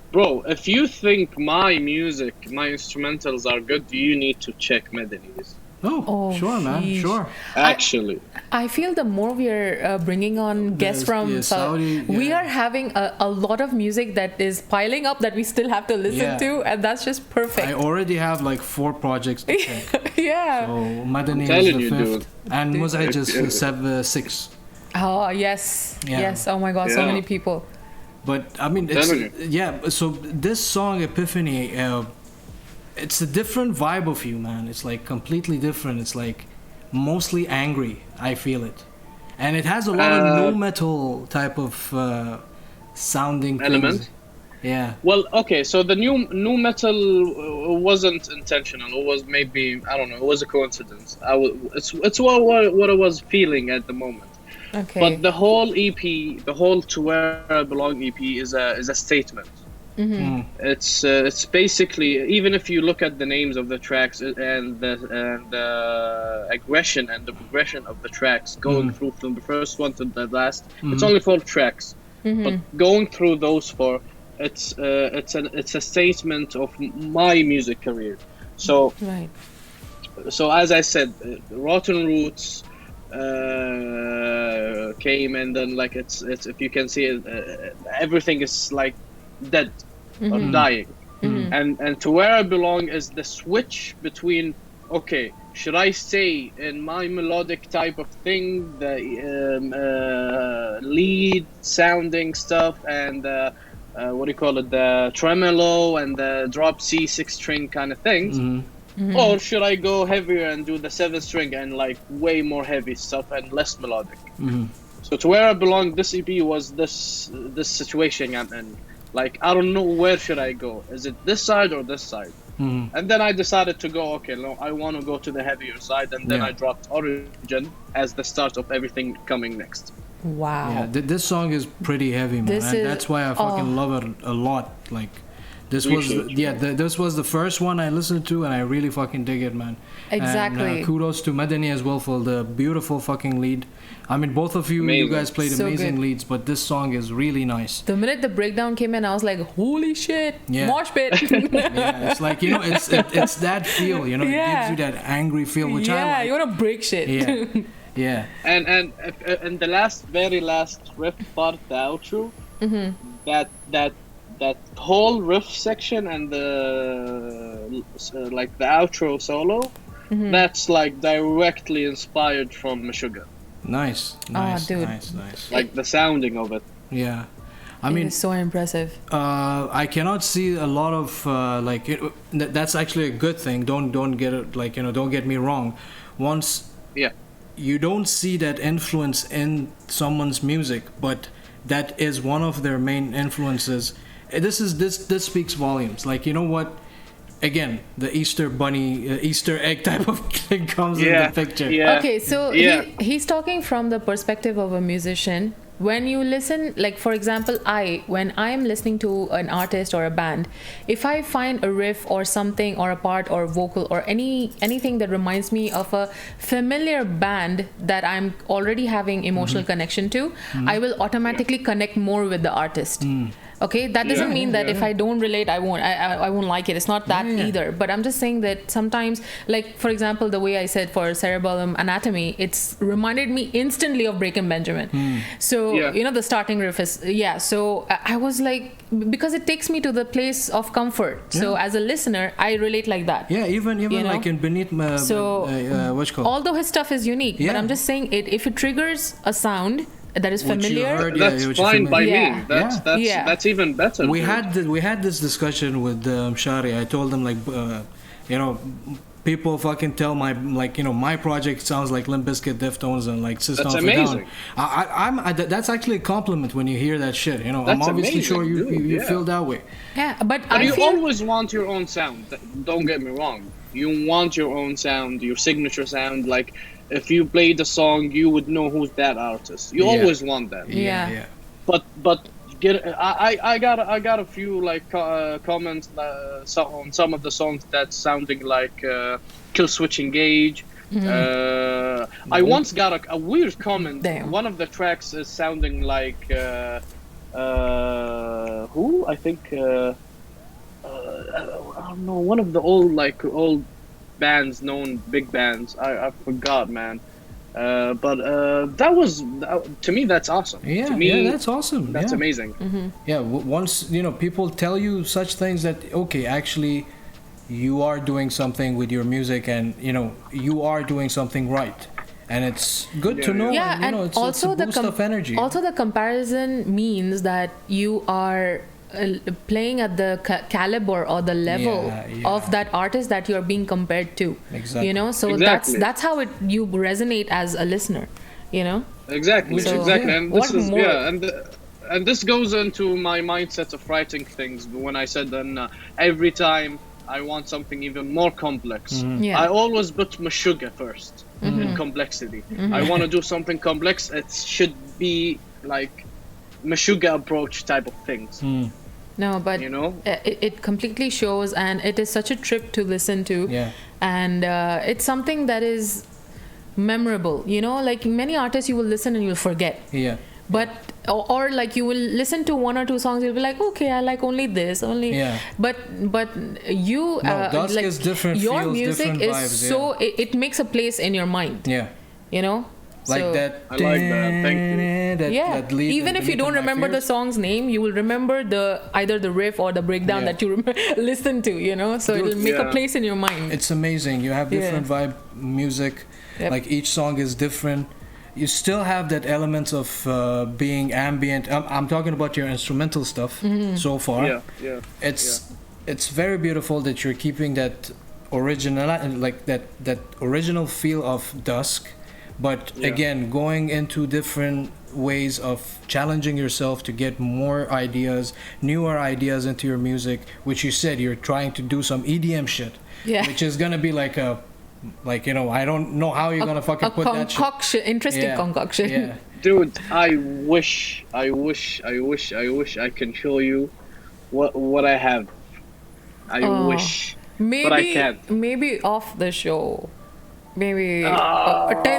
C: Bro, if you think my music, my instrumentals are good, you need to check Medani's.
A: Oh, sure, man,
B: sheesh.
A: sure.
C: Actually.
B: I feel the more we're bringing on guests from
A: yeah, Saudi,
B: we
A: yeah.
B: are having a lot of music that is piling up that we still have to listen
A: Yeah.
B: to, and that's just perfect.
A: I already have like 4 projects to check.
B: yeah.
A: So Madani is
C: telling
A: the
C: you,
A: 5th
C: dude.
A: and Muzaj is
C: If-
A: 6th.
B: Oh yes,
A: Yeah.
B: yes. Oh my God, so
C: Yeah.
B: many people.
A: But I mean, it's,
C: telling you.
A: yeah. So this song Epiphany, it's a different vibe of you, man. It's like completely different. It's like mostly angry. I feel it, and it has a lot of nu metal type of sounding things.
C: Element?
A: Yeah.
C: Well, okay, so the new metal wasn't intentional. It was maybe, I don't know, it was a coincidence. It's what I was feeling at the moment.
B: Okay.
C: But the whole EP, the whole To Where I Belong EP is a statement. It's basically, even if you look at the names of the tracks and the aggression and the progression of the tracks going through from the first one to the last, it's only 4 tracks, but going through those 4, it's a statement of my music career. So
B: right.
C: so as I said, Rotten Roots came, and then like it's if you can see it, everything is like dead or dying, and To Where I Belong is the switch between, okay, should I stay in my melodic type of thing, the lead sounding stuff, and what do you call it, the tremolo and the drop C 6-string kind of things, or should I go heavier and do the 7-string and like way more heavy stuff and less melodic? So To Where I Belong, this EP was this situation I'm in. Like I don't know where should I go. Is it this side or this side? And then I decided to go. Okay, no, I want to go to the heavier side, and then
A: Yeah.
C: I dropped Origin as the start of everything coming next.
B: Wow.
A: Yeah, this song is pretty heavy, man.
B: This
A: And
B: is-
A: that's why I fucking love it a lot. Like, this was
C: Appreciate you.
A: this was the first one I listened to, and I really fucking dig it, man.
B: Exactly.
A: And kudos to Madani as well for the beautiful fucking lead. I mean, both of you
C: Amazing.
A: guys played
B: So
A: amazing
B: good.
A: leads, but this song is really nice.
B: The minute the breakdown came in, I was like, "Holy shit,
A: Yeah.
B: mosh pit!"
A: Yeah, it's like, it's that feel, it
B: Yeah.
A: gives you that angry feel, which
B: yeah,
A: I
B: you
A: like.
B: want to break shit.
A: Yeah, yeah.
C: And the very last riff part, the outro, that whole riff section and the like the outro solo, that's like directly inspired from Meshuggah.
A: Nice, nice,
B: dude.
A: nice.
C: Like the sounding of it.
A: Yeah. I
B: It
A: mean,
B: is so impressive.
A: I cannot see a lot of that's actually a good thing. Don't get it don't get me wrong. Once
C: Yeah.
A: you don't see that influence in someone's music, but that is one of their main influences. This speaks volumes. Like, you know what? Again, the Easter bunny, Easter egg type of thing comes in the picture.
C: Yeah.
B: Okay, so
C: Yeah.
B: he's talking from the perspective of a musician. When you listen, like for example, when I am listening to an artist or a band, if I find a riff or something or a part or vocal or anything that reminds me of a familiar band that I'm already having emotional connection to, I will automatically connect more with the artist. Okay, that doesn't mean that if I don't relate, I won't like it. It's not that either. But I'm just saying that sometimes, like for example, the way I said for Cerebellum Anatomy, it's reminded me instantly of Breaking Benjamin. So the starting riff is So I was like, because it takes me to the place of comfort. So as a listener, I relate like that.
A: Yeah, even
B: You know?
A: like in Beneath, what's called?
B: Although his stuff is unique, but I'm just saying if it triggers a sound that is
A: Which you
B: familiar.
A: heard,
C: That's
A: which you're
C: fine by
A: familiar.
C: me.
B: Yeah.
C: That's even better.
A: We
C: dude.
A: had this discussion with Meshari. I told him like, people fucking tell my project sounds like Limp Bizkit, Deftones, and like System
C: That's
A: of a Down.
C: amazing.
A: That's actually a compliment when you hear that shit. I'm
C: That's
A: obviously sure
C: amazing,
A: you
C: dude, yeah.
A: feel that way.
B: Yeah, but
C: But
B: I
C: you
B: feel
C: always want your own sound. Don't get me wrong. You want your own sound, your signature sound. Like if you played a song, you would know who's that artist. You
A: Yeah.
C: always want that.
B: Yeah.
C: But I got a few like comments on some of the songs that's sounding like Kill Switch Engage. I once got a weird comment.
B: Damn.
C: One of the tracks is sounding like who I think I don't know, one of the old bands, known big bands. I forgot, man. But that was to me that's awesome.
A: Yeah,
C: to me,
A: that's awesome.
C: That's
A: yeah.
C: amazing.
A: Yeah, once people tell you such things that okay, actually, you are doing something with your music, and you are doing something right, and it's good to
C: Yeah,
A: know.
B: yeah,
A: and,
B: and
A: it's
B: also
A: a boost of energy.
B: Also, the comparison means that you are playing at the caliber or the level
A: Yeah.
B: of that artist that you're being compared to.
A: Exactly.
B: So
C: Exactly.
B: that's how you resonate as a listener.
C: Exactly,
B: So,
C: exactly.
A: yeah.
C: And this
B: What
C: is
B: more?
C: and this goes into my mindset of writing things. When I said then every time I want something even more complex,
B: Yeah.
C: I always put Meshuggah first in complexity. I want to do something complex. It should be like Meshuggah approach type of things.
B: No, but it completely shows, and it is such a trip to listen to.
A: Yeah.
B: And it's something that is memorable. Like many artists, you will listen and you'll forget.
A: Yeah.
B: But or like you will listen to one or two songs, you'll be like, okay, I like only this, only.
A: Yeah.
B: But you
A: No, Dusk
B: like
A: is different
B: your
A: feels,
B: music
A: different
B: is
A: vibes,
B: so it makes a place in your mind.
A: Yeah. Like
B: So-
A: that.
C: I like that. Thank you.
A: That lead
B: even if you
A: Beneath
B: don't
A: My
B: remember the
A: Fears.
B: song's name, you will remember either the riff or the breakdown
A: Yeah.
B: that you listen to. So
A: Dude,
B: it'll make a
C: yeah.
B: place in your mind.
A: It's amazing. You have different vibe music.
B: Yep.
A: Like each song is different. You still have that element of being ambient. I'm talking about your instrumental stuff so far.
C: Yeah.
A: It's very beautiful that you're keeping that original, like that original feel of Dusk, But
C: Yeah.
A: again, going into different ways of challenging yourself to get more ideas, newer ideas into your music, which you said you're trying to do some EDM shit,
B: Yeah.
A: which is gonna be like a, like, you know, I don't know how you're gonna fucking
B: A
A: put that shit.
B: concoction, interesting concoction.
A: Yeah.
C: Dude, I wish I can show you what I have. I
B: Oh.
C: wish,
B: Maybe,
C: but I can't.
B: maybe off the show. Maybe 10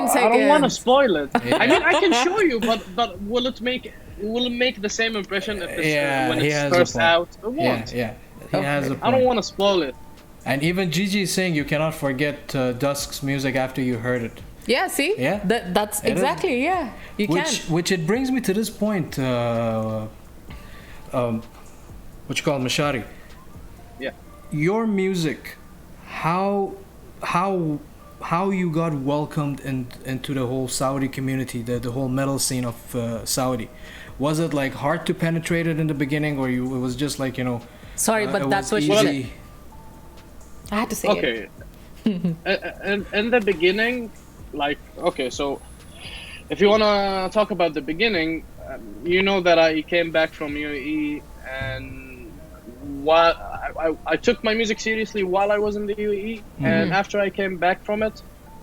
B: seconds.
C: I don't want to spoil it. I mean, I can show you, but will it make the same impression if it's, when
A: he
C: it's
A: has a
C: first
A: point.
C: out? It won't.
A: Yeah, he has a point.
C: I don't want to spoil it.
A: And even Gigi is saying you cannot forget Dusk's music after you heard it.
B: Yeah, see?
A: Yeah.
B: That's
A: It is.
B: exactly, yeah. You
A: Which it brings me to this point. What you call it, Meshari?
C: Yeah.
A: Your music, how you got welcomed into the whole Saudi community, the whole metal scene of Saudi. Was it like hard to penetrate it in the beginning, or it was just like, you know?
B: Sorry, but
A: it
B: that's
A: was
B: what she
A: easy?
B: said. I had to say it.
C: Okay. In the beginning, like, okay, so if you want to talk about the beginning, you know that I came back from UAE, and while I took my music seriously while I was in the UAE, and after I came back from it,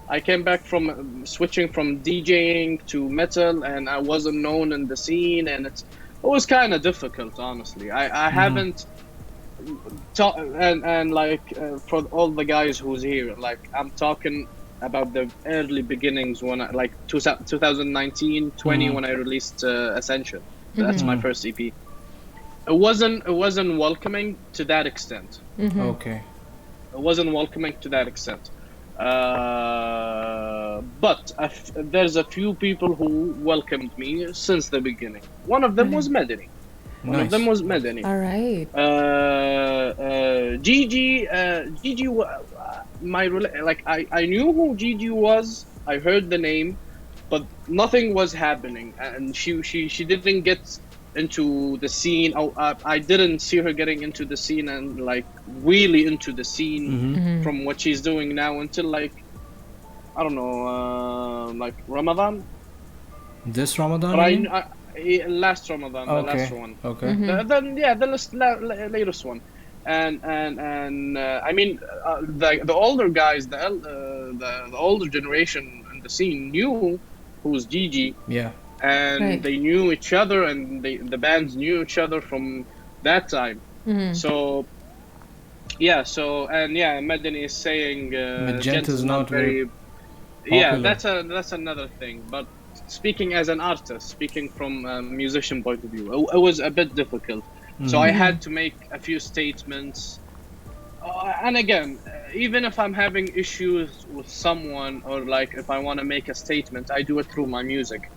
C: I came back from switching from DJing to metal, and I wasn't known in the scene, and it was kind of difficult, honestly. I haven't and like for all the guys who's here, like I'm talking about the early beginnings when I, like 2019 20 when I released Ascension. That's my first EP. It wasn't welcoming to that extent.
A: Okay.
C: It wasn't welcoming to that extent. But there's a few people who welcomed me since the beginning. One of them was Medini. One of them was Medini.
B: All right.
C: Gigi, I knew who Gigi was. I heard the name, but nothing was happening, and she didn't get into the scene. I didn't see her getting into the scene and like really into the scene from what she's doing now until like I don't know, like Ramadan.
A: This Ramadan?
C: But
A: you mean?
C: last Ramadan, the last one.
A: Okay.
C: The latest one, and I mean the older guys, the older generation in the scene knew who was Gigi,
A: Yeah.
C: and they knew each other, and the bands knew each other from that time. So Medini is saying
A: Magenta's not very
C: yeah,
A: popular.
C: that's another thing, but speaking as an artist, speaking from a musician point of view, it was a bit difficult. So I had to make a few statements. And again, even if I'm having issues with someone, or like if I want to make a statement, I do it through my music.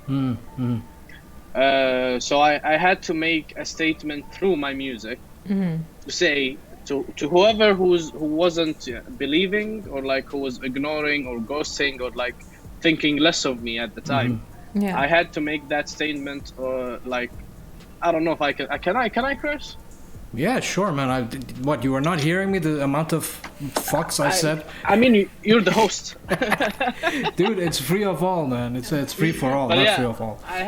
C: So I had to make a statement through my music to say to whoever who wasn't believing, or like who was ignoring or ghosting or like thinking less of me at the time.
B: Yeah.
C: I had to make that statement, or like, I don't know if I can I curse?
A: Yeah, sure, man. What, you were not hearing me? The amount of fucks I said?
C: I mean, you're the host.
A: Dude, it's free of all, man. It's free for all,
C: But
A: not
C: yeah,
A: free of all.
C: I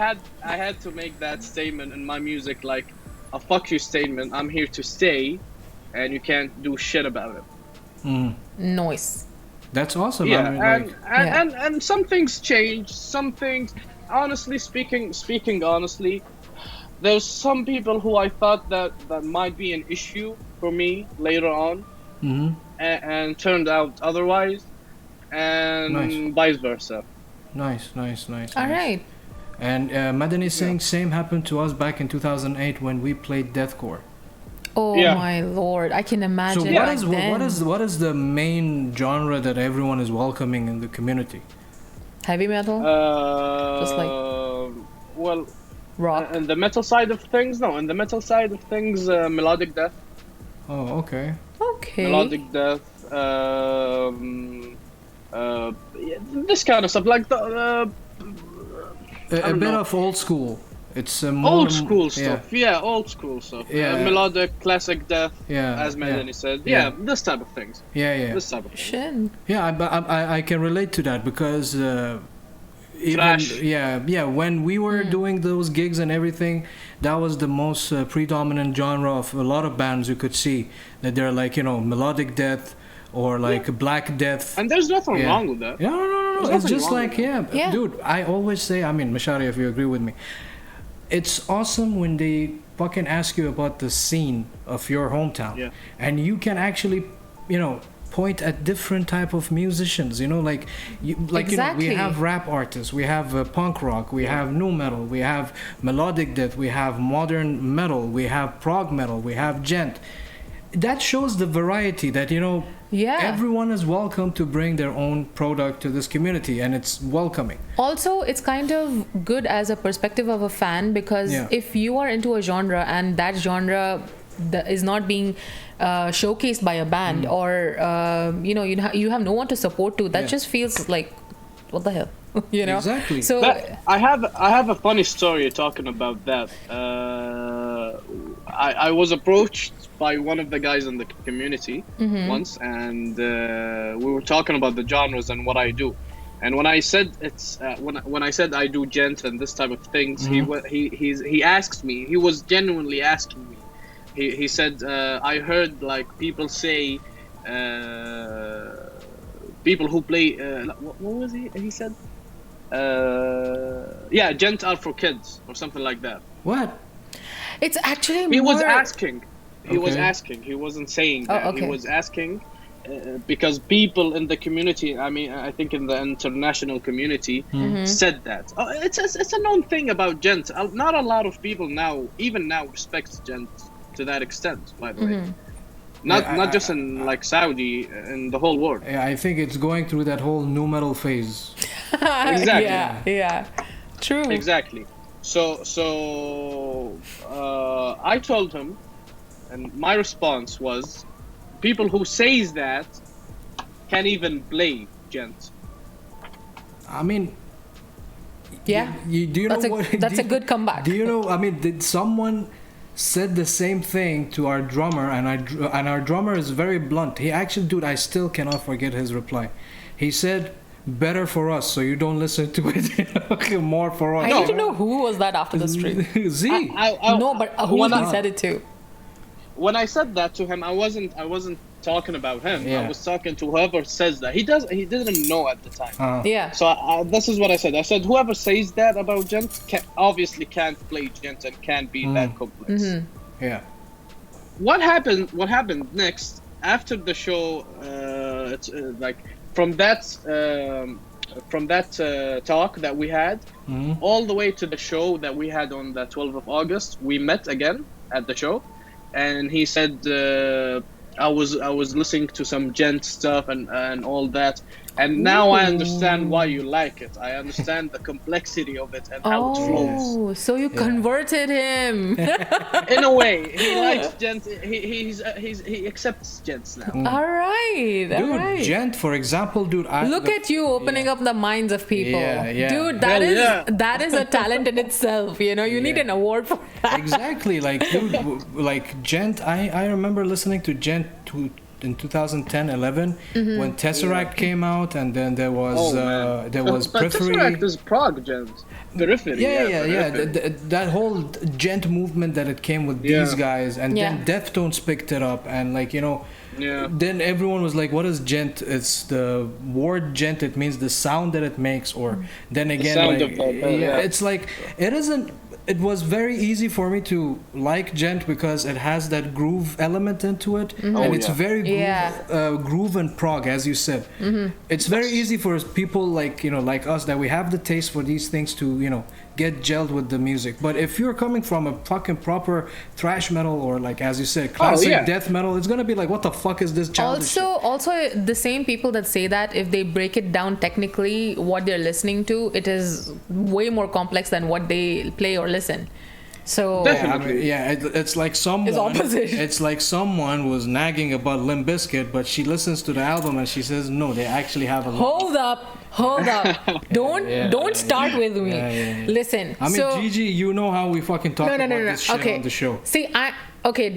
C: had to make that statement in my music, like a fuck you statement. I'm here to stay, and you can't do shit about it.
B: Noise.
A: That's awesome.
C: Yeah,
A: I mean, like,
C: and some things change. Some things, honestly speaking honestly, there's some people who I thought that might be an issue for me later on, and turned out otherwise, and vice versa.
A: Nice.
B: All right.
A: And Madani is saying same happened to us back in 2008 when we played deathcore.
B: Oh
C: Yeah.
B: my lord, I can imagine.
A: So
B: back then.
A: what is the main genre that everyone is welcoming in the community?
B: Heavy metal? Just like
C: well,
B: rock?
C: and the metal side of things, melodic death.
A: Oh, okay.
B: Okay.
C: Melodic death, this kind of stuff, like the
A: A
C: don't
A: bit
C: know.
A: of old school. It's more
C: old school stuff. Yeah, old school stuff.
A: Yeah.
C: Melodic, classic death,
A: Yeah,
C: as Melanie
A: yeah.
C: said.
A: Yeah.
C: Yeah, this type of things.
A: Yeah.
C: This type of things.
B: Shin.
A: Yeah, I can relate to that because even
C: Thrash.
A: yeah, when we were doing those gigs and everything, that was the most predominant genre of a lot of bands you could see, that they're like, you know, melodic death or like black death.
C: And there's nothing
A: Yeah.
C: wrong with that.
A: Yeah, no.
C: There's
A: It's
C: nothing
A: just
C: wrong
A: like,
C: with
B: Yeah.
A: dude, I always say, I mean, Meshari, if you agree with me, it's awesome when they fucking ask you about the scene of your hometown.
C: Yeah.
A: And you can actually, you know, point at different type of musicians, you know, like, you know,
B: Exactly.
A: we have rap artists, we have punk rock, we have nu metal, we have melodic death, we have modern metal, we have prog metal, we have gent. That shows the variety that, you know,
B: Yeah.
A: everyone is welcome to bring their own product to this community, and it's welcoming.
B: Also, it's kind of good as a perspective of a fan, because
A: Yeah.
B: if you are into a genre and that genre is not being showcased by a band, or you know, you have no one to support to, that
A: Yeah.
B: just feels like, what the hell, you know?
A: Exactly.
B: So
C: I have a funny story talking about that. I was approached by one of the guys in the community once, and we were talking about the genres and what I do. And when I said when I said I do gent and this type of things, he asked me. He was genuinely asking me. He said, I heard like people say, people who play. What was he? He said, yeah, gent are for kids or something like that.
A: What?
B: it's actually
C: He
B: more...
C: was asking. He was
A: Okay.
C: asking. He wasn't saying
B: Oh,
C: that.
B: okay.
C: He was asking because people in the community, I mean, I think in the international community, said that. Oh, it's a known thing about gent. Not a lot of people now, even now, respect gent to that extent. By the way, not
A: Yeah,
C: not just in like Saudi, in the whole world.
A: Yeah, I think it's going through that whole nu metal phase.
C: Exactly.
B: Yeah. True.
C: Exactly. So I told him, and my response was, people who says that can't even play gent.
A: I mean,
B: Yeah.
A: do you
B: That's
A: know
B: a-
A: what?
B: that's
A: do
B: a good comeback.
A: Do you know? I mean, did someone said the same thing to our drummer, and our drummer is very blunt. He actually, dude, I still cannot forget his reply. He said, "Better for us, so you don't listen to it. Okay, more for us."
B: I need to know who was that after the stream.
A: Z.
B: No, but who
C: when
B: he
C: I-
B: said it to.
C: When I said that to him, I wasn't talking about him.
A: Yeah.
C: I was talking to whoever says that. He didn't know at the time.
B: Yeah.
C: So this is what I said. I said whoever says that about gent obviously can't play gent and can't be that complex.
A: Yeah.
C: What happened next after the show? It's like from that talk that we had, all the way to the show that we had on the 12th of August. We met again at the show, and he said, I was listening to some gent stuff and all that, and now I understand why you like it. I understand the complexity of it and how it flows.
B: Oh, so you converted him.
C: In a way, he likes gent. He accepts gents now.
B: All right. All
A: Dude,
B: right.
A: gent, for example, dude.
B: Look at you opening up the minds of people.
A: Yeah.
B: Dude,
C: Hell
B: that is a talent in itself. You know, you need an award for that.
A: Exactly, like, dude, like gent. I remember listening to gent in 2010-11 when Tesseract came out, and then there was
C: man.
A: there was
C: But
A: Periphery.
C: Tesseract is prog gent. Periphery.
A: Yeah.
C: Periphery.
A: That whole gent movement that it came with these guys, and then Deftones picked it up, and like, you know,
C: Yeah.
A: then everyone was like, "What is gent?" It's the word gent. It means the sound that it makes, or then again,
C: sound
A: like,
C: of the-
A: it's like it isn't. It was very easy for me to like gent because it has that groove element into it, and it's very groove,
B: Yeah.
A: groove and prog, as you said. It's very easy for people like, you know, like us, that we have the taste for these things to, you know, get gelled with the music. But if you're coming from a fucking proper thrash metal, or like, as you said, classic death metal, it's gonna be like, what the fuck is this childish shit?
B: Also, the same people that say that, if they break it down technically, what they're listening to, it is way more complex than what they play or listen. So
C: Definitely.
A: It's like someone.
B: opposite.
A: It's like someone was nagging about Limp Bizkit, but she listens to the album and she says, no, they actually have a.
B: hold up. Don't start with me.
A: Yeah.
B: Listen.
A: I mean,
B: so,
A: Gigi, you know how we fucking talk about this shit
B: Okay.
A: on the show.
B: See,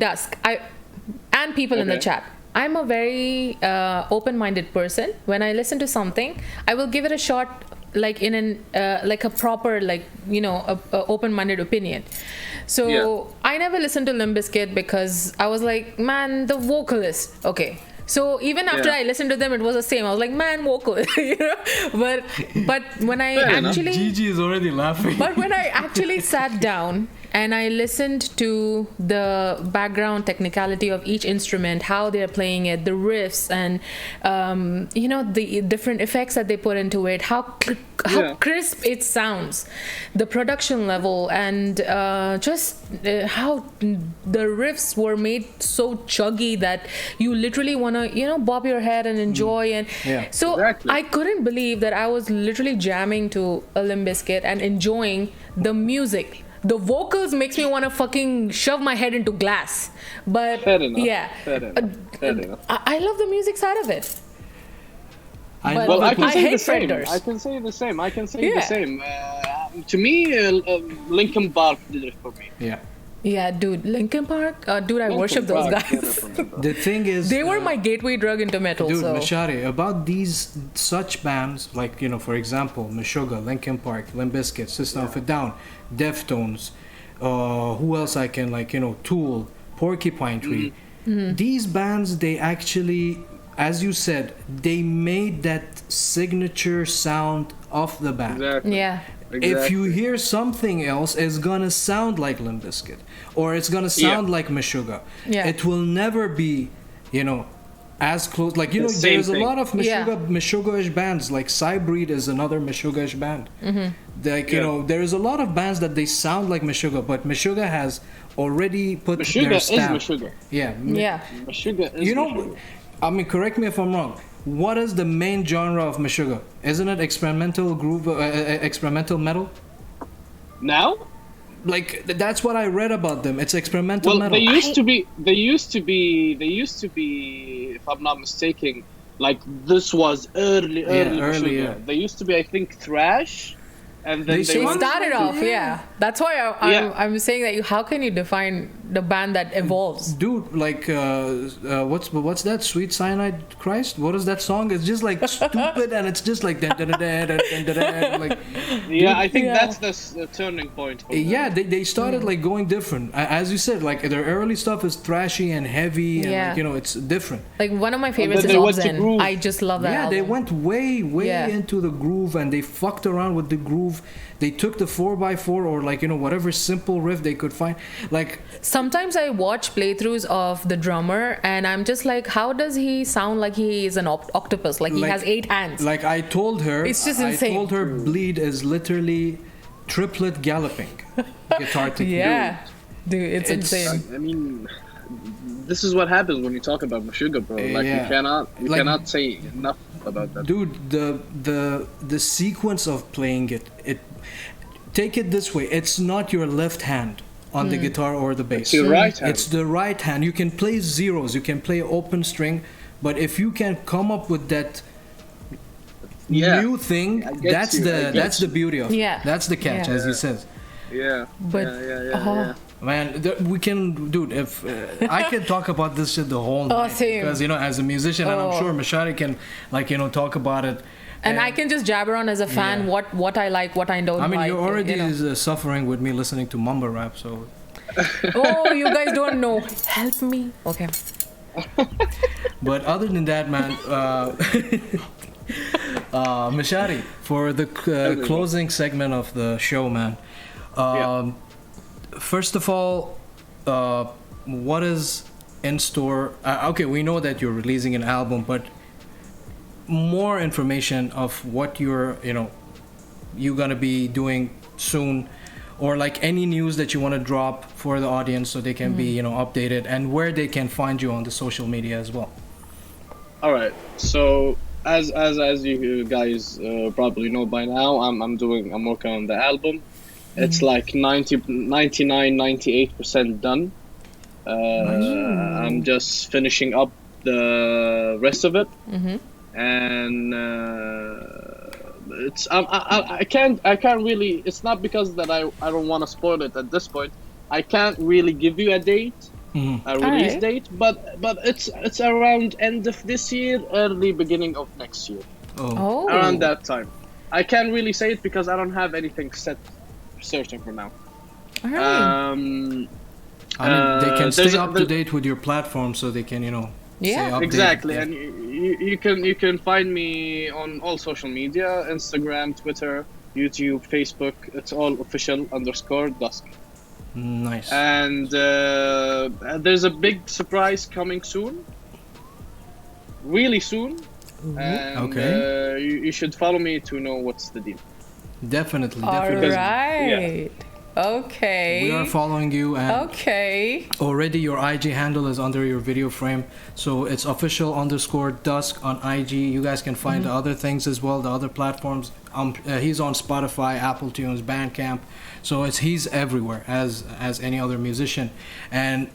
B: Dusk. And people in the
C: Okay.
B: chat. I'm a very open-minded person. When I listen to something, I will give it a shot like in an like a proper, like, you know, a open-minded opinion. So
C: Yeah.
B: I never listened to Limp Bizkit because I was like, man, the vocalist. Okay. So even after
C: Yeah.
B: I listened to them, it was the same. I was like, man, vocalist, you know. But when I
C: Fair enough.
B: actually
A: Gigi is already laughing.
B: but when I actually sat down and I listened to the background technicality of each instrument, how they're playing it, the riffs, and you know, the different effects that they put into it, how
C: Yeah.
B: crisp it sounds, the production level, and just how the riffs were made so chuggy that you literally want to, you know, bob your head and enjoy. And
A: Yeah.
B: so
C: Exactly.
B: I couldn't believe that I was literally jamming to a Limp Bizkit and enjoying the music. The vocals makes me want to fucking shove my head into glass. But
C: Fair enough.
B: yeah,
C: Fair enough. Fair enough.
B: I love the music side of it. But-
C: Well, I
B: I
C: can say
B: hate
C: the same.
B: Fenders.
C: I can say the same. I can say
B: Yeah.
C: the same. To me, Linkin Park did it for me.
A: Yeah.
B: Yeah, dude, Linkin Park, dude, I
C: Linkin
B: worship those
C: Park did it
B: guys.
C: for me, bro.
A: The thing is,
B: They were my gateway drug into metal.
A: dude,
B: so
A: Meshari, about these such bands, like, you know, for example, Meshuggah, Linkin Park, Limp Bizkit, System of a Down, Deftones, who else I can, like, you know, Tool, Porcupine Tree. These bands, they actually, as you said, they made that signature sound of the band.
C: Exactly.
B: yeah,
A: If you hear something else, it's gonna sound like Limp Bizkit, or it's gonna sound like Meshuggah.
B: Yeah.
A: It will never be, you know, as close. Like, you
C: The
A: know,
C: same
A: there's
C: thing.
A: a lot of
B: Yeah.
A: Meshuggah-ish bands. Like Cybreed is another Meshuggah-ish band. Like, you
C: Yeah.
A: know, there's a lot of bands that they sound like Meshuggah, but Meshuggah has already put
C: Meshuggah
A: their
C: is
A: stamp.
C: Meshuggah.
A: Yeah.
B: yeah.
C: Meshuggah is
A: You know,
C: Meshuggah.
A: I mean, correct me if I'm wrong. What is the main genre of Meshuggah? Isn't it experimental groove, experimental metal?
C: Now?
A: Like that's what I read about them. It's experimental
C: Well,
A: metal.
C: they used to be. They used to be. If I'm not mistaken, like this was early
A: early,
C: Meshuggah.
A: yeah.
C: They used to be, I think, thrash, and then
A: They
C: they
B: They
C: went
B: started off, yeah. That's why
C: Yeah.
B: I'm saying that how can you define the band that evolves?
A: Dude, like, what's that? Sweet Cyanide Christ? What is that song? It's just like stupid, and it's just like dun, dun, dun, dun, dun, dun, dun, dun, like.
C: Yeah, I think
B: Yeah.
C: that's the turning point. For them.
A: Yeah, they started like going different. As you said, like their early stuff is trashy and heavy, and
B: Yeah.
A: like, you know, it's different.
B: Like one of my favorites
C: then
B: is
C: they went to
B: Obscene.
C: groove.
B: I just love that
A: Yeah,
B: album.
A: they went way
B: Yeah.
A: into the groove, and they fucked around with the groove. They took the 4x4 or like, you know, whatever simple riff they could find. Like,
B: Sometimes I watch playthroughs of the drummer and I'm just like, how does he sound like he is an octopus? Like he
A: Like-
B: has 8 hands.
A: like I told her,
B: It's just
A: I
B: insane.
A: told her Bleed is literally triplet galloping guitar technique.
B: Yeah. Dude, it's
A: It's-
B: insane.
C: I mean, this is what happens when you talk about Meshuggah, bro. Like
A: Yeah.
C: you
A: Like-
C: cannot say enough about that.
A: Dude, the sequence of playing it take it this way, it's not your left hand on the guitar or the bass.
C: It's your right hand.
A: It's the right hand. You can play zeros, you can play open string, but if you can come up with that
C: Yeah.
A: new thing,
C: I get
A: that's
C: you, I
A: the
C: get
A: that's the
C: you.
A: beauty of it.
B: Yeah.
A: That's the catch,
B: Yeah.
A: as he says.
C: Yeah.
B: But
C: yeah.
A: Man, we can, dude. If I can talk about this shit the whole night,
B: same.
A: because you know, as a musician, and I'm
B: Oh.
A: sure Meshari can, like, you know, talk about it.
B: And I can just jabber on as a fan
A: Yeah.
B: what I like, what I don't
A: I mean,
B: like.
A: you're already
B: you know.
A: suffering with me listening to mumble rap, so.
B: Oh, you guys don't know. Help me. Okay.
A: But other than that, man, Meshari, for the closing segment of the show, man. First of all, what is in store? Okay, we know that you're releasing an album, but more information of what you're gonna be doing soon, or like any news that you want to drop for the audience so they can be updated, and where they can find you on the social media as well.
C: All right. So as you guys probably know by now, I'm working on the album. It's like 98% done. I'm just finishing up the rest of it, and it's I can't really. It's not because that I don't want to spoil it at this point. I can't really give you a date, a release
B: Alright.
C: date, but it's around end of this year, early beginning of next year,
B: Oh.
C: around that time. I can't really say it because I don't have anything set certain for now.
B: All right.
A: I mean, they can
C: there's
A: stay
C: a-
A: up to date with your platform, so they can, you know,
B: Yeah.
A: stay updated.
C: Exactly,
A: Yeah.
C: and you can find me on all social media: Instagram, Twitter, YouTube, Facebook. It's all official_Dusk.
A: Nice.
C: And there's a big surprise coming soon, really soon. And
A: Okay.
C: you should follow me to know what's the deal.
A: Definitely,
B: All
A: definitely.
B: right. Okay.
A: We are following you, and
B: Okay.
A: already your IG handle is under your video frame, so it's official_Dusk on IG. You guys can find the other things as well, the other platforms. He's on Spotify, Apple Tunes, Bandcamp, so he's everywhere as any other musician. And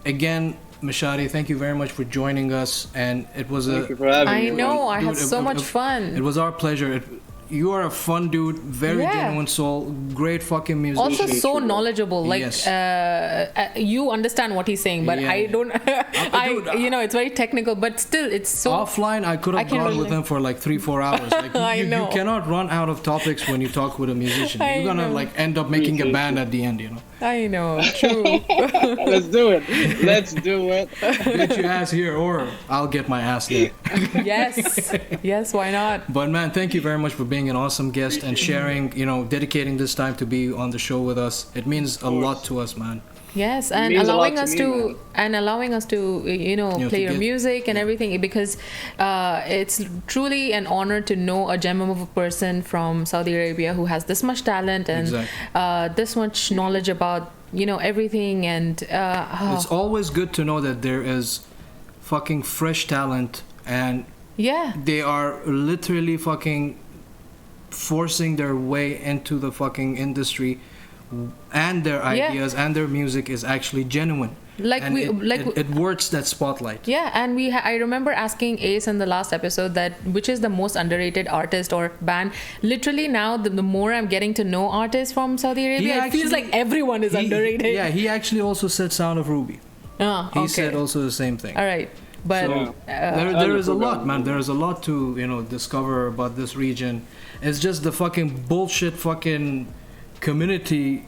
A: again, Meshari, thank you very much for joining us, and it was
C: Thank you for having me.
B: I know. I
A: Dude,
B: had so much fun.
A: It was our pleasure. You are a fun dude, very
B: Yeah.
A: genuine soul, great fucking musician.
B: Also so
C: True.
B: knowledgeable. Like
A: Yes.
B: you understand what he's saying, but
A: Yeah.
B: I don't.
A: Dude,
B: it's very technical, but still, it's so.
A: Offline, I could
B: I
A: have
B: can
A: gone with
B: relate.
A: him for like 3-4 hours. Like
B: I
A: you
B: know.
A: cannot run out of topics when you talk with a musician.
B: I
A: You're gonna
B: know.
A: like end up making a band at the end, you know.
B: I know. True.
C: Let's do it. Let's do it.
A: Get your ass here, or I'll get my ass there.
B: Yes. Yes. Why not?
A: But man, thank you very much for being an awesome guest and sharing, you know, dedicating this time to be on the show with us. It means a lot to us, man.
B: Yes, and
C: means a lot
B: allowing
C: to
B: us
C: me,
B: to
C: man.
B: play
A: to
B: your
A: get-
B: music and everything, because it's truly an honor to know a gem of a person from Saudi Arabia who has this much talent and
A: Exactly.
B: this much knowledge about everything, and
A: It's always good to know that there is fucking fresh talent, and
B: yeah,
A: they are literally fucking forcing their way into the fucking industry, and their
B: Yeah.
A: ideas and their music is actually genuine.
B: Like
A: and
B: we-
A: it,
B: like
A: it,
B: we-
A: it works that spotlight.
B: yeah, and I remember asking Ace in the last episode that which is the most underrated artist or band. Literally now, the more I'm getting to know artists from Saudi Arabia, it feels
A: actually-
B: like everyone is underrated.
A: Yeah, he actually also said Sound of Ruby.
B: Ah,
A: He
B: okay.
A: said also the same thing.
B: All right, but
A: So there is a lot, man. There is a lot to discover about this region. It's just the fucking bullshit fucking community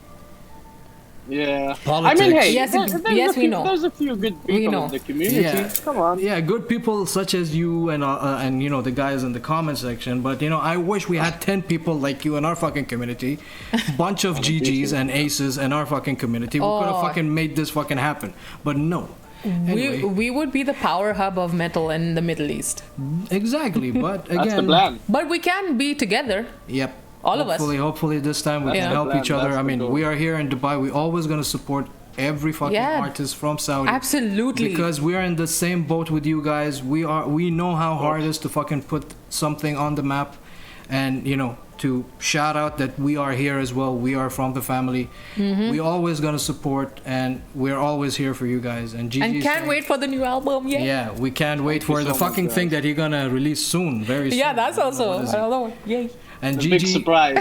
C: Yeah.
A: politics.
C: I mean, hey,
B: Yes,
C: there's
B: yes,
C: a
B: we
C: few,
B: know.
C: There's a few good
B: We
C: people
B: know.
C: in the community.
A: Yeah.
C: Come on.
A: Yeah, good people such as you and the guys in the comment section. But I wish we had 10 people like you in our fucking community, bunch of GGs and aces in our fucking community. We could have
B: Oh.
A: fucking made this fucking happen. But no. Anyway,
B: we would be the power hub of metal in the Middle East.
A: exactly. But again,
C: That's the plan.
B: But we can be together.
A: Yep.
B: All of us.
A: Hopefully this time we
C: That's
A: can
B: the
A: help
C: plan,
A: each other.
C: that's
A: I
C: the
A: mean,
C: goal.
A: we are here in Dubai. We're always going to support every fucking
B: Yeah.
A: artist from Saudi.
B: Absolutely.
A: Because we are in the same boat with you guys. We know how hard it is to fucking put something on the map, and to shout out that we are here as well. We are from the family.
B: Mm-hmm.
A: We always gonna support, and we're always here for you guys. And Gigi
B: and can't wait for the new album. Yeah.
A: Yeah, we can't wait for
C: you
A: the
C: so much,
A: fucking thing
C: guys.
A: that you're gonna release soon, very soon.
B: Yeah, that's also
A: What is it?
B: another one. Yay.
A: And
C: A big
A: Gigi,
C: surprise.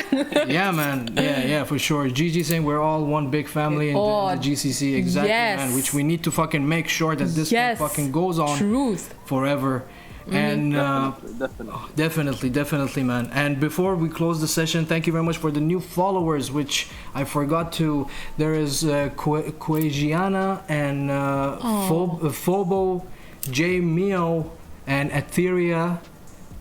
A: yeah, man, yeah, for sure. Gigi saying we're all one big family in
B: Oh,
A: the GCC, exactly,
B: yes.
A: man. Which we need to fucking make sure that this
B: Yes.
A: thing fucking goes on
B: Truth.
A: forever. And
C: Definitely.
A: definitely, man. And before we close the session, thank you very much for the new followers, which I forgot to. There is Quejiana and Phobo, J Mio, and Etheria.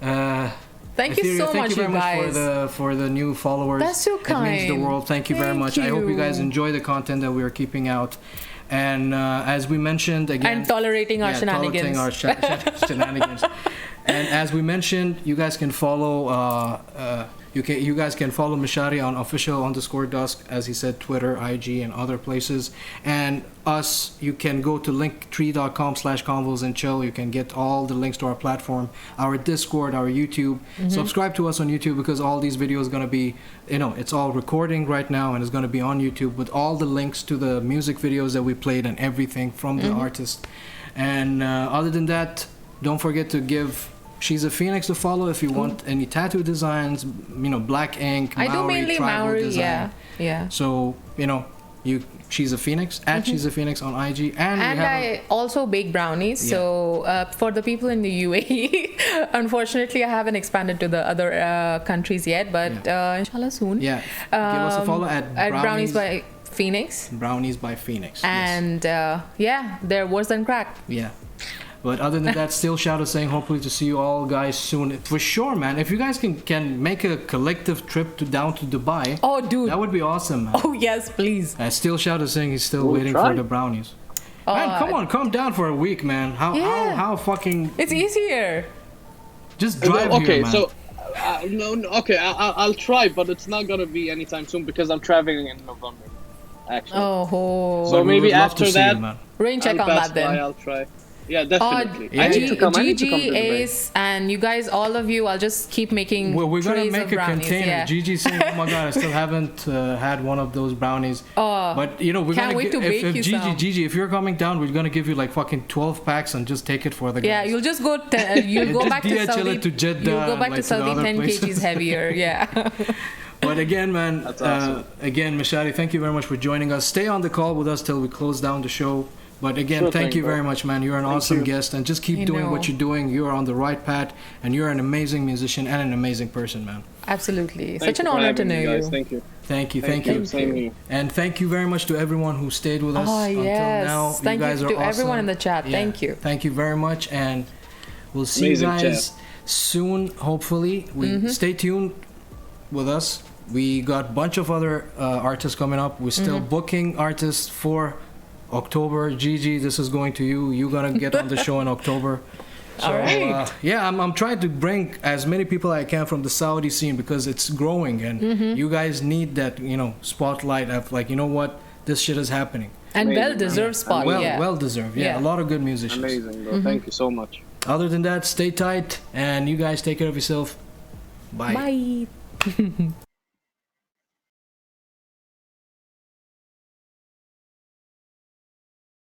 B: Thank you
A: Etheria,
B: so
A: thank
B: much,
A: you very
B: you
A: much
B: guys.
A: for the new followers.
B: That's so
A: It means the
B: kind.
A: world. Thank you very
B: Thank
A: much. I hope you guys
B: you.
A: enjoy the content that we are keeping out. And as we mentioned again,
B: And tolerating our
A: tolerating
B: shenanigans.
A: our shenanigans. And as we mentioned, you guys can follow. You guys can follow Meshari on official_Dusk, as he said, Twitter, IG, and other places. And us, you can go to linktree.com/convos and chill. You can get all the links to our platform, our Discord, our YouTube. Subscribe to us on YouTube, because all these videos are going to be, it's all recording right now, and it's going to be on YouTube with all the links to the music videos that we played and everything from the artist. And other than that, don't forget to give She's a Phoenix to follow if you want any tattoo designs, black ink,
B: I do
A: Maori,
B: mainly
A: tribal
B: Maori,
A: design.
B: yeah.
A: So, She's a Phoenix at She's a Phoenix on IG, and
B: I also bake brownies.
A: Yeah.
B: So for the people in the UAE, unfortunately, I haven't expanded to the other countries yet, but inshallah soon.
A: give us a follow at
B: Brownies by Phoenix.
A: Brownies by Phoenix.
B: And they're worse than crack.
A: Yeah. But other than that, still shout out saying hopefully to see you all guys soon. For sure, man. If you guys can make a collective trip down to Dubai,
B: Oh, dude.
A: that would be awesome, man.
B: Oh, yes, please.
A: Still shout out saying he's still
C: We'll
A: waiting
C: try.
A: for the brownies. Man, come on, come down for a week, man. How fucking...
B: It's easier.
A: Just drive
C: okay,
A: here, man.
C: so I'll try, but it's not gonna be anytime soon because I'm traveling in November, actually.
B: Oh,
C: So
A: But we
C: maybe
A: would love to
C: after
A: see
C: that,
A: you, man.
B: rain check
C: I'll
B: on
C: pass
B: that then.
C: by, I'll try. Yeah, definitely.
A: Yeah.
C: I need to come. I need to come to
B: Gigi,
C: Dubai.
B: Ace, and you guys, all of you, I'll just keep making
A: We're gonna
B: trays
A: make
B: of
A: a
B: brownies.
A: container.
B: Yeah.
A: Gigi saying, "Oh my god, I still haven't had one of those brownies." But you know, we're
B: can't
A: gonna
B: wait to
A: if
B: bake you some.
A: Gigi, if you're coming down, we're gonna give you like fucking 12 packs and just take it for the guys.
B: Yeah, you'll just go. You'll go
A: Just
B: back to
A: DHL
B: Saudi.
A: it to Jeddah
B: You'll go
A: and,
B: back
A: like,
B: to
A: to the
B: Saudi
A: other
B: 10
A: places.
B: kgs heavier. Yeah.
A: But again, man,
C: That's awesome.
A: again, Meshari, thank you very much for joining us. Stay on the call with us till we close down the show. But again,
C: Sure
A: thank
C: thing,
A: you
C: bro.
A: very much, man. You're an awesome
C: you.
A: guest, and just keep
B: I
A: doing
B: know.
A: what you're doing. You are on the right path, and you're an amazing musician and an amazing person, man.
B: Absolutely.
C: Thank
B: Such an
C: you for
B: honor to
C: having
B: know
C: me, guys.
B: you.
C: Thank you.
A: Thank you.
C: Same here.
A: And thank you very much to everyone who stayed with us
B: Oh,
A: until
B: yes.
A: now.
B: Thank
A: you guys
B: you
A: are
B: to
A: awesome.
B: everyone in the chat.
A: Yeah.
B: Thank you.
A: Thank you very much, and we'll see
C: Amazing
A: you guys soon. Hopefully, stay tuned with us. We got a bunch of other artists coming up. We're still booking artists for October. Gigi, this is going to you. You're gonna get on the show in October. So,
B: All right.
A: I'm trying to bring as many people I can from the Saudi scene because it's growing, and you guys need that, spotlight of like, you know what, this shit is happening.
B: And
C: Amazing,
B: well-deserved spot.
A: Well deserved. Yeah,
B: Yeah.
A: a lot of good musicians.
C: Amazing, bro. Thank you so much.
A: Other than that, stay tight, and you guys take care of yourself. Bye.
B: Bye.